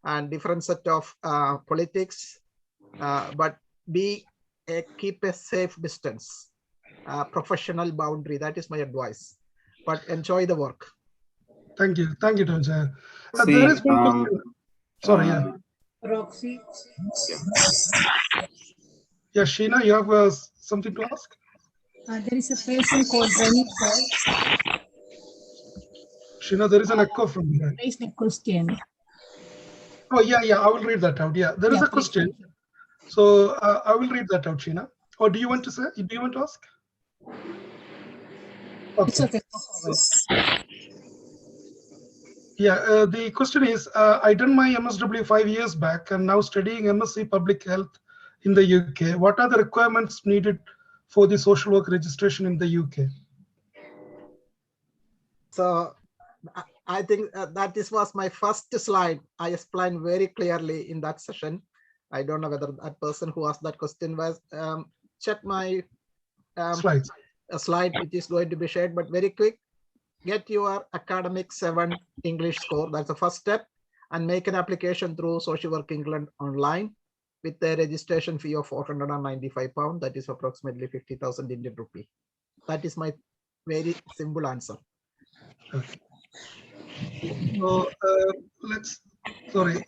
and different set of politics, but keep a safe distance, professional boundary. That is my advice. But enjoy the work. Thank you, Tomy. See, There is one question. Sorry, yeah. Roxy. Yeah, Sheena, you have something to ask? There is a person called Rani. Sheena, there is an echo from behind. Raised a question. Oh, yeah, I will read that out. Yeah, there is a question. So I will read that out, Sheena. Or do you want to say? Do you want to ask? Okay. It's okay. Yeah, the question is, I done my MSW 5 years back and now studying MSc Public Health in the UK. What are the requirements needed for the social work registration in the UK? So I think that this was my first slide. I explained very clearly in that session. I don't know whether that person who asked that question was check my Slides. a slide which is going to be shared, but very quick. Get your academic 7 English score. That's the first step, and make an application through Social Work England online with a registration fee of £495. That is approximately 50,000 Indian rupee. That is my very simple answer. So let's, sorry.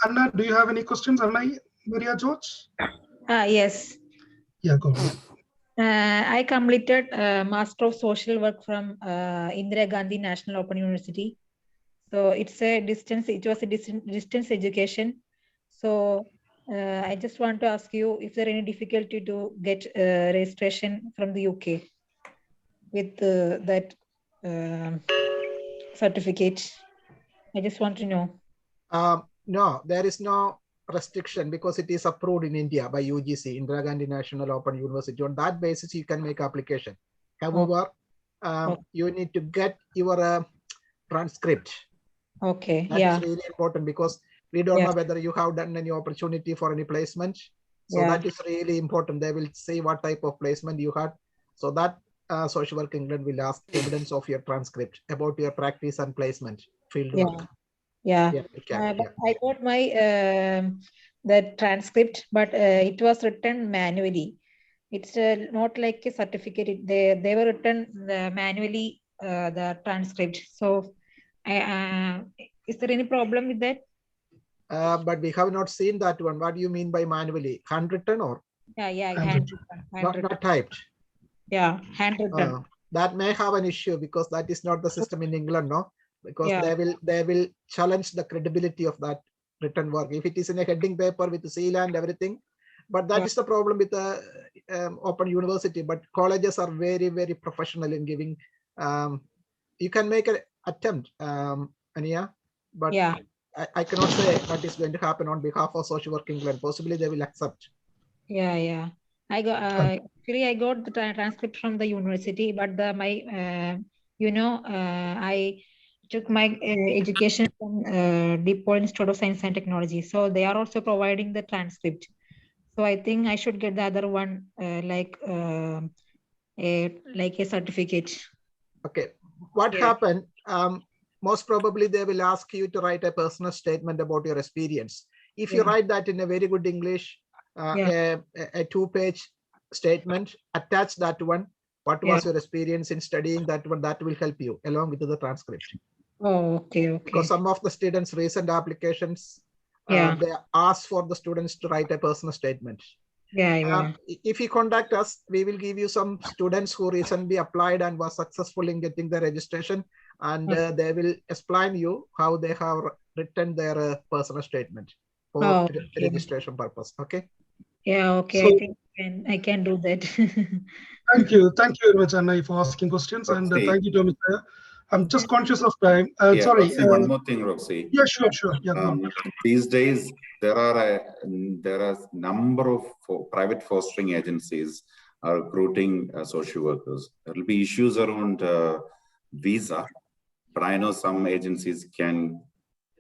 Anna, do you have any questions? Anna Maria George? Yes. Yeah, go ahead. I completed Master of Social Work from Indira Gandhi National Open University. So it's a distance, it was a distance education. So I just want to ask you if there any difficulty to get registration from the UK with that certificate. I just want to know. No, there is no restriction because it is approved in India by UGC, Indira Gandhi National Open University. On that basis, you can make application. However, you need to get your transcript. Okay. That is really important because we don't know whether you have done any opportunity for any placement. So that is really important. They will say what type of placement you had. So that Social Work England will ask evidence of your transcript about your practice and placement field work. I got my the transcript, but it was written manually. It's not like a certificate. They were written manually, the transcript. So is there any problem with that? But we have not seen that one. What do you mean by manually? Handwritten or? Handwritten. Not typed. Yeah, handwritten. That may have an issue because that is not the system in England, no? Because they will challenge the credibility of that written work. If it is in a heading paper with the seal and everything, but that is the problem with the Open University. But colleges are very, very professional in giving. You can make an attempt, Ania, but I cannot say what is going to happen on behalf of Social Work England. Possibly they will accept. I got actually I got the transcript from the university, but I took my education from DePaul Institute of Science and Technology, so they are also providing the transcript. So I think I should get the other one like a certificate. Okay, what happened? Most probably they will ask you to write a personal statement about your experience. If you write that in a very good English, a 2-page statement, attach that one. What was your experience in studying that one? That will help you along with the transcript. Oh, okay. Because some of the students' recent applications, they ask for the students to write a personal statement. If you contact us, we will give you some students who recently applied and was successful in getting the registration, and they will explain you how they have written their personal statement for registration purpose. Okay. Okay. So, I think I can do that. Thank you very much, Anna, for asking questions, and thank you, Tomy. I'm just conscious of time. Sorry. Roxy, one more thing, Roxy. Yeah, sure. Yeah, these days, there are a number of private fostering agencies are recruiting social workers. There will be issues around visa, but I know some agencies can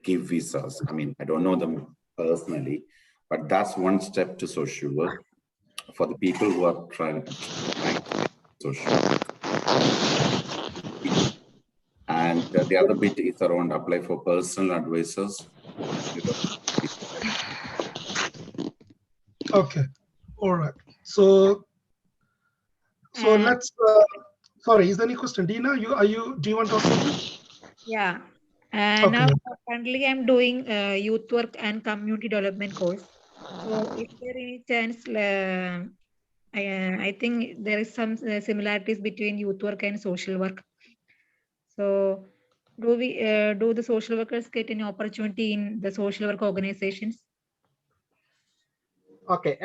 give visas. I mean, I don't know them personally, but that's one step to social work for the people who are trying to social work. And the other bit is around apply for personal advisors. Okay. All right. So let's. Sorry, is there any question, Dina? Do you want to ask something? Yeah. Now currently I'm doing youth work and community development course. So is there any chance? I think there is some similarities between youth work and social work. So do the social workers get any opportunity in the social work organizations? Okay.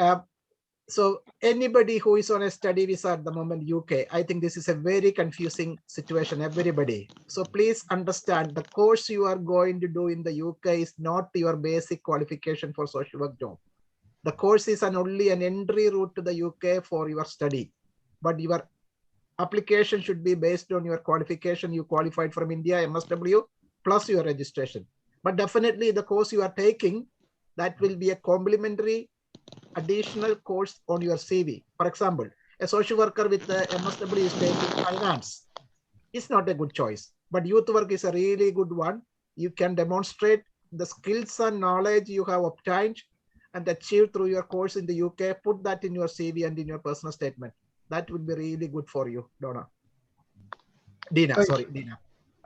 So anybody who is on a study visa at the moment, UK, I think this is a very confusing situation, everybody. So please understand the course you are going to do in the UK is not your basic qualification for social work job. The course is only an entry route to the UK for your study, but your application should be based on your qualification. You qualified from India, MSW, plus your registration. But definitely the course you are taking, that will be a complementary additional course on your CV. For example, a social worker with the MSW is taking finance. It's not a good choice, but youth work is a really good one. You can demonstrate the skills and knowledge you have obtained and achieved through your course in the UK. Put that in your CV and in your personal statement. That would be really good for you, Dina.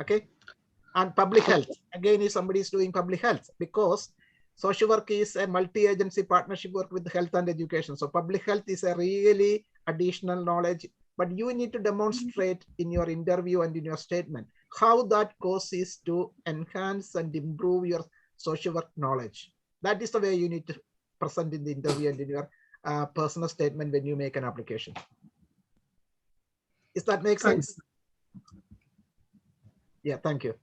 Okay. And public health, again, if somebody is doing public health, because social work is a multi-agency partnership work with health and education. So public health is a really additional knowledge, but you need to demonstrate in your interview and in your statement how that course is to enhance and improve your social work knowledge. That is the way you need to present in the interview and in your personal statement when you make an application. Does that make sense? Yeah, thank you.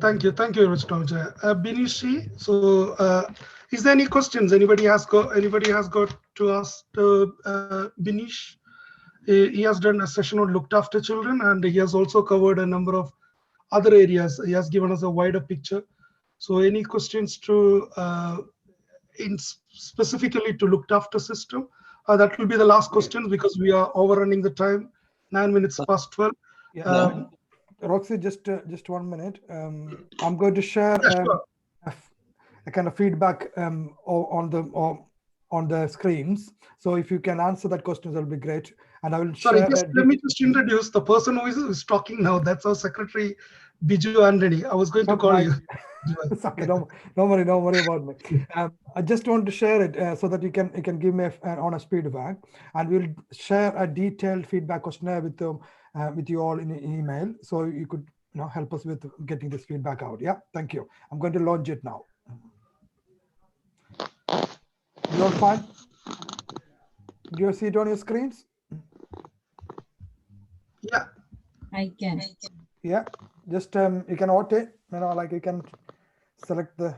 Thank you very much, Tomy. Binishi, so is there any questions anybody has got to ask Binish? He has done a session on looked after children, and he has also covered a number of other areas. He has given us a wider picture. So any questions to specifically to looked after system? That will be the last question because we are overrunning the time, 9 minutes past 12. Yeah. Roxy, just 1 minute. I'm going to share a kind of feedback on the screens. So if you can answer that question, that'll be great. And I will share. Let me just introduce the person who is talking now. That's our secretary, Biju Anthony. I was going to call you. Okay, don't worry about me. I just want to share it so that you can give me an honest feedback, and we'll share a detailed feedback questionnaire with you all in an email, so you could help us with getting this feedback out. Yeah, thank you. I'm going to launch it now. You all fine? Do you see it on your screens? Yeah, I can. Yeah, just you can auto, like you can select the.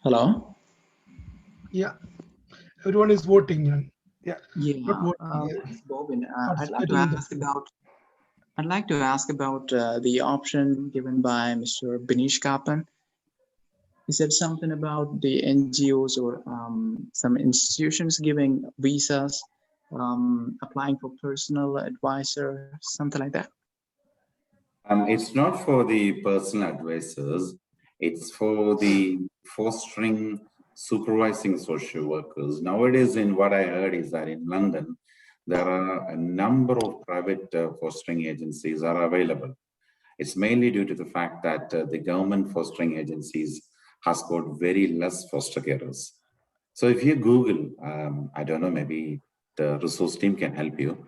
Hello. Yeah, everyone is voting. Yeah. Bobin, I'd like to ask about the option given by Mr. Binish Kaplan. He said something about the NGOs or some institutions giving visas, applying for personal advisor, something like that. It's not for the personal advisors. It's for the fostering, supervising social workers. Nowadays, in what I heard is that in London, there are a number of private fostering agencies are available. It's mainly due to the fact that the government fostering agencies has got very less foster carers. So if you Google, I don't know, maybe the resource team can help you.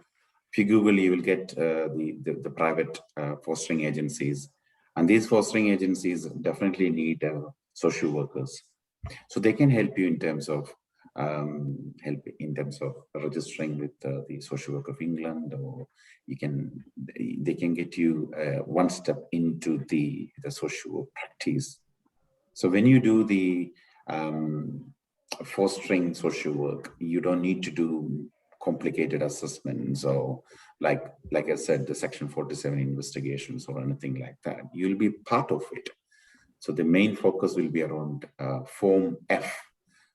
If you Google, you will get the private fostering agencies. And these fostering agencies definitely need social workers. So they can help you in terms of registering with the Social Work of England, or they can get you one step into the social work practice. So when you do the fostering social work, you don't need to do complicated assessments or like I said, the Section 47 investigations or anything like that. You'll be part of it. So the main focus will be around Form F.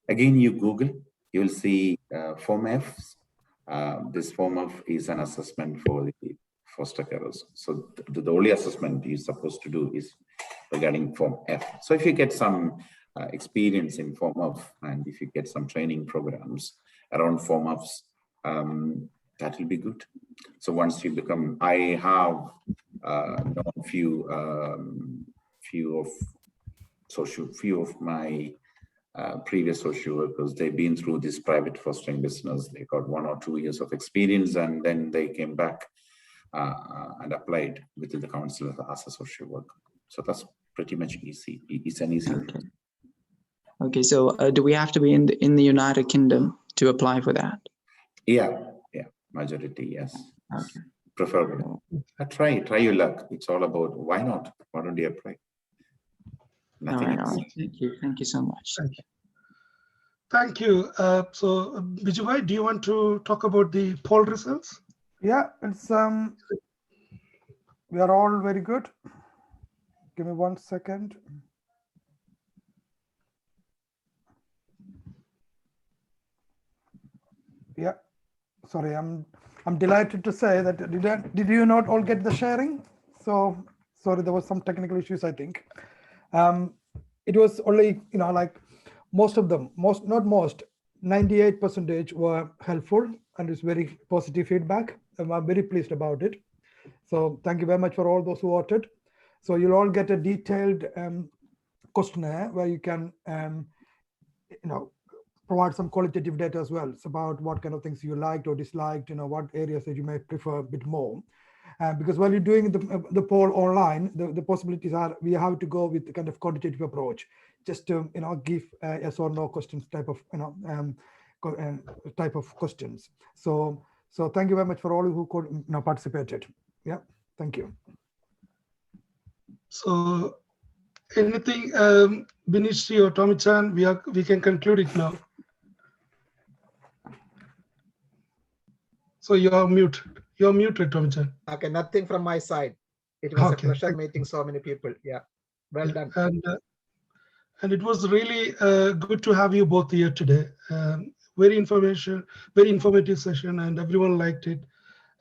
Again, you Google, you will see Form F. This Form F is an assessment for the foster carers. So the only assessment you're supposed to do is regarding Form F. So if you get some experience in Form F, and if you get some training programs around Form Fs, that will be good. So once you become, I have known few few of my previous social workers. They've been through this private fostering business. They got 1 or 2 years of experience, and then they came back and applied within the council as a social worker. So that's pretty much easy. It's an easy. Okay. Okay. So do we have to be in the United Kingdom to apply for that? Yeah. Majority, yes. Okay. Preferably. Try your luck. It's all about why not? Why don't you apply? Nothing else. All right. Thank you so much. Thank you. So Bijubhai, do you want to talk about the poll results? Yeah, it's we are all very good. Give me 1 second. Yeah, sorry, I'm delighted to say that did you not all get the sharing? So sorry, there was some technical issues, I think. It was only, like most of them, 98% were helpful, and it's very positive feedback. I'm very pleased about it. So thank you very much for all those who voted. So you'll all get a detailed questionnaire where you can, provide some qualitative data as well. It's about what kind of things you liked or disliked, what areas that you may prefer a bit more. Because while you're doing the poll online, the possibilities are we have to go with the kind of quantitative approach, just to give yes or no questions type of type of questions. So thank you very much for all who participated. Yeah, thank you. So anything, Binish or Tomy Chan, we can conclude it now. So you're muted. You're muted, Tomy Chan. Okay, nothing from my side. It was a pleasure meeting so many people. Yeah, well done. And it was really good to have you both here today. Very informative session, and everyone liked it.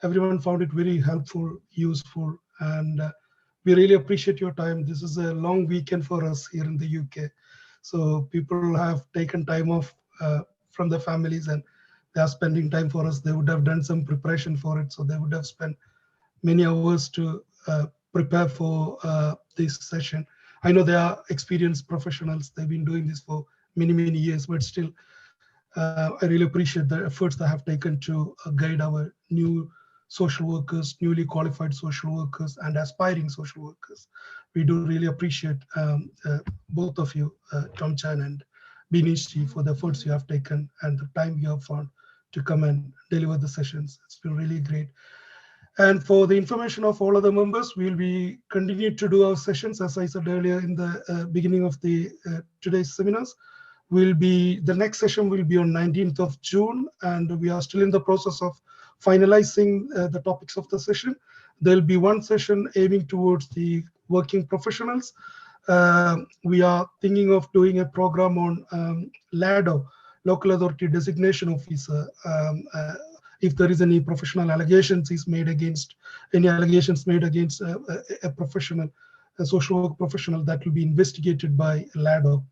Everyone found it very helpful, useful, and we really appreciate your time. This is a long weekend for us here in the UK. So people have taken time off from their families, and they are spending time for us. They would have done some preparation for it. So they would have spent many hours to prepare for this session. I know they are experienced professionals. They've been doing this for many, many years, but still, I really appreciate the efforts they have taken to guide our new social workers, newly qualified social workers, and aspiring social workers. We do really appreciate both of you, Tom Chan and Binish, for the efforts you have taken and the time you have found to come and deliver the sessions. It's been really great. And for the information of all other members, we'll be continuing to do our sessions, as I said earlier in the beginning of the today's seminars. The next session will be on 19th of June, and we are still in the process of finalizing the topics of the session. There'll be one session aiming towards the working professionals. We are thinking of doing a program on LADO, Local Authority Designation Officer. If there is any professional allegations made against a professional, a social work professional, that will be investigated by LADO.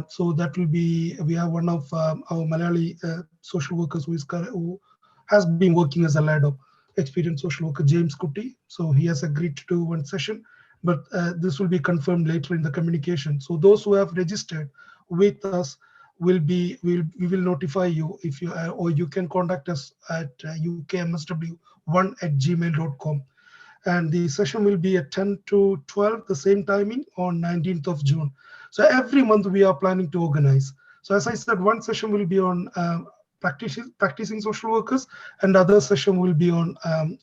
So that will be, we have one of our Malayali social workers who has been working as a LADO, experienced social worker, James Kuti. So he has agreed to do one session, but this will be confirmed later in the communication. So those who have registered with us we will notify you if you or you can contact us at ukmsw1@gmail.com. And the session will be at 10 to 12, the same timing, on 19th of June. So every month we are planning to organize. So as I said, one session will be on practicing social workers, and other session will be on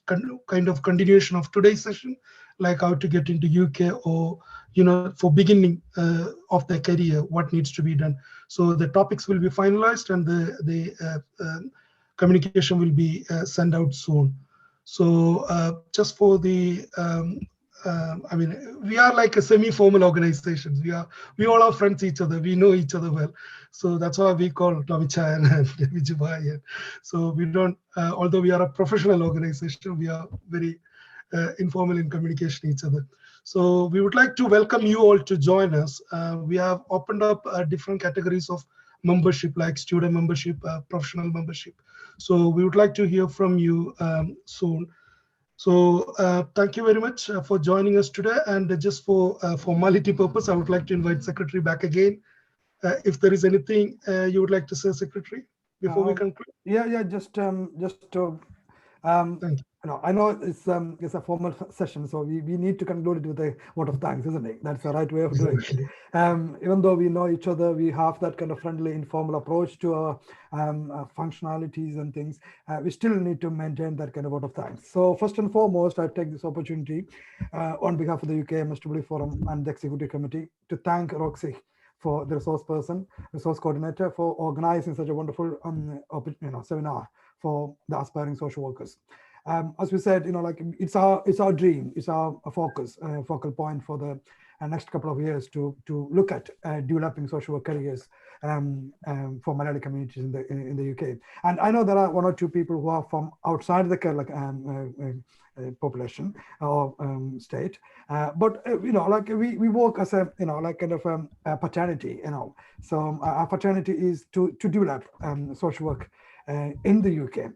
kind of continuation of today's session, like how to get into UK, or for beginning of their career, what needs to be done. So the topics will be finalized, and the communication will be sent out soon. So just for the I mean, we are like a semi-formal organization. We all are friends each other. We know each other well. So that's why we call Tomy Chan and Vijay. So we don't, although we are a professional organization, we are very informal in communication each other. So we would like to welcome you all to join us. We have opened up different categories of membership, like student membership, professional membership. So we would like to hear from you soon. So thank you very much for joining us today. And just for formality purpose, I would like to invite Secretary back again. If there is anything you would like to say, Secretary, before we conclude. Yeah, just to I know it's a formal session, so we need to conclude it with a vote of thanks, isn't it? That's the right way of doing it. Even though we know each other, we have that kind of friendly, informal approach to our functionalities and things. We still need to maintain that kind of vote of thanks. So first and foremost, I take this opportunity on behalf of the UK MSW Forum and the Executive Committee to thank Roxy for the resource coordinator, for organizing such a wonderful seminar for the aspiring social workers. As we said, it's our dream, it's our focal point for the next couple of years to look at developing social work careers for Malayali communities in the UK. And I know there are one or two people who are from outside the Kerala population or state, but we work as a a fraternity, So our fraternity is to develop social work in the UK.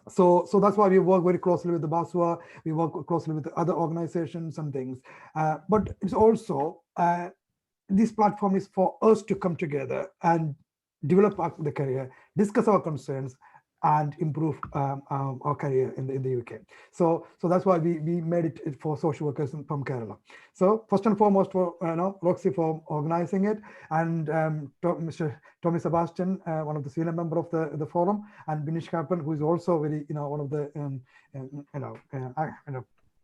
So that's why we work very closely with the BASWA, we work closely with other organizations and things. But it's also, this platform is for us to come together and develop the career, discuss our concerns, and improve our career in the UK. So that's why we made it for social workers from Kerala. So first and foremost, for Roxy for organizing it, and Mr. Tomy Sebastian, one of the senior member of the forum, and Binish Kaplan, who is also very one of the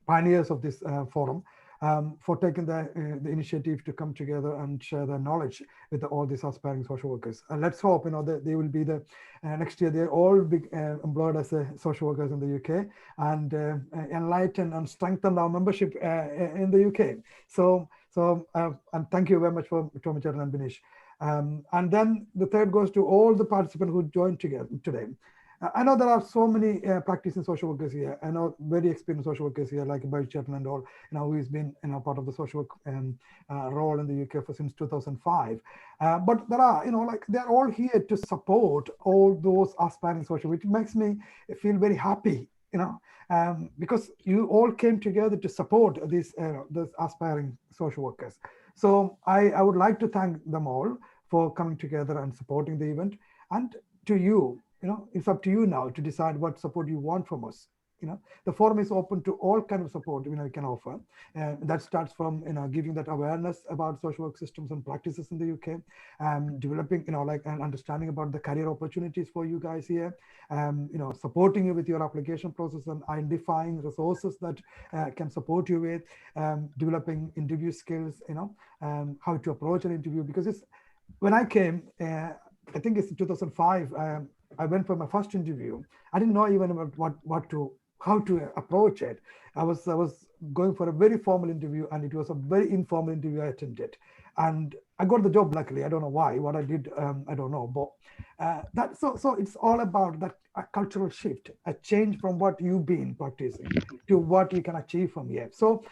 pioneers of this forum. For taking the initiative to come together and share their knowledge with all these aspiring social workers. And let's hope that they will be the next year they're all be employed as social workers in the UK and enlighten and strengthen our membership in the UK. So and thank you very much for Tomy and Binish. And then the third goes to all the participants who joined together today. I know there are so many practicing social workers here. I know very experienced social workers here, like Bharat Chetan and all, who's been part of the social work role in the UK since 2005. But there are, they're all here to support all those aspiring social, which makes me feel very happy, because you all came together to support these aspiring social workers. So I would like to thank them all for coming together and supporting the event. And to you, it's up to you now to decide what support you want from us. The forum is open to all kinds of support we can offer. That starts from giving that awareness about social work systems and practices in the UK, developing an understanding about the career opportunities for you guys here, supporting you with your application process and identifying resources that can support you with, developing interview skills, how to approach an interview. Because when I came, I think it's in 2005. I went for my first interview. I didn't know even about how to approach it. I was going for a very formal interview, and it was a very informal interview I attended, and I got the job. Luckily, I don't know why. What I did, I don't know. But so it's all about that cultural shift, a change from what you've been practicing to what you can achieve from here. So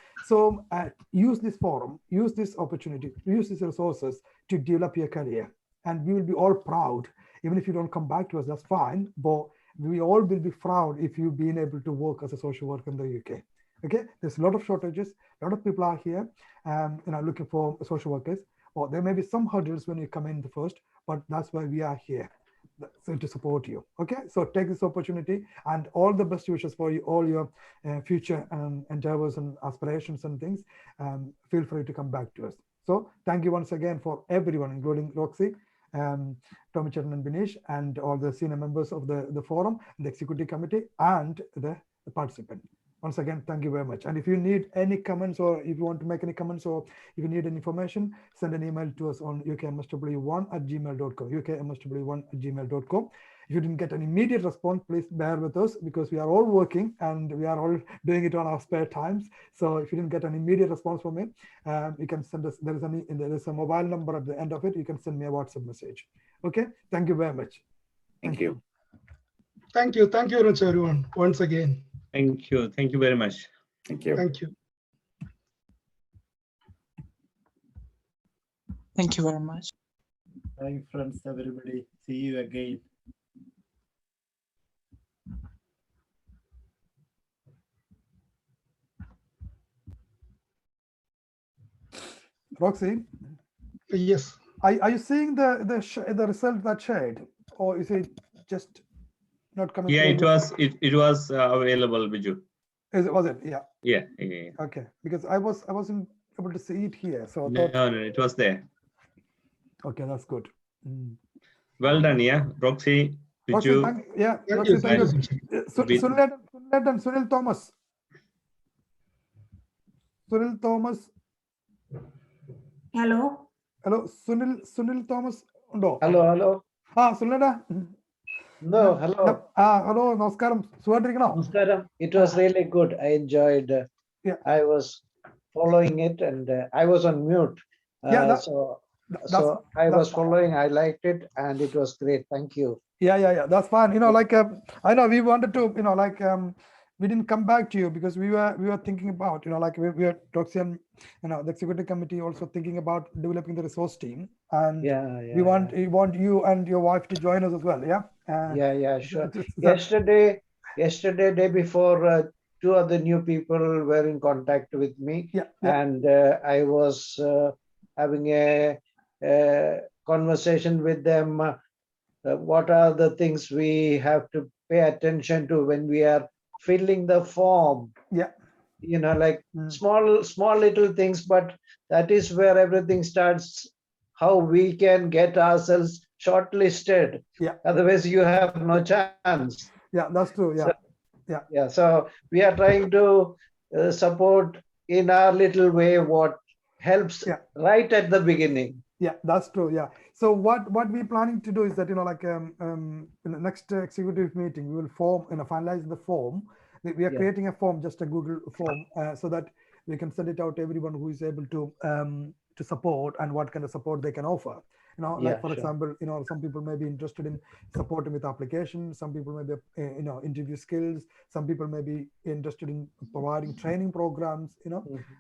use this forum, use this opportunity, use these resources to develop your career, and we will be all proud. Even if you don't come back to us, that's fine. But we all will be proud if you've been able to work as a social worker in the UK. Okay, there's a lot of shortages. A lot of people are here, looking for social workers. Or there may be some hurdles when you come in the first, but that's why we are here, so to support you. Okay, so take this opportunity, and all the best wishes for you, all your future endeavors and aspirations and things. Feel free to come back to us. So thank you once again for everyone, including Roxy, Tomy Chetan and Binish, and all the senior members of the forum, the executive committee, and the participant. Once again, thank you very much. And if you need any comments, or if you want to make any comments, or if you need any information, send an email to us on ukmsw1@gmail.com, ukmsw1@gmail.com. If you didn't get an immediate response, please bear with us, because we are all working and we are all doing it on our spare times. So if you didn't get an immediate response from me, you can send us, there is a mobile number at the end of it. You can send me a WhatsApp message. Okay, thank you very much. Thank you. Thank you very much, everyone, once again. Thank you very much. Thank you. Thank you. Thank you very much. Bye, friends, everybody. See you again. Roxy, Yes. are you seeing the result that shared, or is it just not coming? Yeah, through? it was available, Biju. Was it? Yeah. Yeah. Okay, because I wasn't able to see it here, so I No, thought. no, it was there. Okay, that's good. Well done, yeah, Roxy, Roxy, Biju. thank you. Thank Thank you. you. Sunil Thomas. Sunil Thomas. Hello. Hello, Sunil Thomas. No. Hello. Sunil. No, hello. Hello, Namaskaram. Namaskaram. It was really good. I enjoyed. I was following it, and I was on mute. So I was following. I liked it, and it was great. Thank you. Yeah. That's fine. I know we wanted to, we didn't come back to you because we were thinking about, we are Toxian, the executive committee also thinking about developing the resource team, and we want you and your wife to join us as well. Yeah. Sure. Yesterday, day before, two other new people were in contact with me, and I was having a conversation with them. What are the things we have to pay attention to when we are filling the form? Like small little things, but that is where everything starts. How we can get ourselves shortlisted. Otherwise, you have no chance. Yeah, that's true. Yeah. So we are trying to support in our little way what helps right at the beginning. Yeah, that's true. Yeah. So what we're planning to do is that, in the next executive meeting, we will finalize the form. We are creating a form, just a Google form, so that we can send it out to everyone who is able to support and what kind of support they can offer. For example, some people may be interested in supporting with applications. Some people may be, interview skills. Some people may be interested in providing training programs.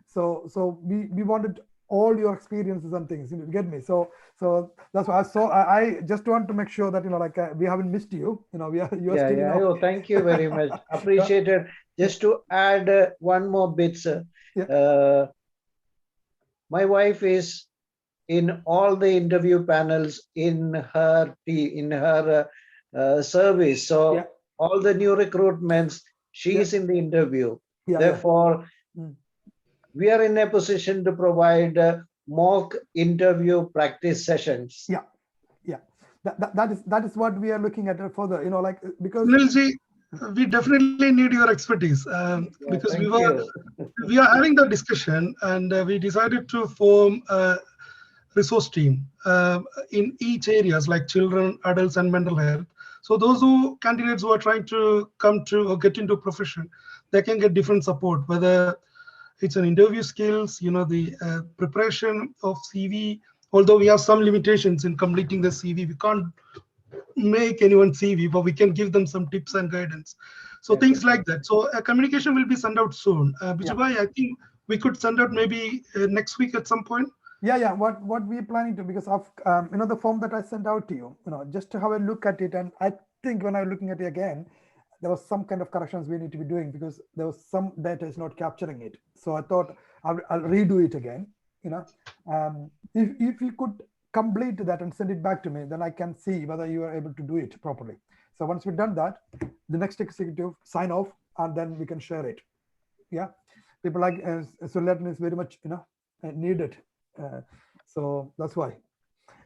So we wanted all your experiences and things. You get me? So that's why. I just want to make sure that we haven't missed you. You are still. Oh, thank you very much. Appreciated. Just to add one more bit, sir. My wife is in all the interview panels in her service. So all the new recruitments, she is in the interview. Therefore, we are in a position to provide mock interview practice sessions. Yeah. That is what we are looking at further. Because Nilji, we definitely need your expertise because we are having the discussion, and we decided to form a resource team in each areas like children, adults, and mental health. So those candidates who are trying to come to or get into a profession, they can get different support, whether it's an interview skills, the preparation of CV. Although we have some limitations in completing the CV, we can't make anyone CV, but we can give them some tips and guidance. So things like that. So a communication will be sent out soon. Bijubai, I think we could send out maybe next week at some point. Yeah. What we're planning to, because of the form that I sent out to you, just to have a look at it, and I think when I'm looking at it again, there was some kind of corrections we need to be doing because there was some data is not capturing it. So I thought I'll redo it again. If you could complete that and send it back to me, then I can see whether you are able to do it properly. So once we've done that, the next executive sign off, and then we can share it. Yeah, people like Suletan is very much needed. So that's why.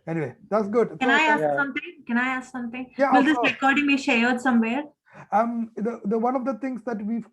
Anyway, that's good. Can I ask something? Yeah. Will this recording be shared somewhere? The one of the things that we've